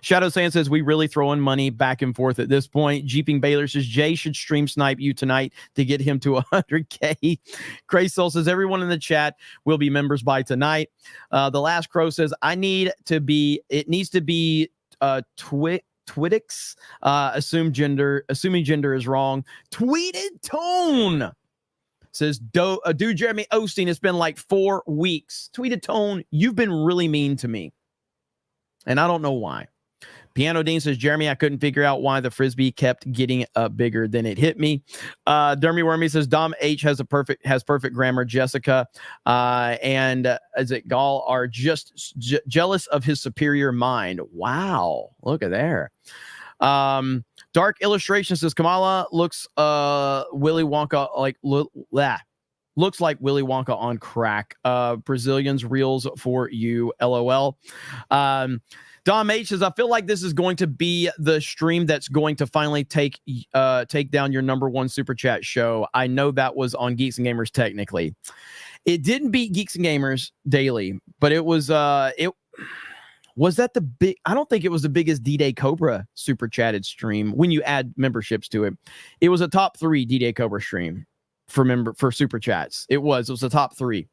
Shadow Sand says, we really throwing money back and forth at this point. Jeeping Baylor says, Jay should stream snipe you tonight to get him to 100K. Cray Soul says, everyone in the chat will be members by tonight. The Last Crow says, it needs to be Twitix. Assuming gender is wrong. Tweeted Tone says, dude, Jeremy Osteen, it's been like 4 weeks. Tweeted Tone, you've been really mean to me. And I don't know why. Piano Dean says, Jeremy, I couldn't figure out why the Frisbee kept getting bigger than it hit me. Dermy Wormy says, Dom H has perfect grammar. Jessica and is it Gall are just jealous of his superior mind. Wow. Look at there. Dark Illustration says, Kamala looks Willy Wonka looks like Willy Wonka on crack. Brazilians reels for you, LOL. Dom H says, I feel like this is going to be the stream that's going to finally take down your #1 super chat show. I know that was on Geeks and Gamers technically. It didn't beat Geeks and Gamers Daily, but it was was that the big? I don't think it was the biggest D-Day Cobra super chatted stream when you add memberships to it. It was a top 3 D-Day Cobra stream for super chats. It was a top 3.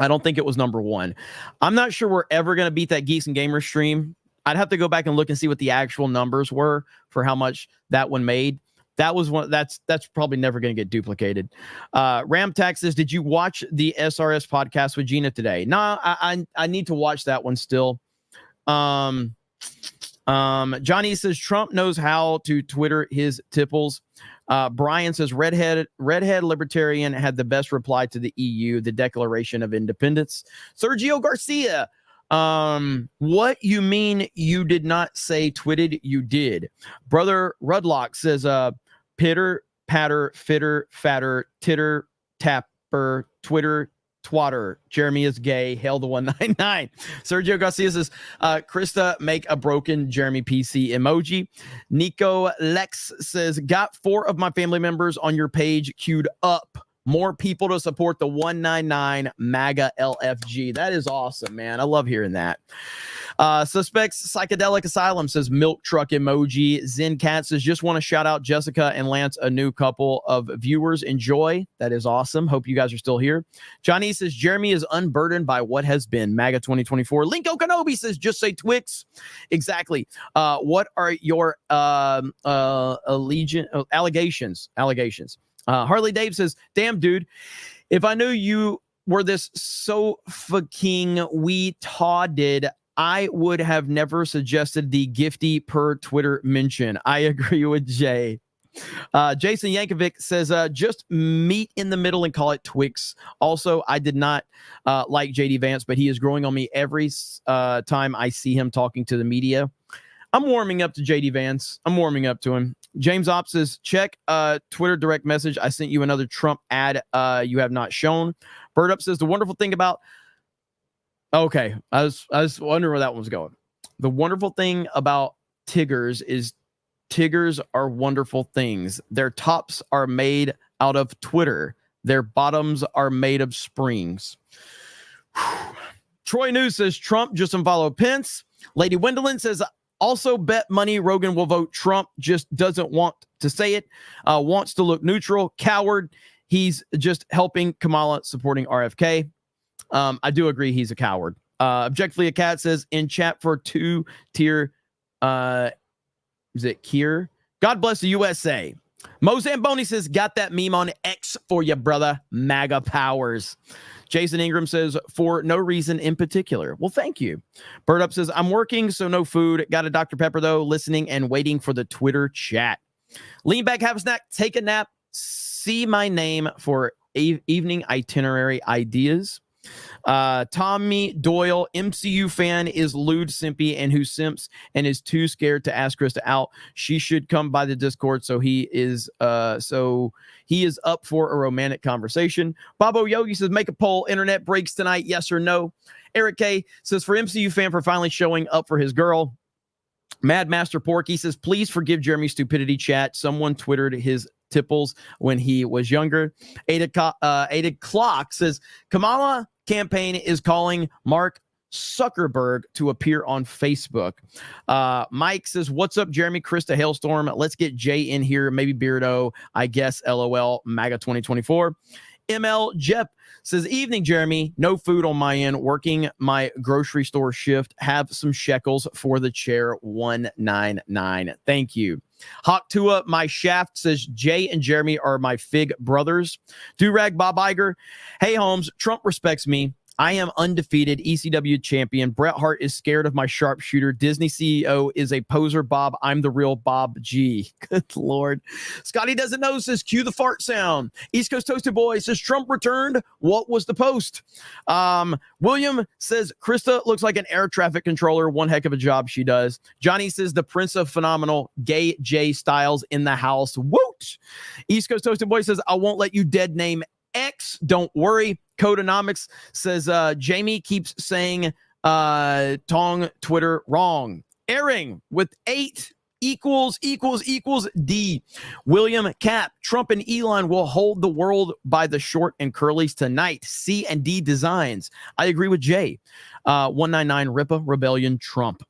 I don't think it was #1. I'm not sure we're ever going to beat that Geeks and Gamers stream. I'd have to go back and look and see what the actual numbers were for how much that one made. That was one that's probably never going to get duplicated. Ramtax says, did you watch the SRS podcast with Gina today? No, I need to watch that one still. Johnny says, Trump knows how to Twitter his tipples. Brian says, redhead libertarian had the best reply to the EU, the Declaration of Independence. Sergio Garcia, what you mean you did not say twitted? You did. Brother Rudlock says, pitter, patter, fitter, fatter, titter, tapper, Twitter, twatter. Jeremy is gay. Hail the 199. Sergio Garcia says, Krista, make a broken Jeremy PC emoji. Nico Lex says, got 4 of my family members on your page queued up. More people to support the 199 MAGA LFG. That is awesome, man. I love hearing that. Suspects Psychedelic Asylum says, milk truck emoji. Zen Cat says, just want to shout out Jessica and Lance, a new couple of viewers. Enjoy. That is awesome. Hope you guys are still here. Johnny says, Jeremy is unburdened by what has been. MAGA 2024. Linko Kenobi says, just say Twix. Exactly. What are your allegations? Harley Dave says, damn, dude, if I knew you were this so fucking retarded, I would have never suggested the gifty per Twitter mention. I agree with Jay. Jason Yankovic says, just meet in the middle and call it Twix. Also, I did not like JD Vance, but he is growing on me every time I see him talking to the media. I'm warming up to JD Vance. I'm warming up to him. James Ops says, check Twitter direct message. I sent you another Trump ad you have not shown. Bird Up says, the wonderful thing about... Okay, I was wondering where that one was going. The wonderful thing about Tiggers is Tiggers are wonderful things. Their tops are made out of Twitter. Their bottoms are made of springs. Troy News says, Trump just unfollowed Pence. Lady Wendelin says, also bet money Rogan will vote Trump, just doesn't want to say it, wants to look neutral. Coward. he's just helping Kamala, supporting RFK. I do agree he's a coward. Objectively, a cat says in chat for 2-tier. Is it Kier? God bless the USA. Mo Zamboni says, got that meme on X for you, brother. MAGA powers. Jason Ingram says, for no reason in particular. Well, thank you. Bird Up says, I'm working, so no food. Got a Dr. Pepper, though, listening and waiting for the Twitter chat. Lean back, have a snack, take a nap, see my name for evening itinerary ideas. Tommy Doyle, MCU fan, is lewd simpy and who simps and is too scared to ask Krista out. She should come by the Discord so he is up for a romantic conversation. Bobo Yogi says, make a poll. Internet breaks tonight, yes or no? Eric K says, for MCU fan for finally showing up for his girl. Mad Master Porky says, please forgive Jeremy's stupidity, chat. Someone Twittered his tipples when he was younger. Ada Clock says, Kamala campaign is calling Mark Zuckerberg to appear on Facebook. Mike says, what's up, Jeremy? Krista Hailstorm. Let's get Jay in here. Maybe Beardo. I guess LOL MAGA 2024. ML Jep says, evening, Jeremy. No food on my end. Working my grocery store shift. Have some shekels for the chair. 199. Thank you. Hawk Tua, my shaft says, Jay and Jeremy are my fig brothers. Durag Bob Iger. Hey, Holmes, Trump respects me. I am undefeated ECW champion. Bret Hart is scared of my sharpshooter. Disney CEO is a poser, Bob. I'm the real Bob G. Good Lord. Scotty doesn't know says, cue the fart sound. East Coast Toasted Boy says, Trump returned. What was the post? William says, Krista looks like an air traffic controller. One heck of a job she does. Johnny says, the Prince of Phenomenal, Gay J Styles in the house. Woot! East Coast Toasted Boy says, I won't let you dead name X. Don't worry. Codeonomics says Jamie keeps saying Tong Twitter wrong. Airing with 8 equals D. William Cap, Trump and Elon will hold the world by the short and curlies tonight. C and D designs. I agree with Jay. 199 Ripa Rebellion Trump.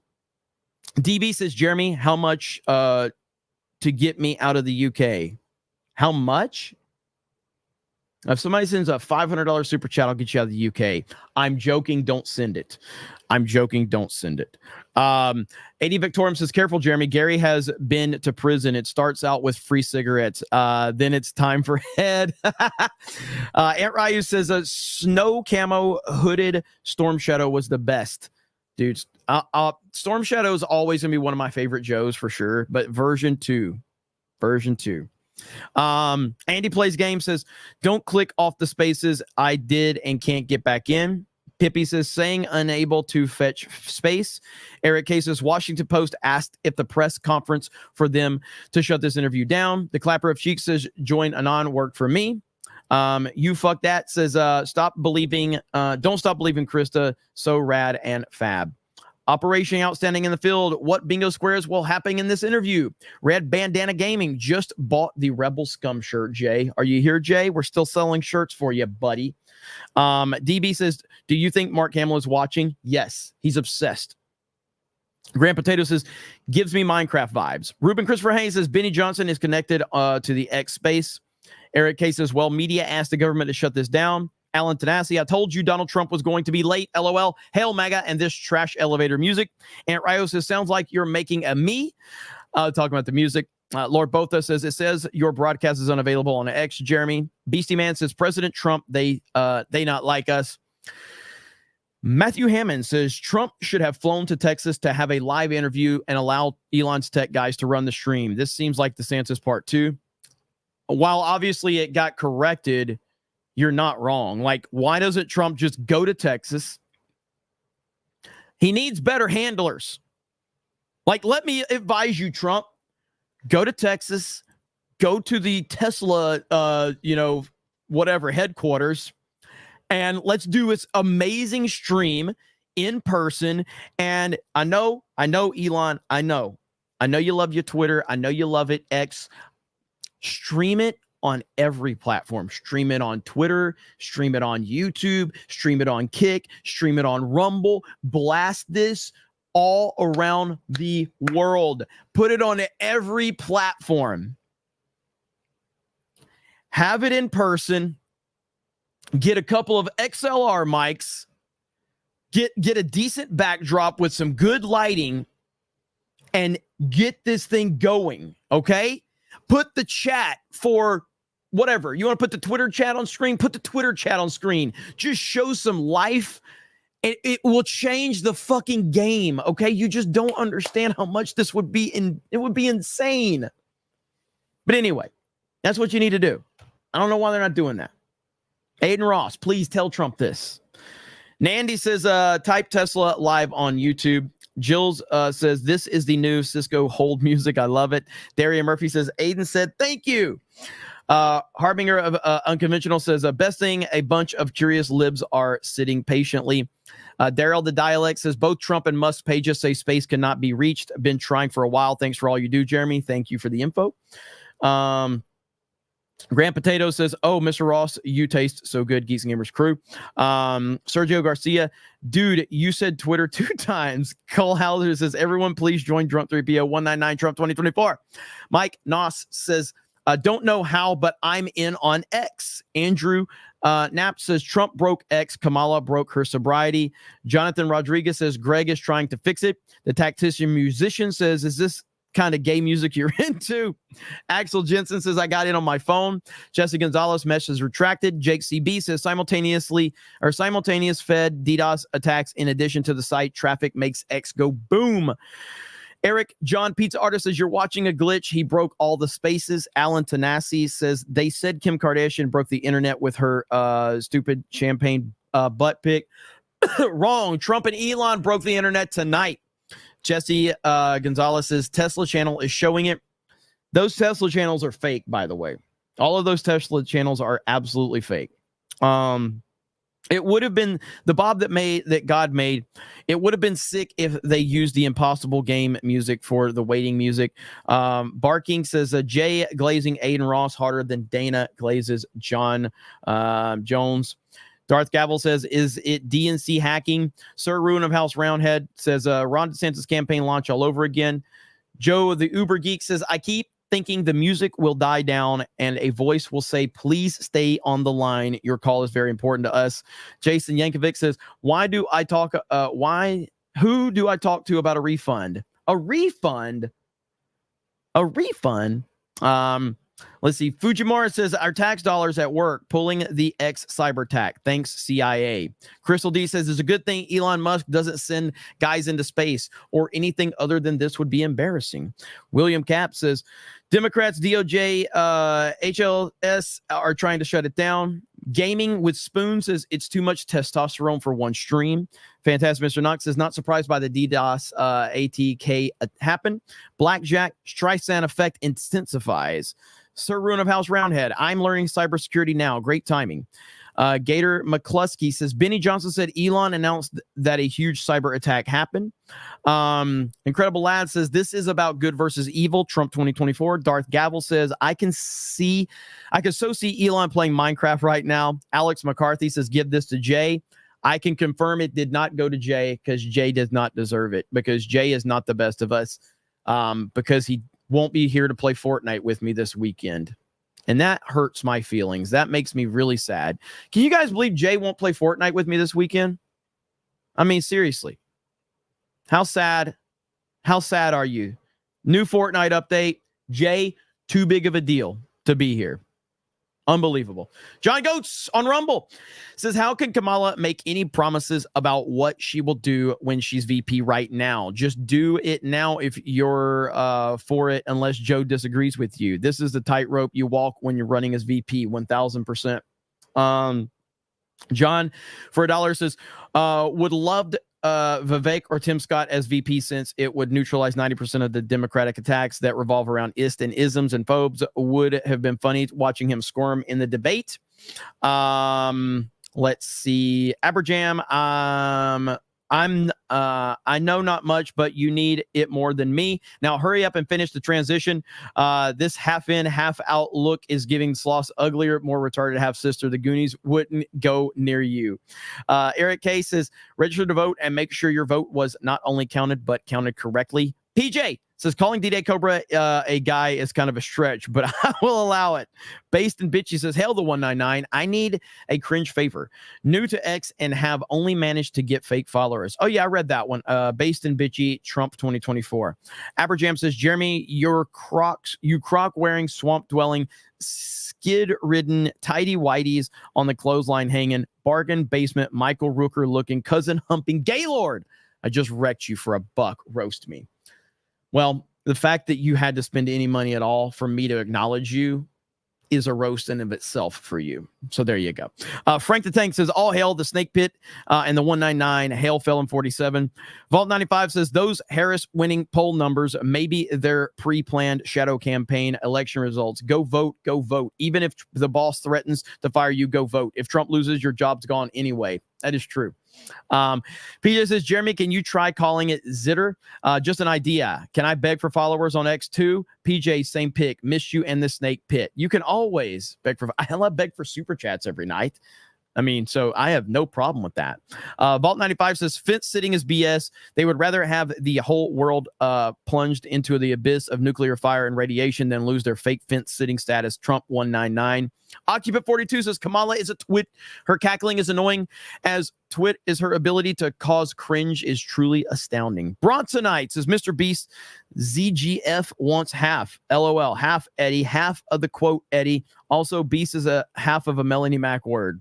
DB says, Jeremy, how much to get me out of the UK? How much? If somebody sends a $500 super chat, I'll get you out of the UK. I'm joking. Don't send it. I'm joking. Don't send it. AD Victorium says, careful, Jeremy. Gary has been to prison. It starts out with free cigarettes. Then it's time for head. Aunt Ryu says, a snow camo hooded Storm Shadow was the best. Dude, Storm Shadow is always going to be one of my favorite Joes for sure. But version 2. Andy Plays Game says, don't click off the spaces. I did and can't get back in. Pippi says, saying unable to fetch space. Eric K says, Washington Post asked if the press conference for them to shut this interview down. The Clapper of Cheek says, join Anon worked for me. You fuck that says, don't stop believing Krista, so rad and fab. Operation Outstanding in the Field. What bingo squares will happen in this interview? Red Bandana Gaming just bought the Rebel Scum shirt, Jay. Are you here, Jay? We're still selling shirts for you, buddy. DB says, do you think Mark Hamill is watching? Yes, he's obsessed. Grand Potato says, gives me Minecraft vibes. Ruben Christopher Haynes says, Benny Johnson is connected to the X space. Eric K says, well, media asked the government to shut this down. Alan Tanasi, I told you Donald Trump was going to be late. LOL. Hail MAGA and this trash elevator music. Aunt Ryo says, sounds like you're making a me. Talking about the music. Lord Botha says, it says your broadcast is unavailable on X, Jeremy. Beastie Man says, President Trump, they not like us. Matthew Hammond says, Trump should have flown to Texas to have a live interview and allow Elon's tech guys to run the stream. This seems like DeSantis part 2. While obviously it got corrected, you're not wrong. Like, why doesn't Trump just go to Texas? He needs better handlers. Like, let me advise you, Trump. Go to Texas. Go to the Tesla, whatever, headquarters. And let's do this amazing stream in person. And I know, Elon, I know you love your Twitter. I know you love it, X. Stream it on every platform. Stream it on Twitter, stream it on YouTube, stream it on Kick, stream it on Rumble. Blast this all around the world. Put it on every platform. have it in person, get a couple of XLR mics, get a decent backdrop with some good lighting, and get this thing going, okay? Put the chat for whatever. You want to put the Twitter chat on screen? Put the Twitter chat on screen. Just show some life, and it will change the fucking game, okay? You just don't understand how much this would be it would be insane. But anyway, that's what you need to do. I don't know why they're not doing that. Aiden Ross, please tell Trump this. Nandy says, type Tesla live on YouTube. Jills says, this is the new Cisco hold music. I love it. Daria Murphy says, Aiden said, thank you. Harbinger of Unconventional says, best thing, a bunch of curious libs are sitting patiently. Daryl the Dialect says, both Trump and Musk pages say space cannot be reached. Been trying for a while. Thanks for all you do, Jeremy. Thank you for the info. Grant Potato says, oh, Mr. Ross, you taste so good, Geeks and Gamers crew. Sergio Garcia, dude, you said Twitter 2 times. Cole Hauser says, everyone please join Drunk 3PO 199 Trump 2024. Mike Noss says, don't know how, but I'm in on X. Andrew Knapp says, Trump broke X. Kamala broke her sobriety. Jonathan Rodriguez says, Greg is trying to fix it. The Tactician Musician says, is this kind of gay music you're into? Axel Jensen says, I got in on my phone. Jesse Gonzalez, mesh is retracted. Jake CB says, simultaneous Fed DDoS attacks in addition to the site traffic makes X go boom. Eric John Pizza Artist says, you're watching a glitch. He broke all the spaces. Alan Tanasi says, they said Kim Kardashian broke the internet with her stupid champagne butt pic. Wrong. Trump and Elon broke the internet tonight. Jesse Gonzalez's Tesla channel is showing it. Those Tesla channels are fake, by the way. All of those Tesla channels are absolutely fake. It would have been the Bob that God made. It would have been sick if they used the Impossible Game music for the waiting music. Barking says, Jay glazing Aiden Ross harder than Dana glazes John Jones. Darth Gavel says, is it DNC hacking? Sir Ruin of House Roundhead says, Ron DeSantis campaign launch all over again. Joe the Uber Geek says, I keep thinking the music will die down and a voice will say, please stay on the line. Your call is very important to us. Jason Yankovic says, who do I talk to about a refund? A refund? Let's see. Fujimura says, our tax dollars at work pulling the X cyber attack. Thanks, CIA. Crystal D says, it's a good thing Elon Musk doesn't send guys into space or anything other than this would be embarrassing. William Cap says, Democrats, DOJ, HLS are trying to shut it down. Gaming with Spoon says, it's too much testosterone for one stream. Fantastic Mr. Knox says, not surprised by the DDoS ATK happen. Blackjack Streisand effect intensifies. Sir Ruin of House Roundhead, I'm learning cybersecurity now. Great timing. Gator McCluskey says, Benny Johnson said Elon announced so huge cyber attack happened. Incredible Lad says, this is about good versus evil. Trump 2024. Darth Gavel says, I can so see Elon playing Minecraft right now. Alex McCarthy says, give this to Jay. I can confirm it did not go to Jay because Jay does not deserve it, because Jay is not the best of us, because he won't be here to play Fortnite with me this weekend. And that hurts my feelings. That makes me really sad. Can you guys believe Jay won't play Fortnite with me this weekend? I mean, seriously. How sad are you? New Fortnite update. Jay, too big of a deal to be here. Unbelievable. John Goats on Rumble says, how can Kamala make any promises about what she will do when she's VP right now? Just do it now if you're for it, unless Joe disagrees with you. This is the tightrope you walk when you're running as VP, 1000%. John, for $1 says, would love Vivek or Tim Scott as VP, since it would neutralize 90% of the Democratic attacks that revolve around ist and isms and phobes. Would have been funny watching him squirm in the debate. Let's see. Aberjam, I know not much, but you need it more than me. Now hurry up and finish the transition. This half in, half out look is giving Sloss uglier, more retarded half sister. The Goonies wouldn't go near you. Eric K says, register to vote and make sure your vote was not only counted, but counted correctly. PJ, says calling D-Day Cobra a guy is kind of a stretch, but I will allow it. Based and Bitchy says, hail the 199. I need a cringe favor. New to X and have only managed to get fake followers. Oh, yeah, I read that one. Based and Bitchy, Trump 2024. Aberjam says, Jeremy, you croc wearing, swamp dwelling, skid ridden, tidy whiteys on the clothesline hanging, bargain basement, Michael Rooker looking, cousin humping, Gaylord. I just wrecked you for $1. Roast me. Well, the fact that you had to spend any money at all for me to acknowledge you is a roast in of itself for you. So there you go. Frank the Tank says, all hail the Snake Pit and the 199. Hail Felon 47. Vault 95 says, those Harris winning poll numbers, maybe their pre-planned shadow campaign election results. Go vote, go vote. Even if the boss threatens to fire you, go vote. If Trump loses, your job's gone anyway. That is true. PJ says, Jeremy, can you try calling it Zitter? Just an idea. Can I beg for followers on X2? PJ, same pick. Miss you and the Snake Pit. You can always beg for, I beg for super chats every night. I mean, so I have no problem with that. Vault 95 says, fence sitting is BS. They would rather have the whole world plunged into the abyss of nuclear fire and radiation than lose their fake fence sitting status. Trump 199. Occupant 42 says, Kamala is a twit. Her cackling is annoying, as twit is her ability to cause cringe is truly astounding. Bronsonite says, Mr. Beast, ZGF wants half. LOL. Half Eddie. Half of the quote Eddie. Also, Beast is a half of a Melanie Mac word.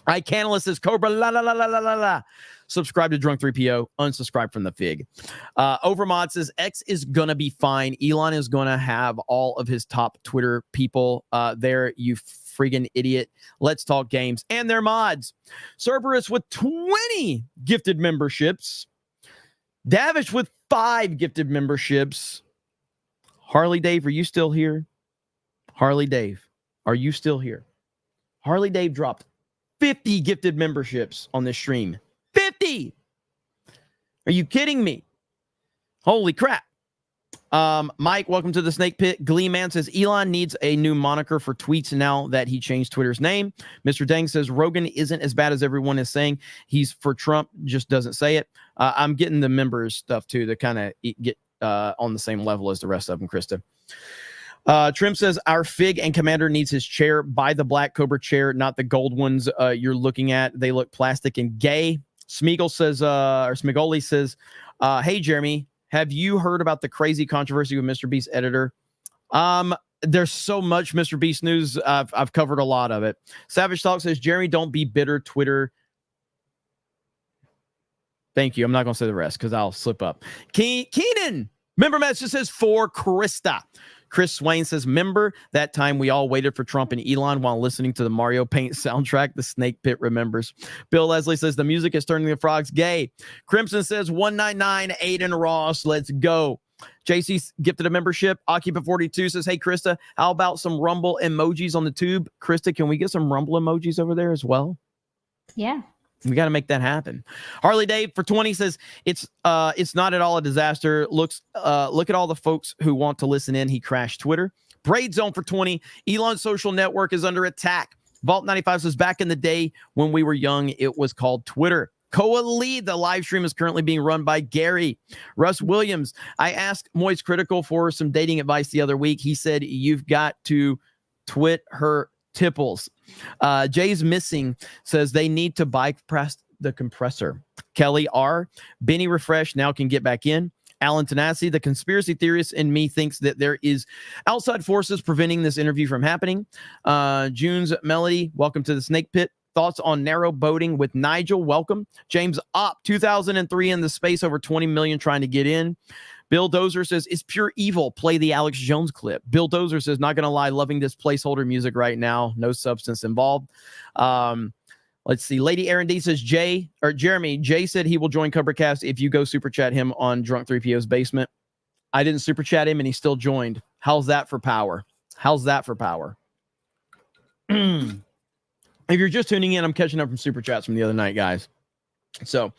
iCanalis says, Cobra, la la la la la la la. Subscribe to Drunk 3PO. Unsubscribe from the Fig. Overmod says, X is going to be fine. Elon is going to have all of his top Twitter people there, you friggin' idiot. Let's talk games and their mods. Cerberus with 20 gifted memberships. Davish with 5 gifted memberships. Harley Dave, are you still here? Harley Dave, are you still here? Harley Dave dropped 50 gifted memberships on this stream. 50! Are you kidding me? Holy crap. Mike, welcome to the Snake Pit. Glee Man says, Elon needs a new moniker for tweets now that he changed Twitter's name. Mr. Dang says, Rogan isn't as bad as everyone is saying. He's for Trump, just doesn't say it. I'm getting the members stuff too to kind of get on the same level as the rest of them, Krista. Trim says, our Fig and Commander needs his chair. Buy the Black Cobra chair, not the gold ones you're looking at. They look plastic and gay. Smeagol says, or Smigoli says, hey, Jeremy, have you heard about the crazy controversy with Mr. Beast editor? There's so much Mr. Beast news. I've covered a lot of it. Savage Talk says, Jeremy, don't be bitter. Twitter. Thank you. I'm not going to say the rest because I'll slip up. Keenan, member message says, for Krista. Chris Swain says, remember that time we all waited for Trump and Elon while listening to the Mario Paint soundtrack? The Snake Pit remembers. Bill Leslie says, the music is turning the frogs gay. Crimson says, 199, Aiden Ross, let's go. JC gifted a membership. Occupant 42 says, hey, Krista, how about some Rumble emojis on the tube? Krista, can we get some Rumble emojis over there as well? Yeah. We got to make that happen. Harley Dave for 20 says it's not at all a disaster. Look at all the folks who want to listen in. He crashed Twitter. Braid Zone for 20. Elon's social network is under attack. Vault 95 says back in the day when we were young, it was called Twitter. Koa Lee, the live stream is currently being run by Gary. Russ Williams, I asked Moist Critical for some dating advice the other week. He said you've got to twit her tipples. Jay's Missing says they need to bypass the compressor. Kelly R. Benny Refresh now can get back in. Alan Tanasi, the conspiracy theorist in me, thinks that there is outside forces preventing this interview from happening. June's Melody, welcome to the Snake Pit. Thoughts on narrow boating with Nigel, welcome. James Opp, 2003 in the space, over 20 million trying to get in. Bill Dozer says, it's pure evil. Play the Alex Jones clip. Bill Dozer says, not going to lie, loving this placeholder music right now. No substance involved. Let's see. Lady Aaron D says, Jeremy, Jay said he will join Covercast if you go super chat him on Drunk 3PO's basement. I didn't super chat him and he still joined. How's that for power? How's that for power? If you're just tuning in, I'm catching up from super chats from the other night, guys. So,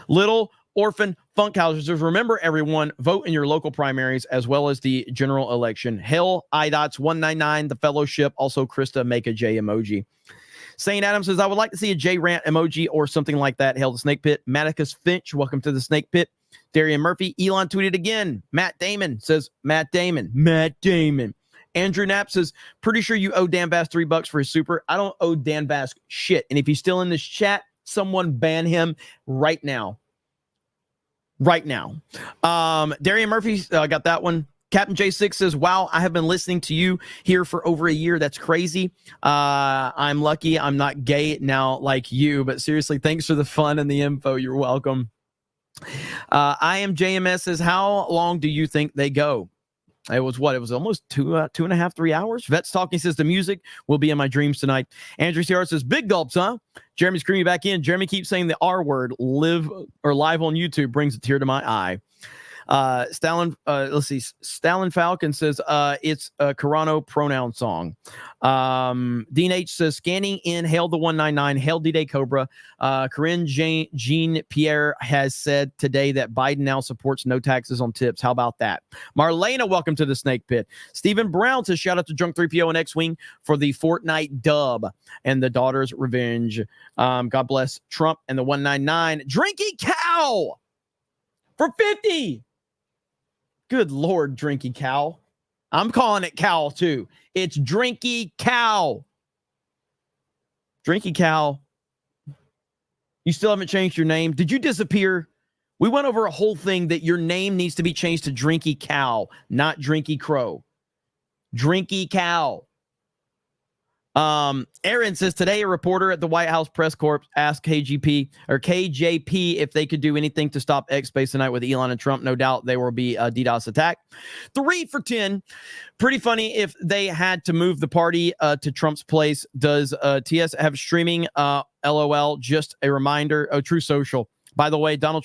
Little Orphan Funkhousers, remember everyone, vote in your local primaries as well as the general election. Hell, IDOTS 199, the fellowship, also Krista, make a J emoji. St. Adam says, I would like to see a J rant emoji or something like that. Hail the Snake Pit. Maticus Finch, welcome to the Snake Pit. Darian Murphy. Elon tweeted again. Matt Damon says, Matt Damon. Andrew Knapp says, pretty sure you owe Dan Bass $3 for his super. I don't owe Dan Bass shit. And if he's still in this chat, someone ban him right now. Darian Murphy, got that one. Captain J6 says, wow, I have been listening to you here for over a year. That's crazy. I'm lucky I'm not gay now like you, but seriously, thanks for the fun and the info. You're welcome. I am JMS says, how long do you think they go? It was what? It was almost 2.5, 3 hours. Vets Talking says the music will be in my dreams tonight. Andrew CR says big gulps, huh? Jeremy's screaming back in. Jeremy keeps saying the R word live on YouTube brings a tear to my eye. Stalin Falcon says it's a Carano pronoun song. Dean H says scanning in, hail the 199, hail D-Day Cobra. Corinne Jean Pierre has said today that Biden now supports no taxes on tips. How about that? Marlena, welcome to the Snake Pit. Stephen Brown says shout out to Drunk 3PO and X-Wing for the Fortnite dub and the daughter's revenge. God bless Trump and the 199. Drinky Cow for 50. Good Lord, Drinky Cow. I'm calling it Cow too. It's Drinky Cow. Drinky Cow. You still haven't changed your name. Did you disappear? We went over a whole thing that your name needs to be changed to Drinky Cow, not Drinky Crow. Drinky Cow. Aaron says today a reporter at the White House press corps asked KJP if they could do anything to stop X Space tonight with Elon and Trump. No doubt there will be a DDoS attack. 3 for 10. Pretty funny if they had to move the party to Trump's place. Does TS have streaming? LOL. Just a reminder. Oh, True Social. By the way, Donald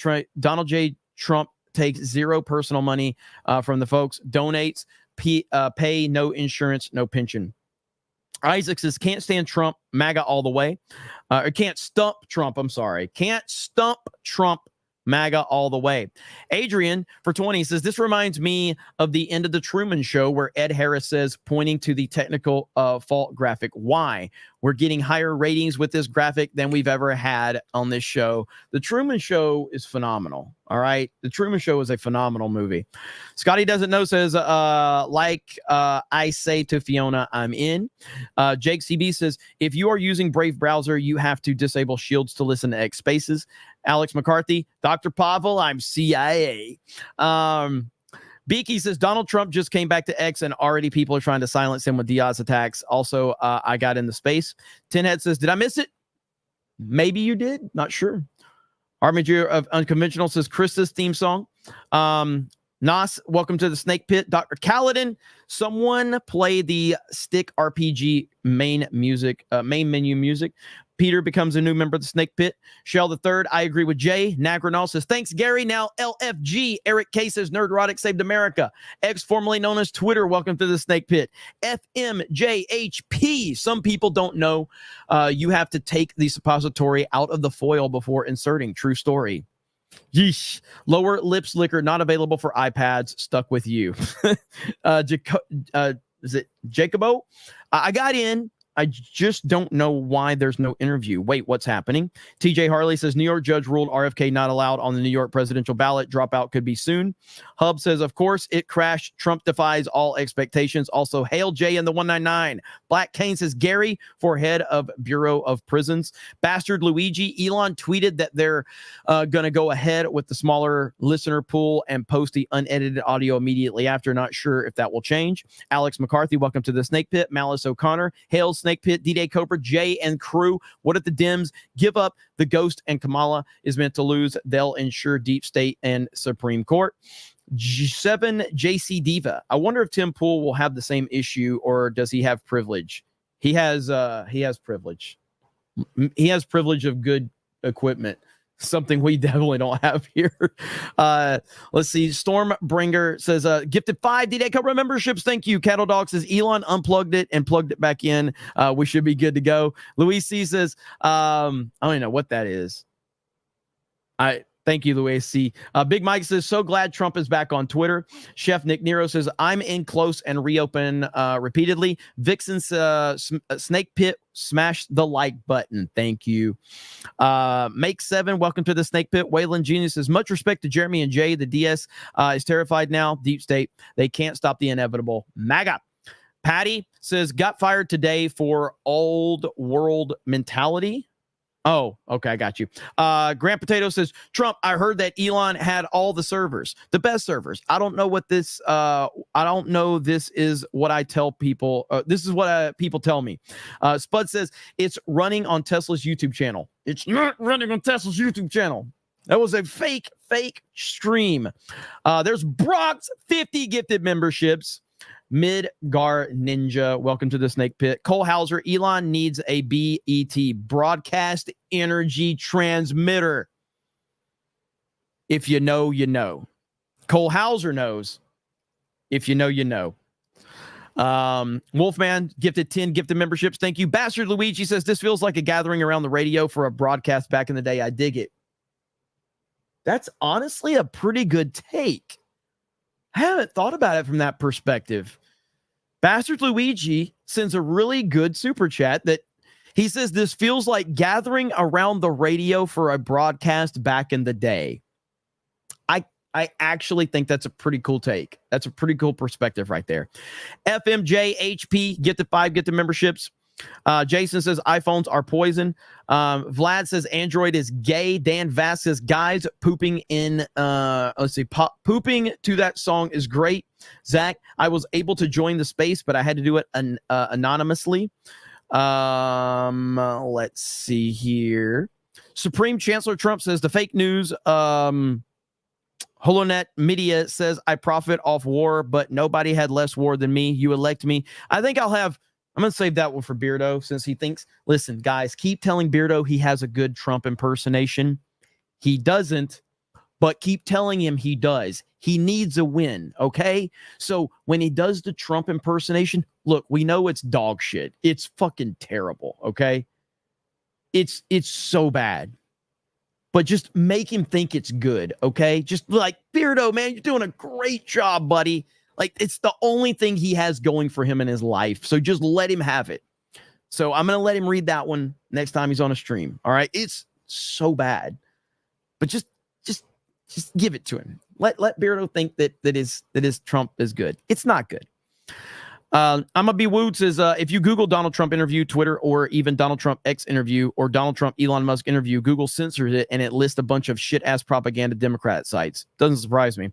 J. Trump takes zero personal money from the folks. Donates. Pay no insurance, no pension. Isaac says, can't stand Trump, MAGA all the way. Can't stump Trump, I'm sorry. Can't stump Trump, MAGA all the way. Adrian, for 20, says, this reminds me of the end of the Truman Show where Ed Harris says, pointing to the technical fault graphic, why? We're getting higher ratings with this graphic than we've ever had on this show. The Truman Show is phenomenal. All right. The Truman Show is a phenomenal movie. Scotty Doesn't Know says, I say to Fiona, I'm in. Jake CB says, if you are using Brave browser, you have to disable shields to listen to X Spaces. Alex McCarthy, Dr. Pavel, I'm CIA. Beaky says, Donald Trump just came back to X and already people are trying to silence him with DDoS attacks. Also, I got into space. Tinhead says, did I miss it? Maybe you did. Not sure. Armiger of Unconventional says, Krista's theme song. Nas, welcome to the Snake Pit. Dr. Kaladin, someone play the Stick RPG main menu music. Peter becomes a new member of the Snake Pit. Shell the Third, I agree with Jay. Nagranol says, thanks, Gary. Now LFG. Eric K says, Nerdrotic saved America. X, formerly known as Twitter, welcome to the Snake Pit. FMJHP. Some people don't know you have to take the suppository out of the foil before inserting. True story. Yeesh. Lower lip slicker not available for iPads. Stuck with you. Is it Jacobo? I got in. I just don't know why there's no interview. Wait, what's happening? TJ Harley says New York judge ruled RFK not allowed on the New York presidential ballot. Dropout could be soon. Hub says, of course, it crashed. Trump defies all expectations. Also, hail Jay in the 199. Black Kane says Gary for head of Bureau of Prisons. Bastard Luigi. Elon tweeted that they're going to go ahead with the smaller listener pool and post the unedited audio immediately after. Not sure if that will change. Alex McCarthy, welcome to the Snake Pit. Malice O'Connor, hail Snake Pit, D-Day Cobra, Jay and crew. What if the Dems give up? The Ghost and Kamala is meant to lose. They'll ensure deep state and Supreme Court. G7 JC Diva. I wonder if Tim Pool will have the same issue or does he have privilege? He has privilege. He has privilege of good equipment. Something we definitely don't have here. Let's see. Stormbringer says, gifted 5 D-Day Cobra memberships. Thank you. Cattle Dog says, Elon unplugged it and plugged it back in. We should be good to go. Luis C says, I don't even know what that is. That Thank you, Louis C. Big Mike says, so glad Trump is back on Twitter. Chef Nick Nero says, I'm in close and reopen repeatedly. Vixen's Snake Pit, smash the like button. Thank you. Make 7, welcome to the Snake Pit. Waylon Genius says, much respect to Jeremy and Jay. The DS is terrified now. Deep state. They can't stop the inevitable. MAGA. Patty says, got fired today for old world mentality. Oh, okay, I got you. Grant Potato says, Trump, I heard that Elon had all the servers, the best servers. I don't know what this, I don't know this is what I tell people. This is what people tell me. Spud says, it's running on Tesla's YouTube channel. It's not running on Tesla's YouTube channel. That was a fake stream. There's Brock's 50 gifted memberships. Midgar Ninja, welcome to the Snake Pit. Cole Hauser, Elon needs a BET, broadcast energy transmitter. If you know, you know. Cole Hauser knows. If you know, you know. Wolfman gifted 10 gifted memberships. Thank you. Bastard Luigi says, this feels like a gathering around the radio for a broadcast back in the day. I dig it. That's honestly a pretty good take. I haven't thought about it from that perspective. Bastard Luigi sends a really good super chat that he says this feels like gathering around the radio for a broadcast back in the day. I actually think that's a pretty cool take. That's a pretty cool perspective right there. FMJ HP, get the 5, get the memberships. Jason says iPhones are poison. Vlad says Android is gay. Dan Vass says guys pooping in pooping to that song is great. Zach, I was able to join the space, but I had to do it anonymously. Let's see here. Supreme Chancellor Trump says the fake news HoloNet Media says I profit off war, but nobody had less war than me. You elect me. I think I'm going to save that one for Beardo since he thinks, listen, guys, keep telling Beardo he has a good Trump impersonation. He doesn't, but keep telling him he does. He needs a win, okay? So when he does the Trump impersonation, look, we know it's dog shit. It's fucking terrible, okay? It's so bad. But just make him think it's good, okay? Just like, Beardo, man, you're doing a great job, buddy. Like, it's the only thing he has going for him in his life. So just let him have it. So I'm going to let him read that one next time he's on a stream. All right. It's so bad, but just give it to him. Let Beardo think that his Trump is good. It's not good. I'm gonna be wooed says, if you Google Donald Trump interview, Twitter, or even Donald Trump X interview or Donald Trump Elon Musk interview, Google censors it and it lists a bunch of shit ass propaganda Democrat sites. Doesn't surprise me.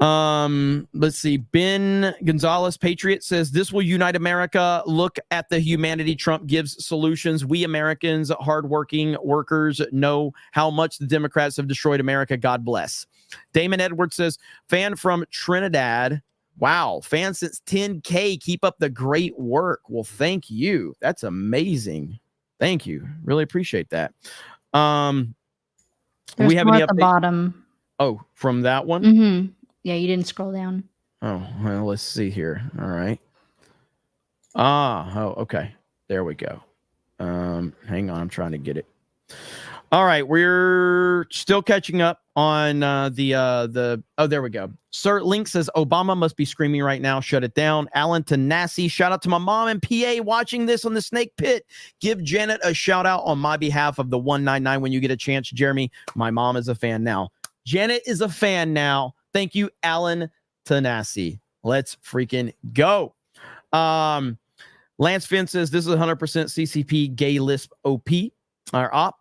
Let's see. Ben Gonzalez, Patriot, says this will unite America. Look at the humanity Trump gives solutions. We Americans, hardworking workers, know how much the Democrats have destroyed America. God bless. Damon Edwards says, fan from Trinidad. Wow, fan since 10K. Keep up the great work. Well, thank you. That's amazing. Thank you. Really appreciate that. There's we have more any at the updates? bottom. Oh, from that one? Mm-hmm. Yeah, you didn't scroll down. Oh, well, let's see here. All right. Okay. There we go. Hang on, I'm trying to get it. All right, we're still catching up on there we go. Sir Link says Obama must be screaming right now. Shut it down. Alan Tanasi, shout out to my mom and PA watching this on the Snake Pit. Give Janet a shout out on my behalf of the 199 when you get a chance. Jeremy, my mom is a fan now. Janet is a fan now. Thank you, Alan Tanasi. Let's freaking go. Lance Finn says this is 100% CCP gay lisp OP. Or op.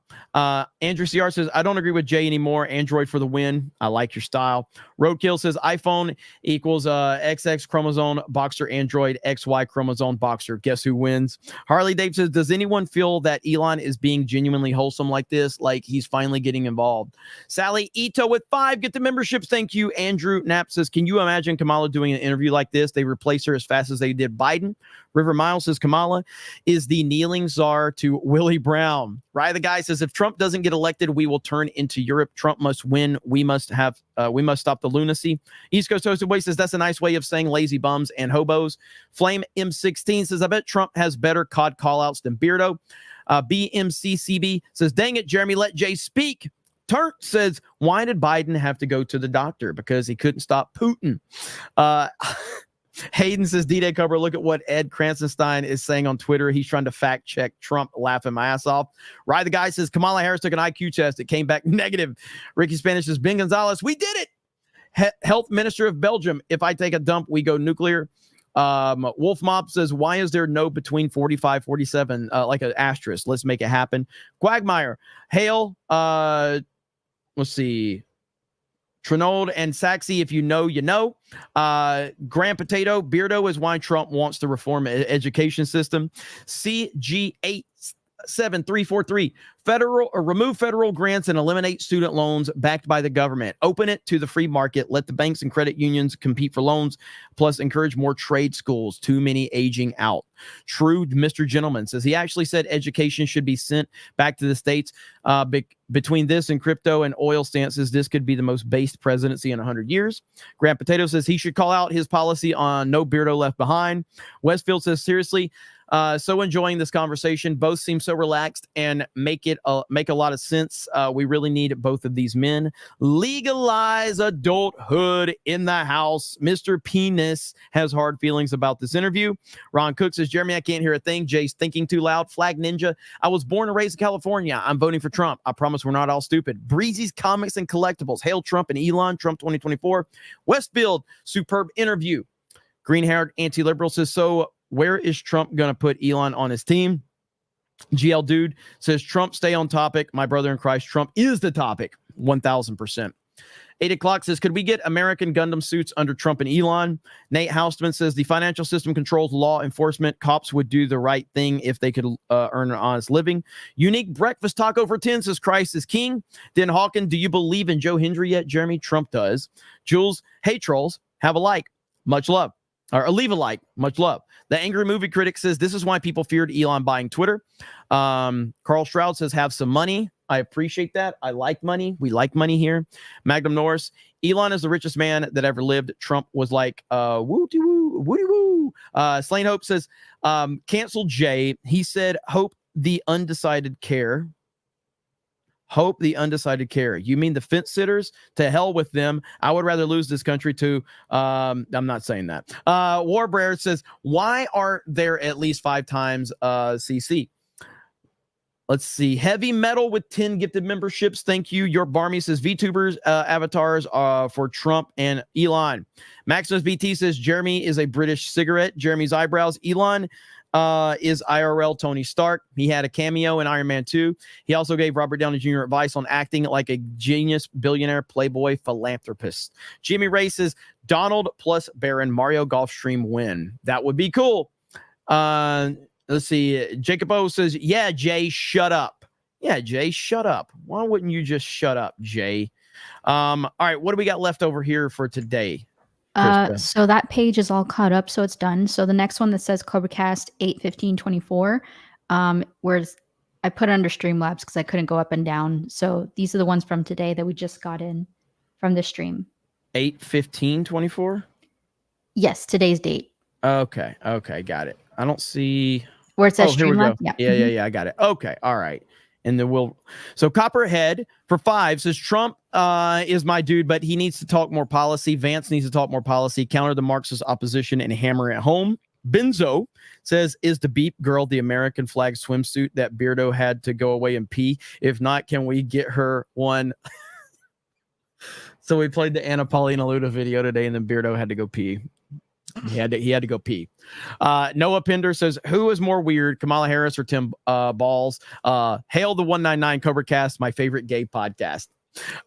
Andrew CR says, I don't agree with Jay anymore. Android for the win. I like your style. Roadkill says iPhone equals XX chromosome boxer Android XY chromosome boxer. Guess who wins? Harley Dave says, does anyone feel that Elon is being genuinely wholesome like this? Like he's finally getting involved. Sally Ito with 5. Get the memberships. Thank you. Andrew Knapp says, can you imagine Kamala doing an interview like this? They replace her as fast as they did Biden. River Miles says Kamala is the kneeling czar to Willie Brown. Rye the Guy says if Trump doesn't get elected, we will turn into Europe. Trump must win. We must stop the lunacy. East Coast Toasted Way says that's a nice way of saying lazy bums and hobos. Flame M16 says I bet Trump has better COD callouts than Beardo. BMCCB says dang it, Jeremy, let Jay speak. Turk says, why did Biden have to go to the doctor? Because he couldn't stop Putin. Hayden says, D-Day cover, look at what Ed Kranzenstein is saying on Twitter. He's trying to fact check Trump, laughing my ass off. Ride the Guy says, Kamala Harris took an IQ test. It came back negative. Ricky Spanish says, Ben Gonzalez, we did it. Health Minister of Belgium, if I take a dump, we go nuclear. Wolf Mob says, why is there no between 45, 47, like an asterisk? Let's make it happen. Quagmire, Hale, let's see. Trinold and Saxy, if you know, you know. Grand Potato, Beardo is why Trump wants to reform education system. CG87343, remove federal grants and eliminate student loans backed by the government. Open it to the free market. Let the banks and credit unions compete for loans. Plus, encourage more trade schools. Too many aging out. True Mr. Gentleman says he actually said education should be sent back to the states. Between this and crypto and oil stances, this could be the most based presidency in 100 years. Grand Potato says he should call out his policy on no Beardo left behind. Westfield says, seriously, so enjoying this conversation. Both seem so relaxed and make a lot of sense. We really need both of these men. Legalize adulthood in the house. Mr. Penis has hard feelings about this interview. Ron Cook says, Jeremy, I can't hear a thing. Jay's thinking too loud. Flag Ninja, I was born and raised in California. I'm voting for Trump. I promise we're not all stupid. Breezy's Comics and Collectibles. Hail Trump and Elon. Trump 2024. Westfield, superb interview. Green-haired anti-liberal says, so where is Trump going to put Elon on his team? GL Dude says, Trump, stay on topic. My brother in Christ, Trump is the topic. 1,000%. 8 o'clock says, could we get American Gundam suits under Trump and Elon? Nate Houstman says, the financial system controls law enforcement. Cops would do the right thing if they could earn an honest living. Unique Breakfast Taco for 10 says, Christ is king. Den Hawken, do you believe in Joe Hendry yet? Jeremy, Trump does. Jules, hey trolls, have a like. Much love. Or leave a like. Much love. The Angry Movie Critic says, this is why people feared Elon buying Twitter. Carl Stroud says, have some money. I appreciate that. I like money. We like money here. Magnum Norris, Elon is the richest man that ever lived. Trump was like, woo-dee-woo, woody-woo. Slain Hope says, cancel Jay. He said, hope the undecided care. Hope the undecided care. You mean the fence sitters? To hell with them. I would rather lose this country to, I'm not saying that. Warbreyer says, why aren't there at least 5 times CC? Let's see. Heavy Metal with 10 gifted memberships. Thank you. Your Barmy says VTubers avatars for Trump and Elon. Maximus BT says Jeremy is a British cigarette. Jeremy's eyebrows. Elon is IRL Tony Stark. He had a cameo in Iron Man 2. He also gave Robert Downey Jr. advice on acting like a genius, billionaire, playboy, philanthropist. Jimmy Ray says Donald plus Baron Mario Golf Stream win. That would be cool. Let's see. Jacob O says, yeah, Jay, shut up. Yeah, Jay, shut up. Why wouldn't you just shut up, Jay? All right, what do we got left over here for today? So that page is all caught up, so it's done. So the next one that says CobraCast 8/15/24, whereas I put it under Streamlabs because I couldn't go up and down. So these are the ones from today that we just got in from the stream. 8/15/24? Yes, today's date. Okay, got it. I don't see where it says Streamlabs. Yeah, I got it. Okay, all right. And then so Copperhead for 5 says Trump is my dude, but he needs to talk more policy. Vance needs to talk more policy, counter the Marxist opposition and hammer it home. Benzo says, is the Beep girl the American flag swimsuit that Beardo had to go away and pee? If not, can we get her one? So we played the Anna Paulina Luda video today, and then Beardo had to go pee. He had to go pee. Noah Pender says, who is more weird, Kamala Harris or Tim Balls? Hail the 199 CobraCast, my favorite gay podcast.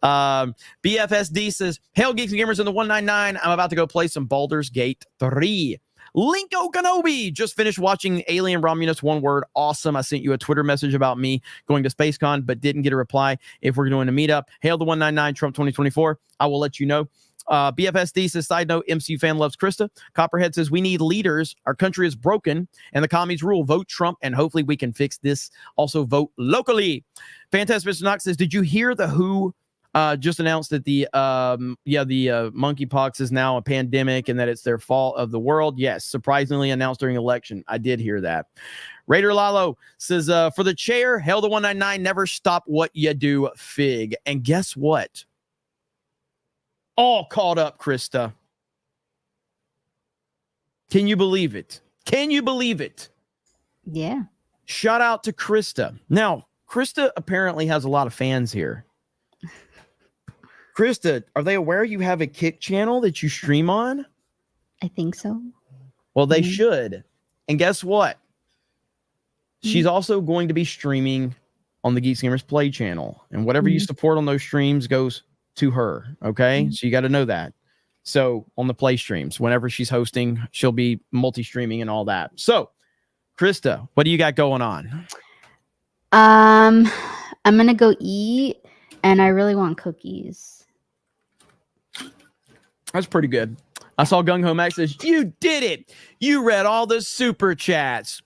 BFSD says, hail Geeks and Gamers in the 199. I'm about to go play some Baldur's Gate 3. Linko Kenobi just finished watching Alien Romulus. One word, awesome. I sent you a Twitter message about me going to SpaceCon, but didn't get a reply if we're doing a meetup. Hail the 199 Trump 2024. I will let you know. BFSD says, side note, MCU fan loves Krista. Copperhead says, we need leaders. Our country is broken and the commies rule. Vote Trump and hopefully we can fix this. Also vote locally. Fantastic Mr. Knox says, did you hear the WHO just announced that the monkeypox is now a pandemic and that it's their fault of the world. Yes, surprisingly announced during election. I did hear that. Raider Lalo says, for the chair, hell to 199, never stop what you do, Fig. And guess what? All caught up, Krista. Can you believe it? Can you believe it? Yeah. Shout out to Krista. Now, Krista apparently has a lot of fans here. Krista, are they aware you have a Kick channel that you stream on? I think so. Well, they should. And guess what? She's Mm-hmm. also going to be streaming on the Geek Gamers Play channel. And whatever you support on those streams goes to her. Okay? So you got to know that. So on the Play streams, whenever she's hosting, she'll be multi-streaming and all that. So, Krista, what do you got going on? I'm going to go eat, and I really want cookies. That's pretty good. I saw Gung Ho Max says, you did it. You read all the super chats.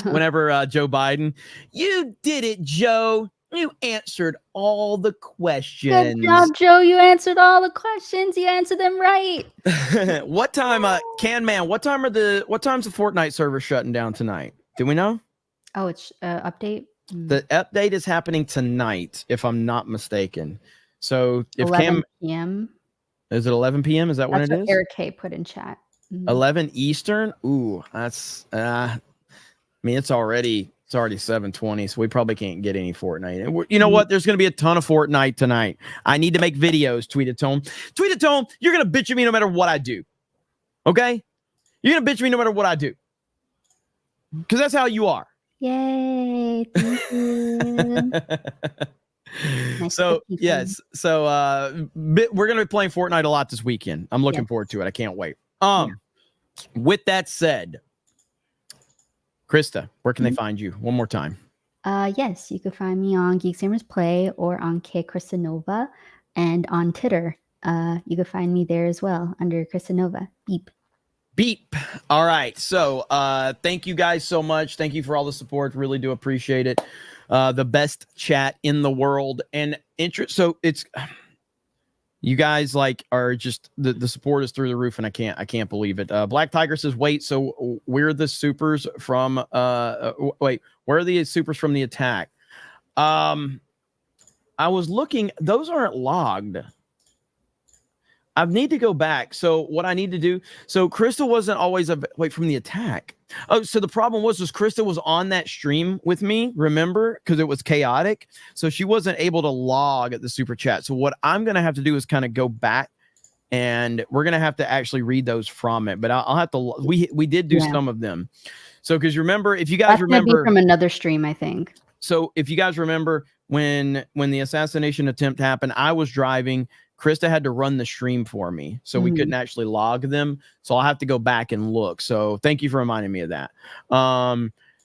Whenever Joe Biden, you did it, Joe. You answered all the questions. Good job, Joe. You answered all the questions. You answered them right. What time, Can Man, what time's the Fortnite server shutting down tonight? Do we know? Oh, it's update. The update is happening tonight, if I'm not mistaken. So if 11 p.m. Is it 11 p.m.? Is that when it is? Eric K put in chat. 11 Eastern. Ooh, that's I mean, it's already 7:20, so we probably can't get any Fortnite. And you know what? There's going to be a ton of Fortnite tonight. I need to make videos. Tweet it to him. Tweet it to him. You're going to bitch at me no matter what I do. Okay? You're going to bitch at me no matter what I do. Because that's how you are. Yay. Thank you. Nice So, yes. So, we're going to be playing Fortnite a lot this weekend. I'm looking forward to it. I can't wait. With that said, Krista, where can they find you? One more time. Yes, you can find me on Geek Gamers Play or on K Krista Nova, and on Twitter. You can find me there as well under Krista Nova. Beep. Beep. All right. So thank you guys so much. Thank you for all the support. Really do appreciate it. The best chat in the world. And so it's you guys are just the support is through the roof, and I can't believe it. Black Tiger says, wait, so we're the supers from wait, where are the supers from the attack? I was looking, those aren't logged. I need to go back. So what I need to do, so Krista wasn't always from the attack. Oh, so the problem was Krista was on that stream with me, remember? Because it was chaotic. So she wasn't able to log at the super chat. So what I'm going to have to do is kind of go back, and we're going to have to actually read those from it. But I'll have to, we did do some of them. So, because remember, if you guys remember from another stream, I think. So if you guys remember when the assassination attempt happened, I was driving. Krista had to run the stream for me, so we couldn't actually log them. So I'll have to go back and look. So thank you for reminding me of that.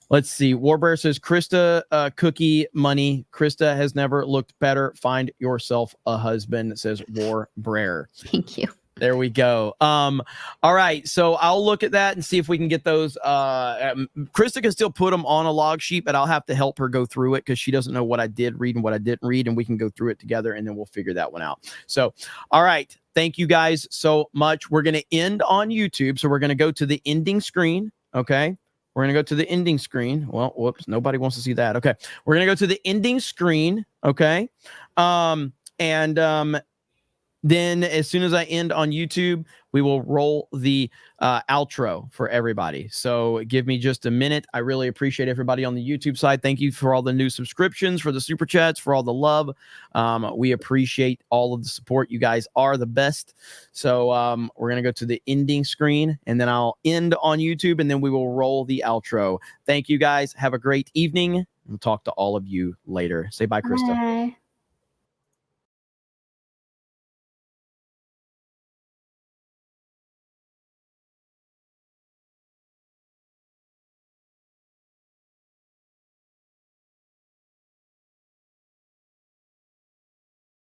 Let's see. Warbear says, Krista, cookie money. Krista has never looked better. Find yourself a husband, says Warbear. Thank you. There we go. All right. So I'll look at that and see if we can get those. Krista can still put them on a log sheet, but I'll have to help her go through it because she doesn't know what I did read and what I didn't read, and we can go through it together, and then we'll figure that one out. So, all right. Thank you guys so much. We're going to end on YouTube. So we're going to go to the ending screen. Okay. We're going to go to the ending screen. Well, whoops. Nobody wants to see that. Okay. We're going to go to the ending screen. Okay. Then as soon as I end on YouTube, we will roll the outro for everybody. So give me just a minute. I really appreciate everybody on the YouTube side. Thank you for all the new subscriptions, for the super chats, for all the love. We appreciate all of the support. You guys are the best. So we're going to go to the ending screen, and then I'll end on YouTube, and then we will roll the outro. Thank you guys. Have a great evening. We'll talk to all of you later. Say bye, Krista. Bye.